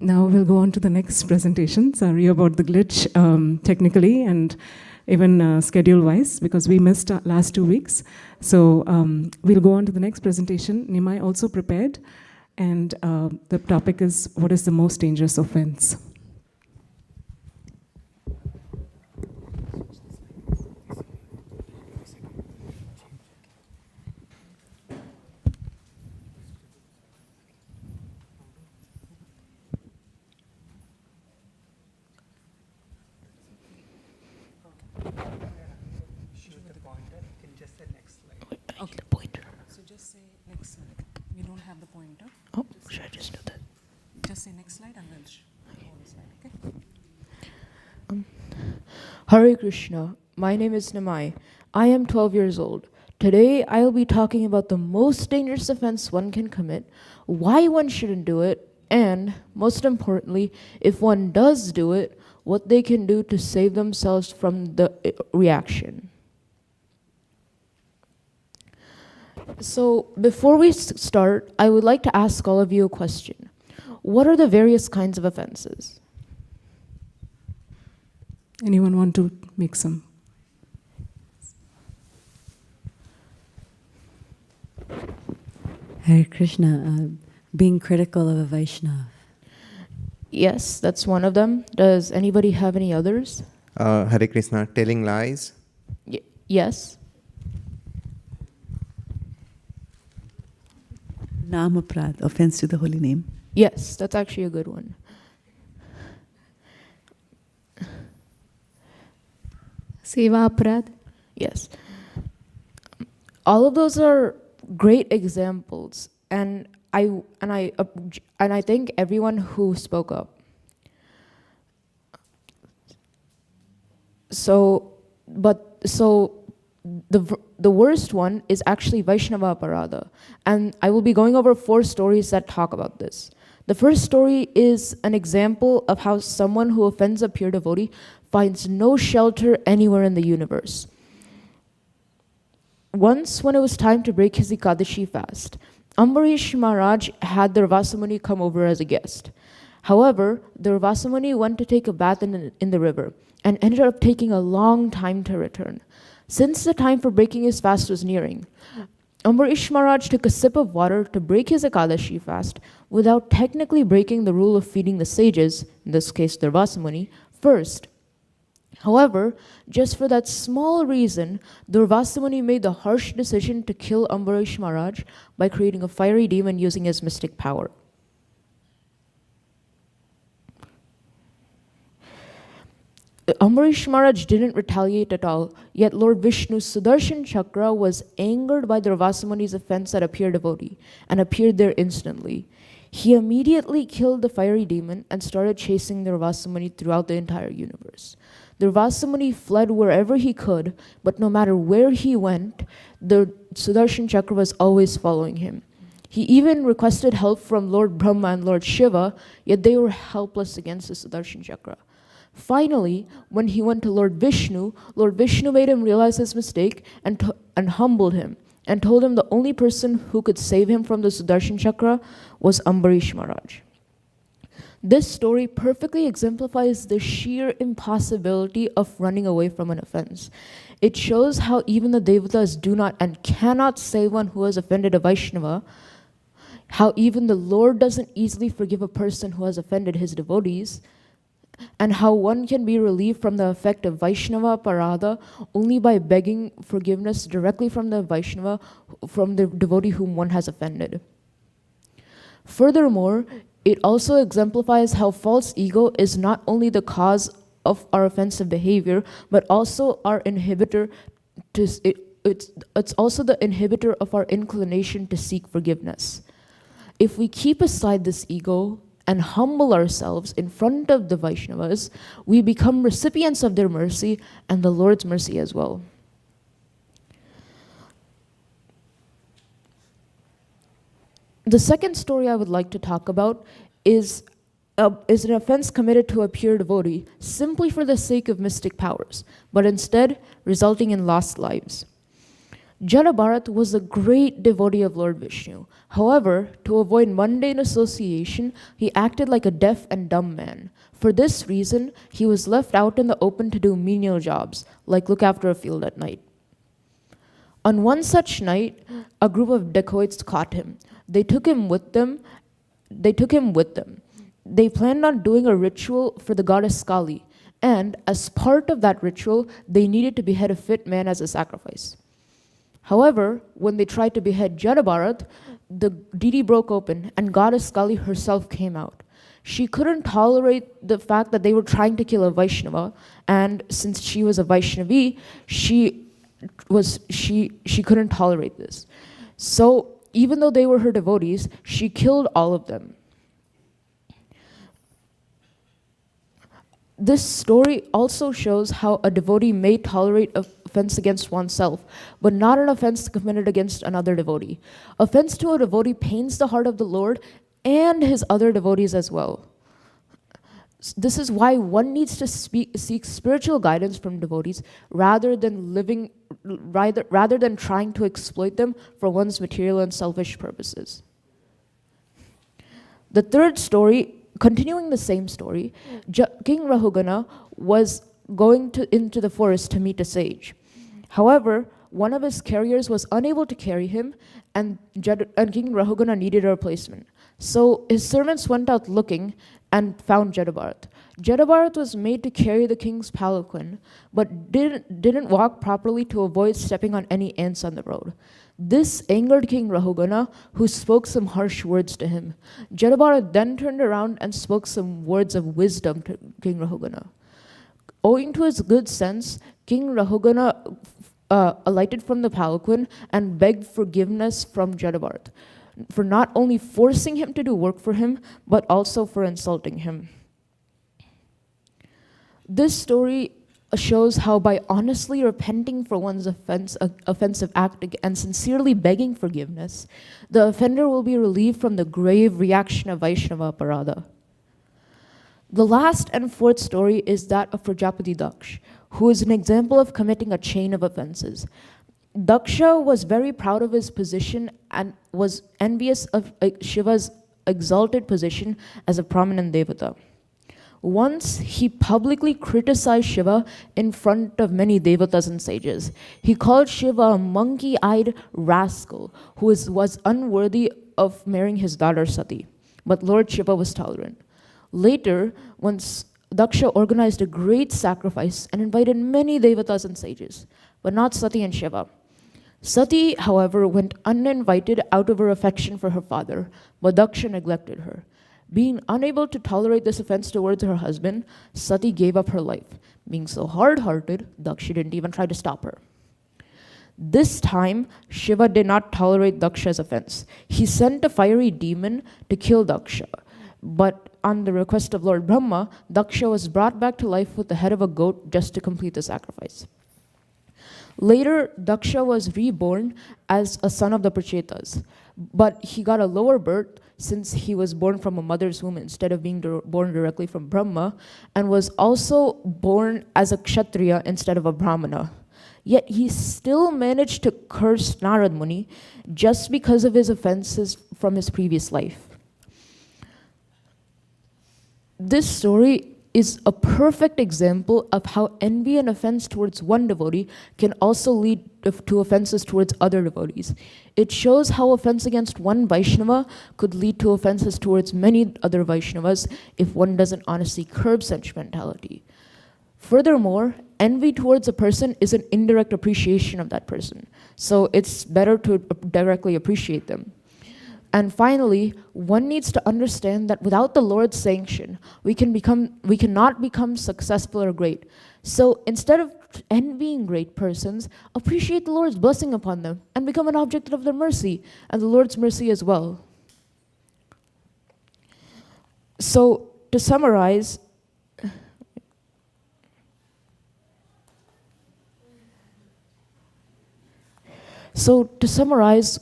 H: Now we'll go on to the next presentation. Sorry about the glitch technically and even schedule-wise, because we missed last 2 weeks. So we'll go on to the next presentation. Nimai also prepared, and the topic is, what is the most dangerous offense?
K: Okay. The pointer.
H: So just say next slide. We don't have the pointer.
K: Oh, should I just do that?
H: Just say next slide and then slide, okay?
K: Hare Krishna. My name is Nimai. I am 12 years old. Today, I will be talking about the most dangerous offense one can commit, why one shouldn't do it, and, most importantly, if one does do it, what they can do to save themselves from the reaction. So, before we start, I would like to ask all of you a question. What are the various kinds of offenses?
H: Anyone want to make some?
L: Hare Krishna, being critical of a Vaishnava.
K: Yes, that's one of them. Does anybody have any others?
M: Hare Krishna, telling lies.
K: Yes.
L: Namaprad, offense to the holy name.
K: Yes, that's actually a good one.
N: Seva aprad.
K: Yes. All of those are great examples, and I thank everyone who spoke up. The worst one is actually Vaishnava Aparadha, and I will be going over 4 stories that talk about this. The first story is an example of how someone who offends a pure devotee finds no shelter anywhere in the universe. Once, when it was time to break his Ekadashi fast, Ambarish Maharaj had the Vasamuni come over as a guest. However, the Vasamuni went to take a bath in the river and ended up taking a long time to return. Since the time for breaking his fast was nearing, Ambarish Maharaj took a sip of water to break his Ekadashi fast without technically breaking the rule of feeding the sages, in this case the Vasamuni, first. However, just for that small reason, Durvasamuni made the harsh decision to kill Ambarish Maharaj by creating a fiery demon using his mystic power. Ambarish Maharaj didn't retaliate at all, yet Lord Vishnu's Sudarshan Chakra was angered by Durvasamuni's offense at a pure devotee and appeared there instantly. He immediately killed the fiery demon and started chasing Durvasamuni throughout the entire universe. Durvasamuni fled wherever he could, but no matter where he went, the Sudarshan Chakra was always following him. He even requested help from Lord Brahma and Lord Shiva, yet they were helpless against the Sudarshan Chakra. Finally, when he went to Lord Vishnu made him realize his mistake and humbled him, and told him the only person who could save him from the Sudarshan Chakra was Ambarish Maharaj. This story perfectly exemplifies the sheer impossibility of running away from an offense. It shows how even the Devatas do not and cannot save one who has offended a Vaishnava, how even the Lord doesn't easily forgive a person who has offended his devotees, and how one can be relieved from the effect of Vaishnava Aparadha only by begging forgiveness directly from the Vaishnava, from the devotee whom one has offended. Furthermore, it also exemplifies how false ego is not only the cause of our offensive behavior, but also our inhibitor it's also the inhibitor of our inclination to seek forgiveness. If we keep aside this ego and humble ourselves in front of the Vaishnavas, we become recipients of their mercy and the Lord's mercy as well. The second story I would like to talk about is an offense committed to a pure devotee simply for the sake of mystic powers, but instead resulting in lost lives. Jada was a great devotee of Lord Vishnu. However, to avoid mundane association, he acted like a deaf and dumb man. For this reason, he was left out in the open to do menial jobs, like look after a field at night. On one such night, a group of dacoits caught him. They took him with them. They planned on doing a ritual for the goddess Kali, and as part of that ritual, they needed to behead a fit man as a sacrifice. However, when they tried to behead Jada, the deity broke open and goddess Kali herself came out. She couldn't tolerate the fact that they were trying to kill a Vaishnava, and since she was a Vaishnavi, she couldn't tolerate this. So even though they were her devotees, she killed all of them. This story also shows how a devotee may tolerate offense against oneself, but not an offense committed against another devotee. Offense to a devotee pains the heart of the Lord and his other devotees as well. This is why one needs to seek spiritual guidance from devotees rather than trying to exploit them for one's material and selfish purposes. The third story, continuing the same story, King Rahugana was going into the forest to meet a sage. However, one of his carriers was unable to carry him, and King Rahugana needed a replacement. So his servants went out looking and found Jada. Jada was made to carry the king's palanquin, but didn't walk properly to avoid stepping on any ants on the road. This angered King Rahugana, who spoke some harsh words to him. Jada then turned around and spoke some words of wisdom to King Rahugana. Owing to his good sense, King Rahugana alighted from the palanquin and begged forgiveness from Jada for not only forcing him to do work for him, but also for insulting him. This story shows how by honestly repenting for one's offensive act and sincerely begging forgiveness, the offender will be relieved from the grave reaction of Vaishnava Aparadha. The last and fourth story is that of Prajapati Daksh, who is an example of committing a chain of offenses. Daksha was very proud of his position and was envious of Shiva's exalted position as a prominent devata. Once, he publicly criticized Shiva in front of many devatas and sages. He called Shiva a monkey-eyed rascal who was unworthy of marrying his daughter Sati. But Lord Shiva was tolerant. Later, once Daksha organized a great sacrifice and invited many devatas and sages, but not Sati and Shiva. Sati, however, went uninvited out of her affection for her father, but Daksha neglected her. Being unable to tolerate this offense towards her husband, Sati gave up her life. Being so hard-hearted, Daksha didn't even try to stop her. This time, Shiva did not tolerate Daksha's offense. He sent a fiery demon to kill Daksha. But on the request of Lord Brahma, Daksha was brought back to life with the head of a goat just to complete the sacrifice. Later, Daksha was reborn as a son of the Prachetas, but he got a lower birth since he was born from a mother's womb instead of being born directly from Brahma, and was also born as a Kshatriya instead of a Brahmana. Yet he still managed to curse Narad Muni just because of his offenses from his previous life. This story is a perfect example of how envy and offense towards one devotee can also lead to offenses towards other devotees. It shows how offense against one Vaishnava could lead to offenses towards many other Vaishnavas if one doesn't honestly curb sentimentality. Furthermore, envy towards a person is an indirect appreciation of that person. So it's better to directly appreciate them. And finally, one needs to understand that without the Lord's sanction, we cannot become successful or great. So instead of envying great persons, appreciate the Lord's blessing upon them and become an object of their mercy and the Lord's mercy as well. So to summarize,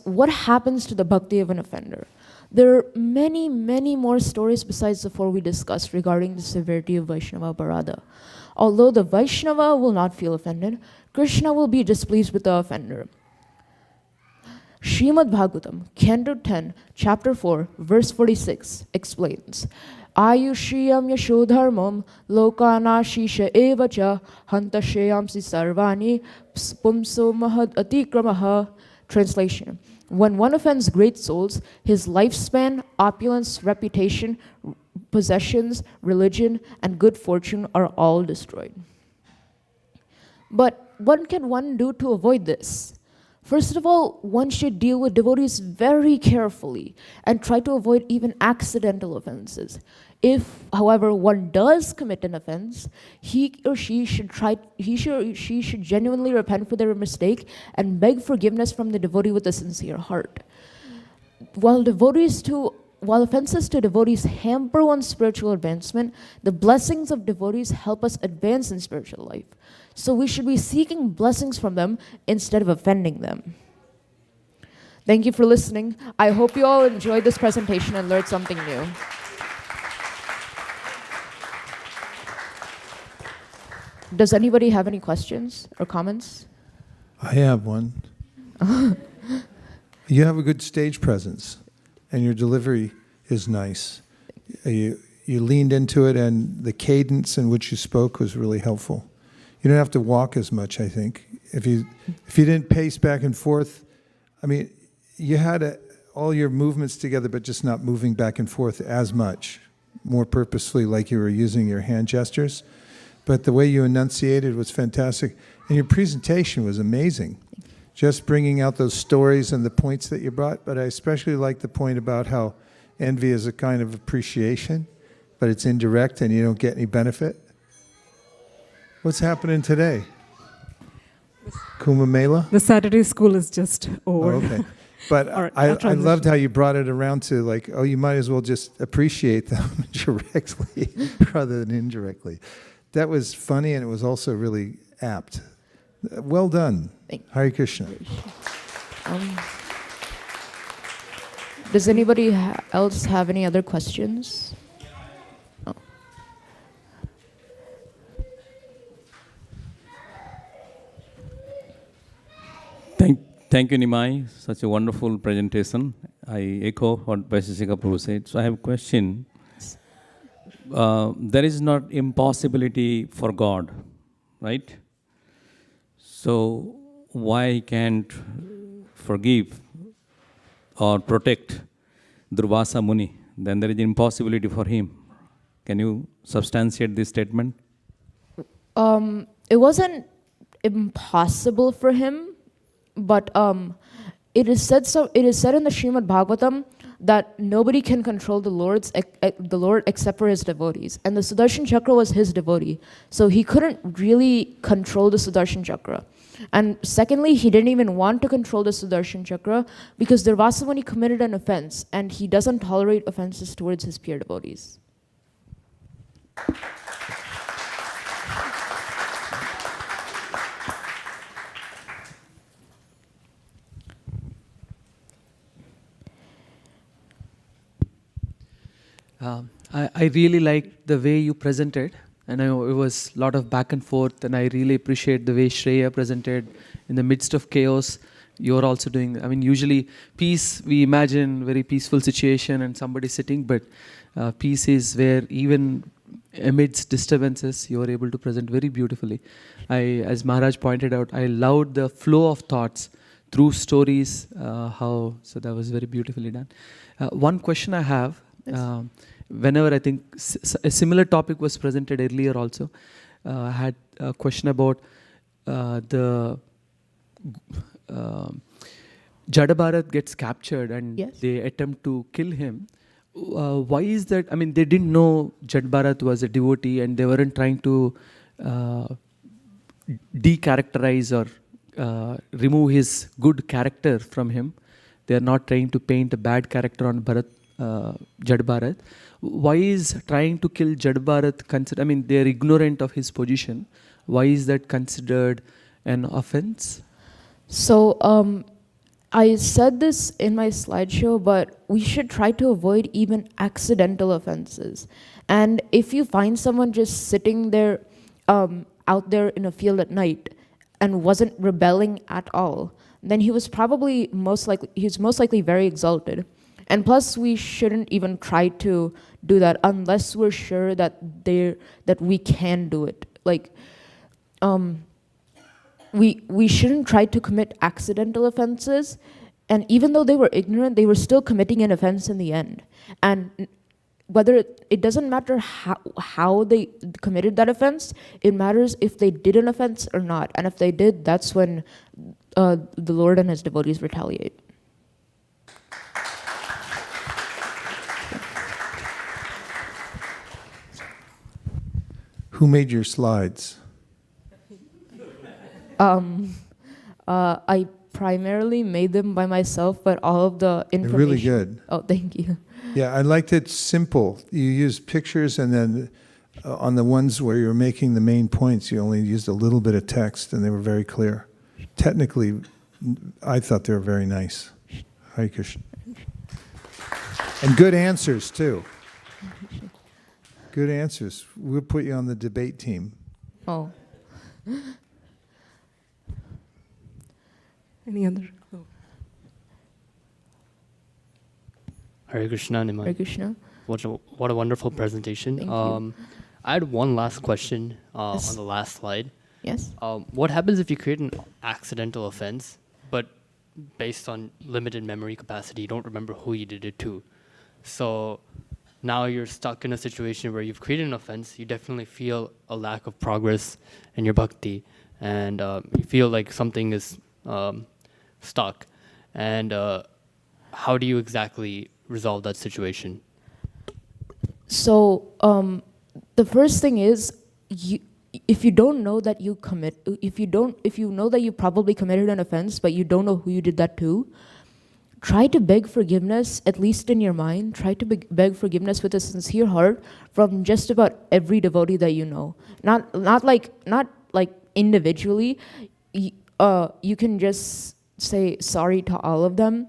K: what happens to the bhakti of an offender? There are many, many more stories besides the four we discussed regarding the severity of Vaishnava Aparadha. Although the Vaishnava will not feel offended, Krishna will be displeased with the offender. Srimad Bhagavatam, Canto 10, Chapter 4, verse 46 explains, Ayushriyam yashodharmam lokanashisha evacha hantashayamsi sarvani pumso mahad atikramaha. Translation: when one offends great souls, his lifespan, opulence, reputation, possessions, religion, and good fortune are all destroyed. But what can one do to avoid this? First of all, one should deal with devotees very carefully and try to avoid even accidental offenses. If, however, one does commit an offense, he or she should genuinely repent for their mistake and beg forgiveness from the devotee with a sincere heart. While offenses to devotees hamper one's spiritual advancement, the blessings of devotees help us advance in spiritual life. So we should be seeking blessings from them instead of offending them. Thank you for listening. I hope you all enjoyed this presentation and learned something new. Does anybody have any questions or comments?
A: I have one. You have a good stage presence, and your delivery is nice. You leaned into it, and the cadence in which you spoke was really helpful. You don't have to walk as much, I think. If you didn't pace back and forth, I mean, you had all your movements together, but just not moving back and forth as much, more purposefully, like you were using your hand gestures. But the way you enunciated was fantastic, and your presentation was amazing. Just bringing out those stories and the points that you brought, but I especially like the point about how envy is a kind of appreciation, but it's indirect and you don't get any benefit. What's happening today? Kumbh Mela?
H: The Saturday school is just over.
A: Oh, okay. But I loved how you brought it around to like, oh, you might as well just appreciate them directly rather than indirectly. That was funny, and it was also really apt. Well done. Hare Krishna.
K: Does anybody else have any other questions? Oh.
E: Thank you, Nimai. Such a wonderful presentation. I echo what Vaisesika Prabhu said. So I have a question. There is not impossibility for God, right? So why he can't forgive or protect Durvasa Muni? Then there is impossibility for him. Can you substantiate this statement?
K: It wasn't impossible for him, but it is said in the Srimad Bhagavatam that nobody can control the Lord except for his devotees. And the Sudarshan Chakra was his devotee. So he couldn't really control the Sudarshan Chakra. And secondly, he didn't even want to control the Sudarshan Chakra because Durvasa Muni committed an offense and he doesn't tolerate offenses towards his pure devotees.
O: I really liked the way you presented, and I know it was a lot of back and forth, and I really appreciate the way Shreya presented in the midst of chaos. You're also doing, I mean, usually peace, we imagine very peaceful situation and somebody sitting, but peace is where even amidst disturbances, you are able to present very beautifully. As Maharaj pointed out, I loved the flow of thoughts through stories, so that was very beautifully done. One question I have, whenever I think a similar topic was presented earlier also, I had a question about the Jada Bharat gets captured and they attempt to kill him. Why is that? I mean, they didn't know Jada Bharat was a devotee and they weren't trying to decharacterize or remove his good character from him. They are not trying to paint a bad character on Jada Bharat. Why is trying to kill Jada Bharat considered? I mean, they are ignorant of his position. Why is that considered an offense?
K: So I said this in my slideshow, but we should try to avoid even accidental offenses. And if you find someone just sitting there out there in a field at night and wasn't rebelling at all, then he's most likely very exalted. And plus, we shouldn't even try to do that unless we're sure that we can do it. Like, we shouldn't try to commit accidental offenses, and even though they were ignorant, they were still committing an offense in the end. And whether it doesn't matter how they committed that offense, it matters if they did an offense or not. And if they did, that's when the Lord and his devotees retaliate.
A: Who made your slides?
K: I primarily made them by myself, but all of the information.
A: They're really good.
K: Oh, thank you.
A: Yeah, I liked it simple. You used pictures, and then on the ones where you're making the main points, you only used a little bit of text, and they were very clear. Technically, I thought they were very nice. Hare Krishna. And good answers, too. Good answers. We'll put you on the debate team.
K: Oh.
H: Any other? Oh.
P: Hare Krishna, Nimai.
K: Hare Krishna.
P: What a wonderful presentation.
K: Thank you.
P: I had one last question
K: Yes.
P: on the last slide.
K: Yes.
P: What happens if you create an accidental offense, but based on limited memory capacity, you don't remember who you did it to? So now you're stuck in a situation where you've created an offense, you definitely feel a lack of progress in your bhakti, and you feel like something is stuck. And how do you exactly resolve that situation?
K: So the first thing is, if you don't know that if you know that you probably committed an offense, but you don't know who you did that to, try to beg forgiveness, at least in your mind. Try to beg forgiveness with a sincere heart from just about every devotee that you know. Not like individually. You can just say sorry to all of them,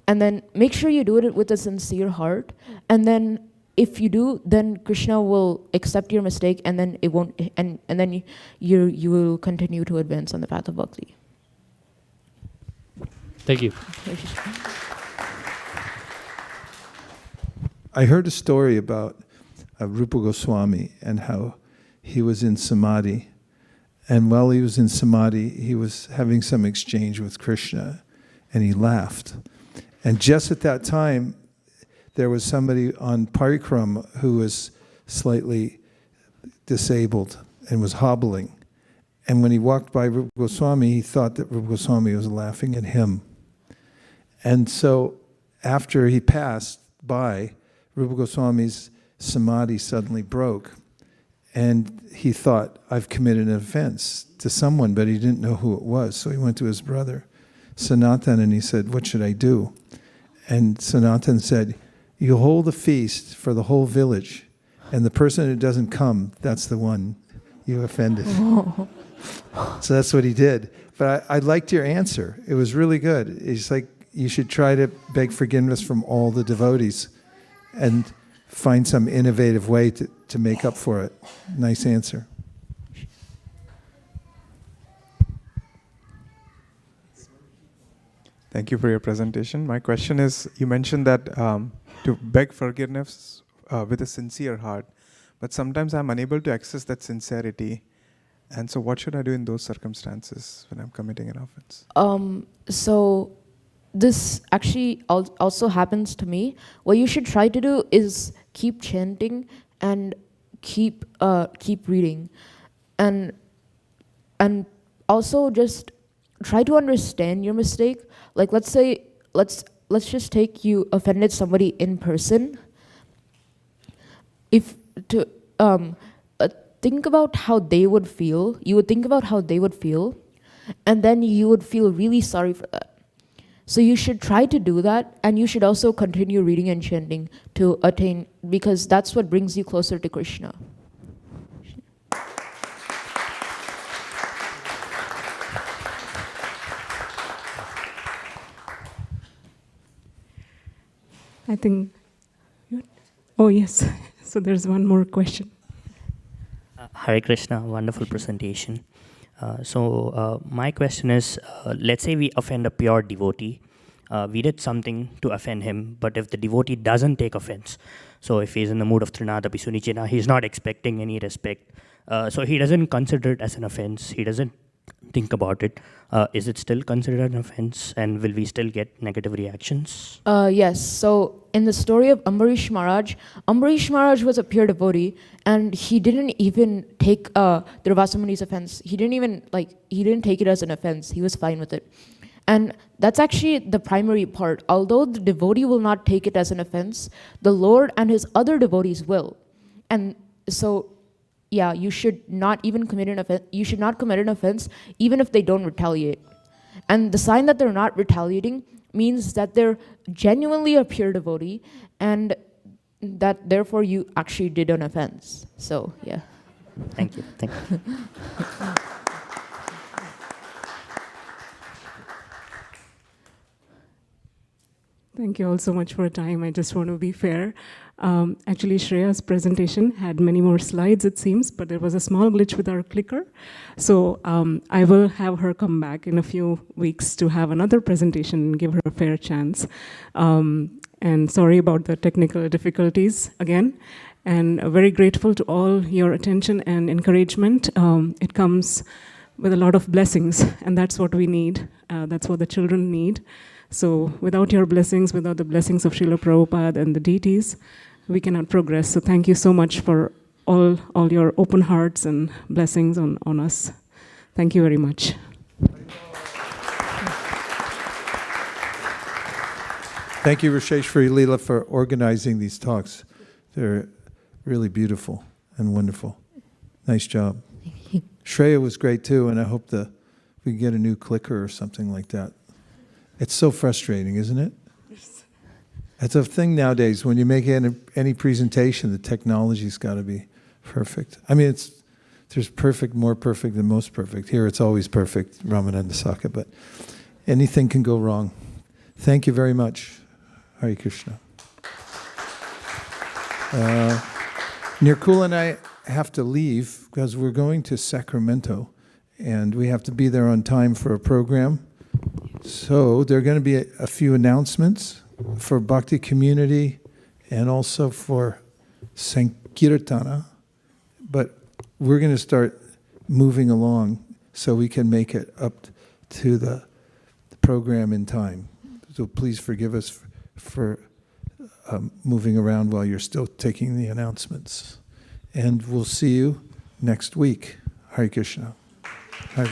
K: and then make sure you do it with a sincere heart. And then if you do, then Krishna will accept your mistake, and then it won't. And then you will continue to advance on the path of bhakti.
P: Thank you.
A: I heard a story about Rupa Goswami and how he was in samadhi. And while he was in samadhi, he was having some exchange with Krishna, and he laughed. And just at that time, there was somebody on parikrama who was slightly disabled and was hobbling. And when he walked by Rupa Goswami, he thought that Rupa Goswami was laughing at him. And so after he passed by, Rupa Goswami's samadhi suddenly broke. And he thought, I've committed an offense to someone, but he didn't know who it was. So he went to his brother, Sanatan, and he said, what should I do? And Sanatan said, you hold a feast for the whole village, and the person who doesn't come, that's the one you offended. So that's what he did. But I liked your answer. It was really good. It's like you should try to beg forgiveness from all the devotees and find some innovative way to make up for it. Nice answer.
B: Thank you for your presentation. My question is, you mentioned that to beg forgiveness with a sincere heart, but sometimes I'm unable to access that sincerity. And so what should I do in those circumstances when I'm committing an offense?
K: So this actually also happens to me. What you should try to do is keep chanting and keep reading, and also just try to understand your mistake. Like let's just take you offended somebody in person. Think about how they would feel. You would think about how they would feel, and then you would feel really sorry for that. So you should try to do that, and you should also continue reading and chanting to attain, because that's what brings you closer to Krishna.
H: I think. Oh yes. So there's one more question.
Q: Hare Krishna, wonderful presentation. My question is, let's say we offend a pure devotee. We did something to offend him, but if the devotee doesn't take offense, so if he's in the mood of Trinadapi Sunichena, he's not expecting any respect, so he doesn't consider it as an offense, he doesn't think about it, is it still considered an offense, and will we still get negative reactions?
K: Yes. So in the story of Ambarish Maharaj was a pure devotee, and he didn't even take Durvasa Muni's offense. He didn't take it as an offense. He was fine with it. And that's actually the primary part. Although the devotee will not take it as an offense, the Lord and his other devotees will. And so, yeah, you should not even commit an offense. You should not commit an offense even if they don't retaliate. And the sign that they're not retaliating means that they're genuinely a pure devotee, and that therefore you actually did an offense. So, yeah.
Q: Thank you. Thank you.
H: Thank you all so much for your time. I just want to be fair. Actually, Shreya's presentation had many more slides, it seems, but there was a small glitch with our clicker. So I will have her come back in a few weeks to have another presentation and give her a fair chance. And sorry about the technical difficulties again. And very grateful to all your attention and encouragement. It comes with a lot of blessings, and that's what we need. That's what the children need. So without your blessings, without the blessings of Srila Prabhupada and the deities, we cannot progress. So thank you so much for all your open hearts and blessings on us. Thank you very much.
A: Thank you, Rasheshwari Leela, for organizing these talks. They're really beautiful and wonderful. Nice job. Shreya was great too, and I hope we can get a new clicker or something like that. It's so frustrating, isn't it? It's a thing nowadays. When you make any presentation, the technology's got to be perfect. I mean, there's perfect, more perfect than most perfect. Here it's always perfect, Ramananda Saka, but anything can go wrong. Thank you very much. Hare Krishna. Nirkula and I have to leave because we're going to Sacramento, and we have to be there on time for a program. So there are going to be a few announcements for Bhakti community and also for Sankirtana, but we're going to start moving along so we can make it up to the program in time. So please forgive us for moving around while you're still taking the announcements. And we'll see you next week. Hare Krishna. Hare.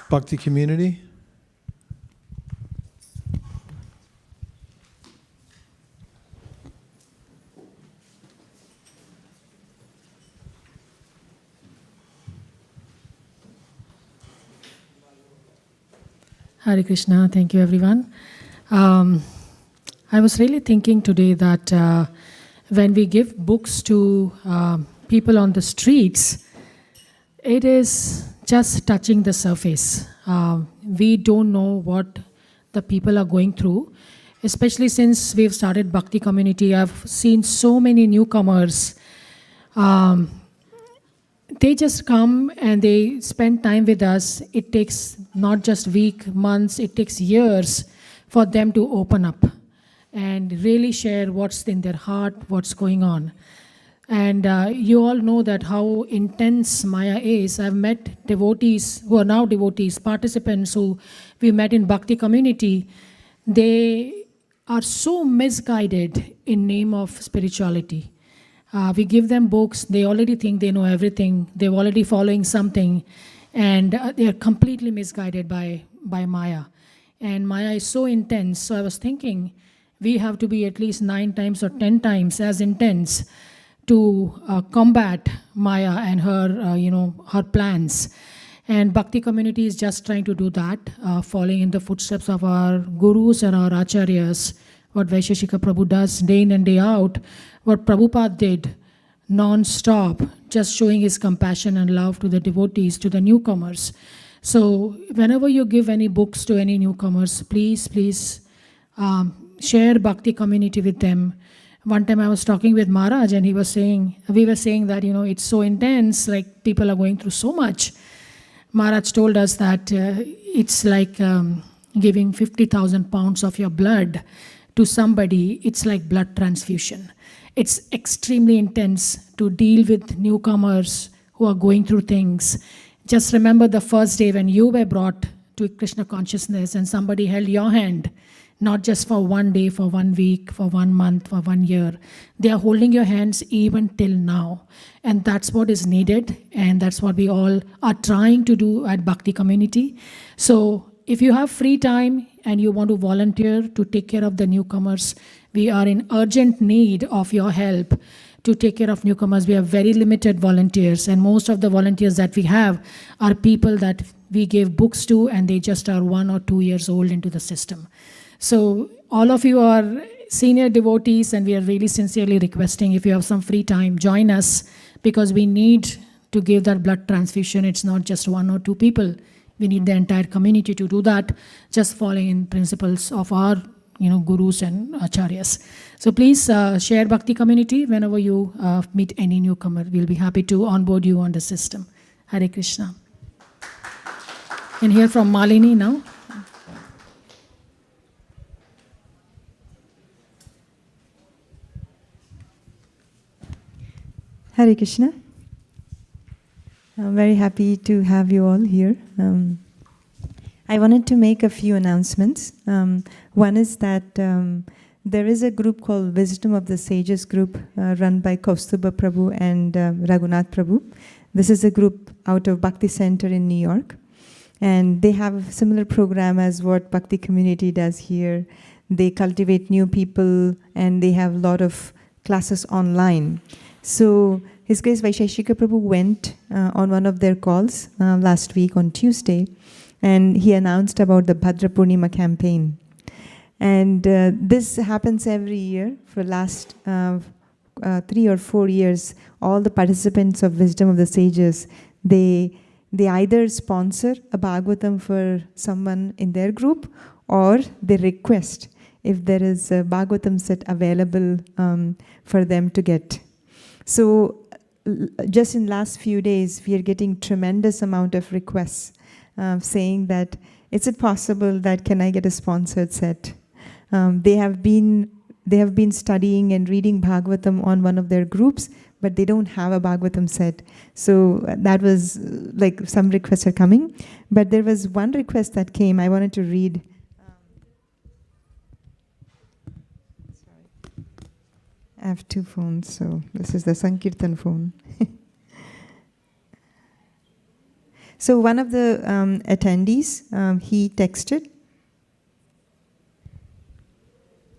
A: Bhakti community.
R: Hare Krishna, thank you everyone. I was really thinking today that when we give books to people on the streets, it is just touching the surface. We don't know what the people are going through, especially since we've started Bhakti community. I've seen so many newcomers. They just come and they spend time with us. It takes not just weeks, months, it takes years for them to open up and really share what's in their heart, what's going on. And you all know that how intense Maya is. I've met devotees who are now devotees, participants who we met in Bhakti community. They are so misguided in name of spirituality. We give them books, they already think they know everything, they're already following something, and they are completely misguided by Maya. And Maya is so intense, so I was thinking we have to be at least 9 times or 10 times as intense to combat Maya and her, her plans. And Bhakti community is just trying to do that, following in the footsteps of our gurus and our Acharyas, what Vaisesika Prabhu does day in and day out, what Prabhupada did non-stop, just showing his compassion and love to the devotees, to the newcomers. So whenever you give any books to any newcomers, please share Bhakti community with them. One time I was talking with Maharaj and we were saying that, it's so intense, like people are going through so much. Maharaj told us that it's like giving 50,000 pounds of your blood to somebody. It's like blood transfusion. It's extremely intense to deal with newcomers who are going through things. Just remember the first day when you were brought to Krishna consciousness and somebody held your hand, not just for one day, for 1 week, for 1 month, for 1 year. They are holding your hands even till now. And that's what is needed, and that's what we all are trying to do at Bhakti Community. So if you have free time and you want to volunteer to take care of the newcomers, we are in urgent need of your help to take care of newcomers. We have very limited volunteers, and most of the volunteers that we have are people that we gave books to, and they just are 1 or 2 years old into the system. So all of you are senior devotees, and we are really sincerely requesting, if you have some free time, join us, because we need to give that blood transfusion. It's not just 1 or 2 people. We need the entire community to do that, just following in principles of our gurus and acharyas. So please share Bhakti Community whenever you meet any newcomer. We'll be happy to onboard you on the system. Hare Krishna. And hear from Malini now.
S: Hare Krishna. I'm very happy to have you all here. I wanted to make a few announcements. One is that there is a group called Wisdom of the Sages group run by Kaustubha Prabhu and Raghunath Prabhu. This is a group out of Bhakti Center in New York. And they have a similar program as what Bhakti Community does here. They cultivate new people, and they have a lot of classes online. So His Grace Vaisesika Prabhu went on one of their calls last week on Tuesday, and he announced about the Bhadra Purnima campaign. And this happens every year for last 3 or 4 years. All the participants of Wisdom of the Sages, they either sponsor a Bhagavatam for someone in their group, or they request if there is a Bhagavatam set available for them to get. So just in last few days, we are getting tremendous amount of requests saying that, is it possible that can I get a sponsored set? They have been studying and reading Bhagavatam on one of their groups, but they don't have a Bhagavatam set. So that was like some requests are coming. But there was one request that came, I wanted to read. I have 2 phones, so this is the Sankirtan phone. So one of the attendees, he texted.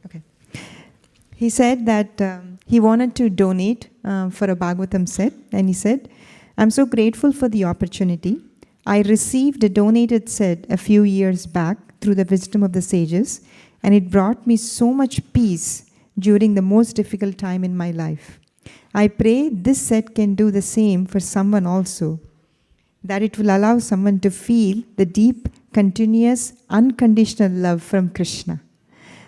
S: Okay. He said that he wanted to donate for a Bhagavatam set, and he said, I'm so grateful for the opportunity. I received a donated set a few years back through the Wisdom of the Sages, and it brought me so much peace during the most difficult time in my life. I pray this set can do the same for someone also, that it will allow someone to feel the deep, continuous, unconditional love from Krishna.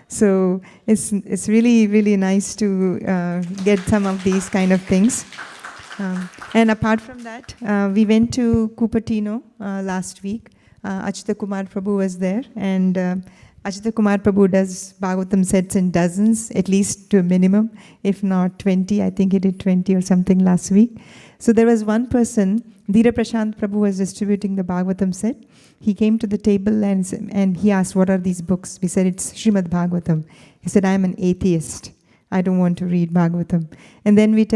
S: So it's really, really nice to get some of these kind of things. And apart from that, we went to Cupertino last week. Achyuta Kumar Prabhu was there, and Achyuta Kumar Prabhu does Bhagavatam sets in dozens, at least to a minimum, if not 20. I think he did 20 or something last week. So there was one person, Dhira Prashant Prabhu was distributing the Bhagavatam set. He came to the table and he asked, what are these books? We said, it's Srimad Bhagavatam. He said, I'm an atheist. I don't want to read Bhagavatam. And then we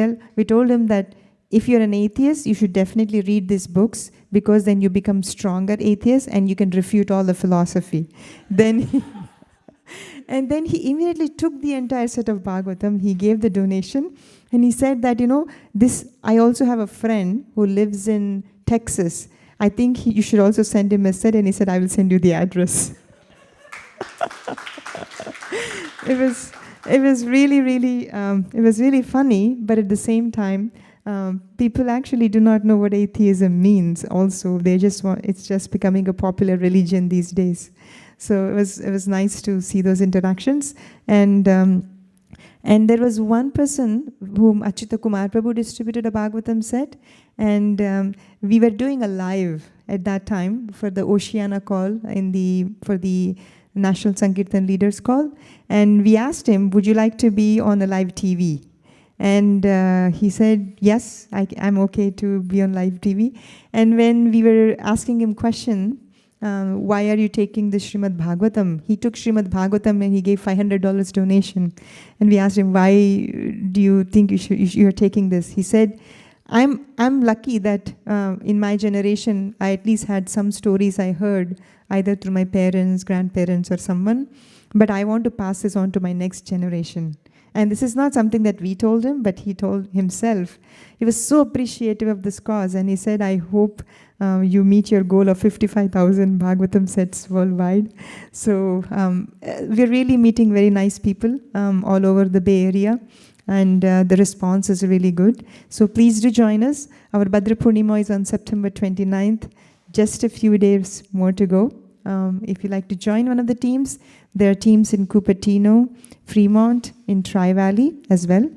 S: told him that if you're an atheist, you should definitely read these books, because then you become stronger atheist and you can refute all the philosophy. And then he immediately took the entire set of Bhagavatam. He gave the donation, and he said that, I also have a friend who lives in Texas. I think you should also send him a set. And he said, I will send you the address. It was really, really funny, but at the same time, people actually do not know what atheism means. Also, it's just becoming a popular religion these days. So it was nice to see those interactions, and And there was one person whom Achyuta Kumar Prabhu distributed a Bhagavatam set, and we were doing a live at that time for the Oceana call for the National Sankirtan Leaders call, and we asked him, would you like to be on a live TV? And he said, yes, I'm okay to be on live TV. And when we were asking him question, why are you taking the Srimad Bhagavatam? He took Srimad Bhagavatam and he gave $500 donation. And we asked him, why do you think you're taking this? He said, I'm lucky that in my generation, I at least had some stories I heard, either through my parents, grandparents, or someone, but I want to pass this on to my next generation. And this is not something that we told him, but he told himself. He was so appreciative of this cause, and he said, I hope you meet your goal of 55,000 Bhagavatam sets worldwide. So we're really meeting very nice people all over the Bay Area, and the response is really good. So please do join us. Our Bhadra Purnima is on September 29th. Just a few days more to go. If you'd like to join one of the teams, there are teams in Cupertino, Fremont, in Tri-Valley as well.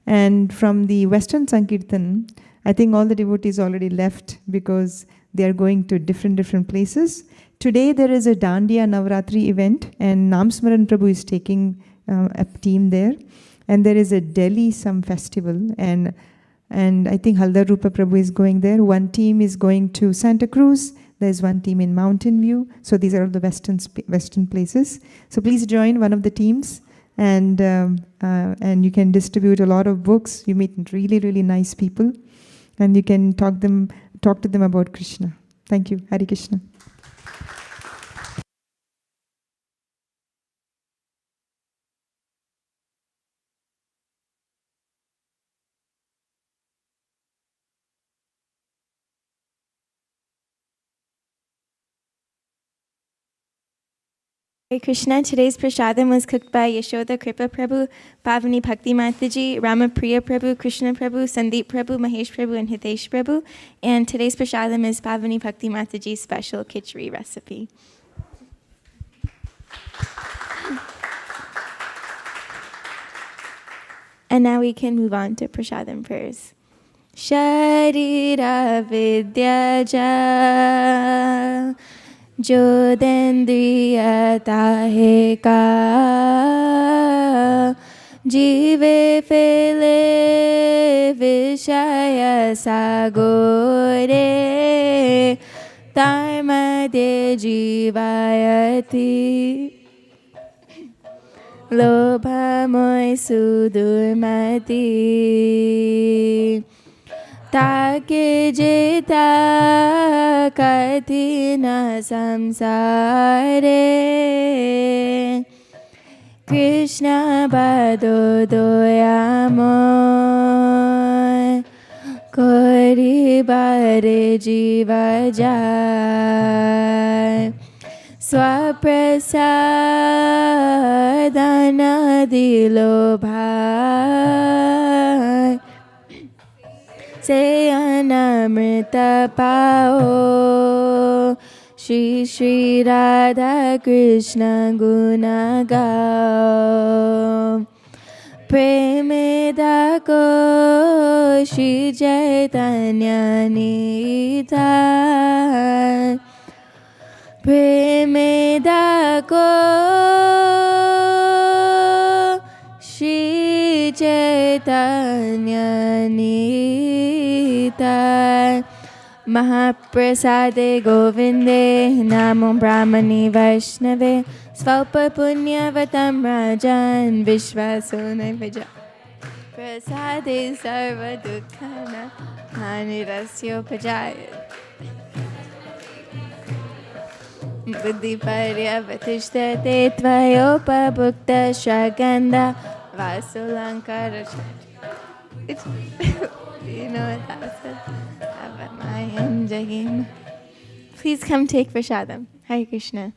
S: And from the Western Sankirtan, I think all the devotees already left because they are going to different places. Today there is a Dandiya Navratri event, and Namsmaran Prabhu is taking a team there. And there is a Delhi some festival, and I think Haldar Rupa Prabhu is going there. One team is going to Santa Cruz. There's one team in Mountain View. So these are all the Western places. So please join one of the teams, and you can distribute a lot of books. You meet really nice people, and you can talk to them about Krishna. Thank you. Hare Krishna.
T: Hare Krishna. Today's prasadam was cooked by Yashoda Kripa Prabhu, Pavani Bhakti Mataji, Ramapriya Prabhu, Krishna Prabhu, Sandeep Prabhu, Mahesh Prabhu, and Hitesh Prabhu. And today's prasadam is Pavani Bhakti Mataji's special khichdi recipe. And now we can move on to prasadam prayers. Sharira Vidyaja जो देन्द्रियता है का जीवे फेले विषय सागोरे तार मध्य जीवायति लोभमय सुदुर्मति ताके जेता कठिन संसारे कृष्ण बदो दोयामय कोरी बारे जीव जाय स्वप्रसादन दिलो भाई से अनमृत पाओ श्री श्री राधा कृष्ण गुण गाओ प्रेमेदा को श्री चैतन्य निताय प्रेमेदा को श्री चैतन्य निताय महाप्रसादे गोविंदे नमो ब्राह्मणे वैष्णवे स्वल्प पुण्यवतं राजन् विश्वासो नैवजा प्रसादे सर्वदुःखनाशनस्योपजायते बुद्धिपर्यवतिष्ठते त्वयोपभुक्तश्रगन्धा वासुलङ्कार Please come take prasadam. Hare Krishna.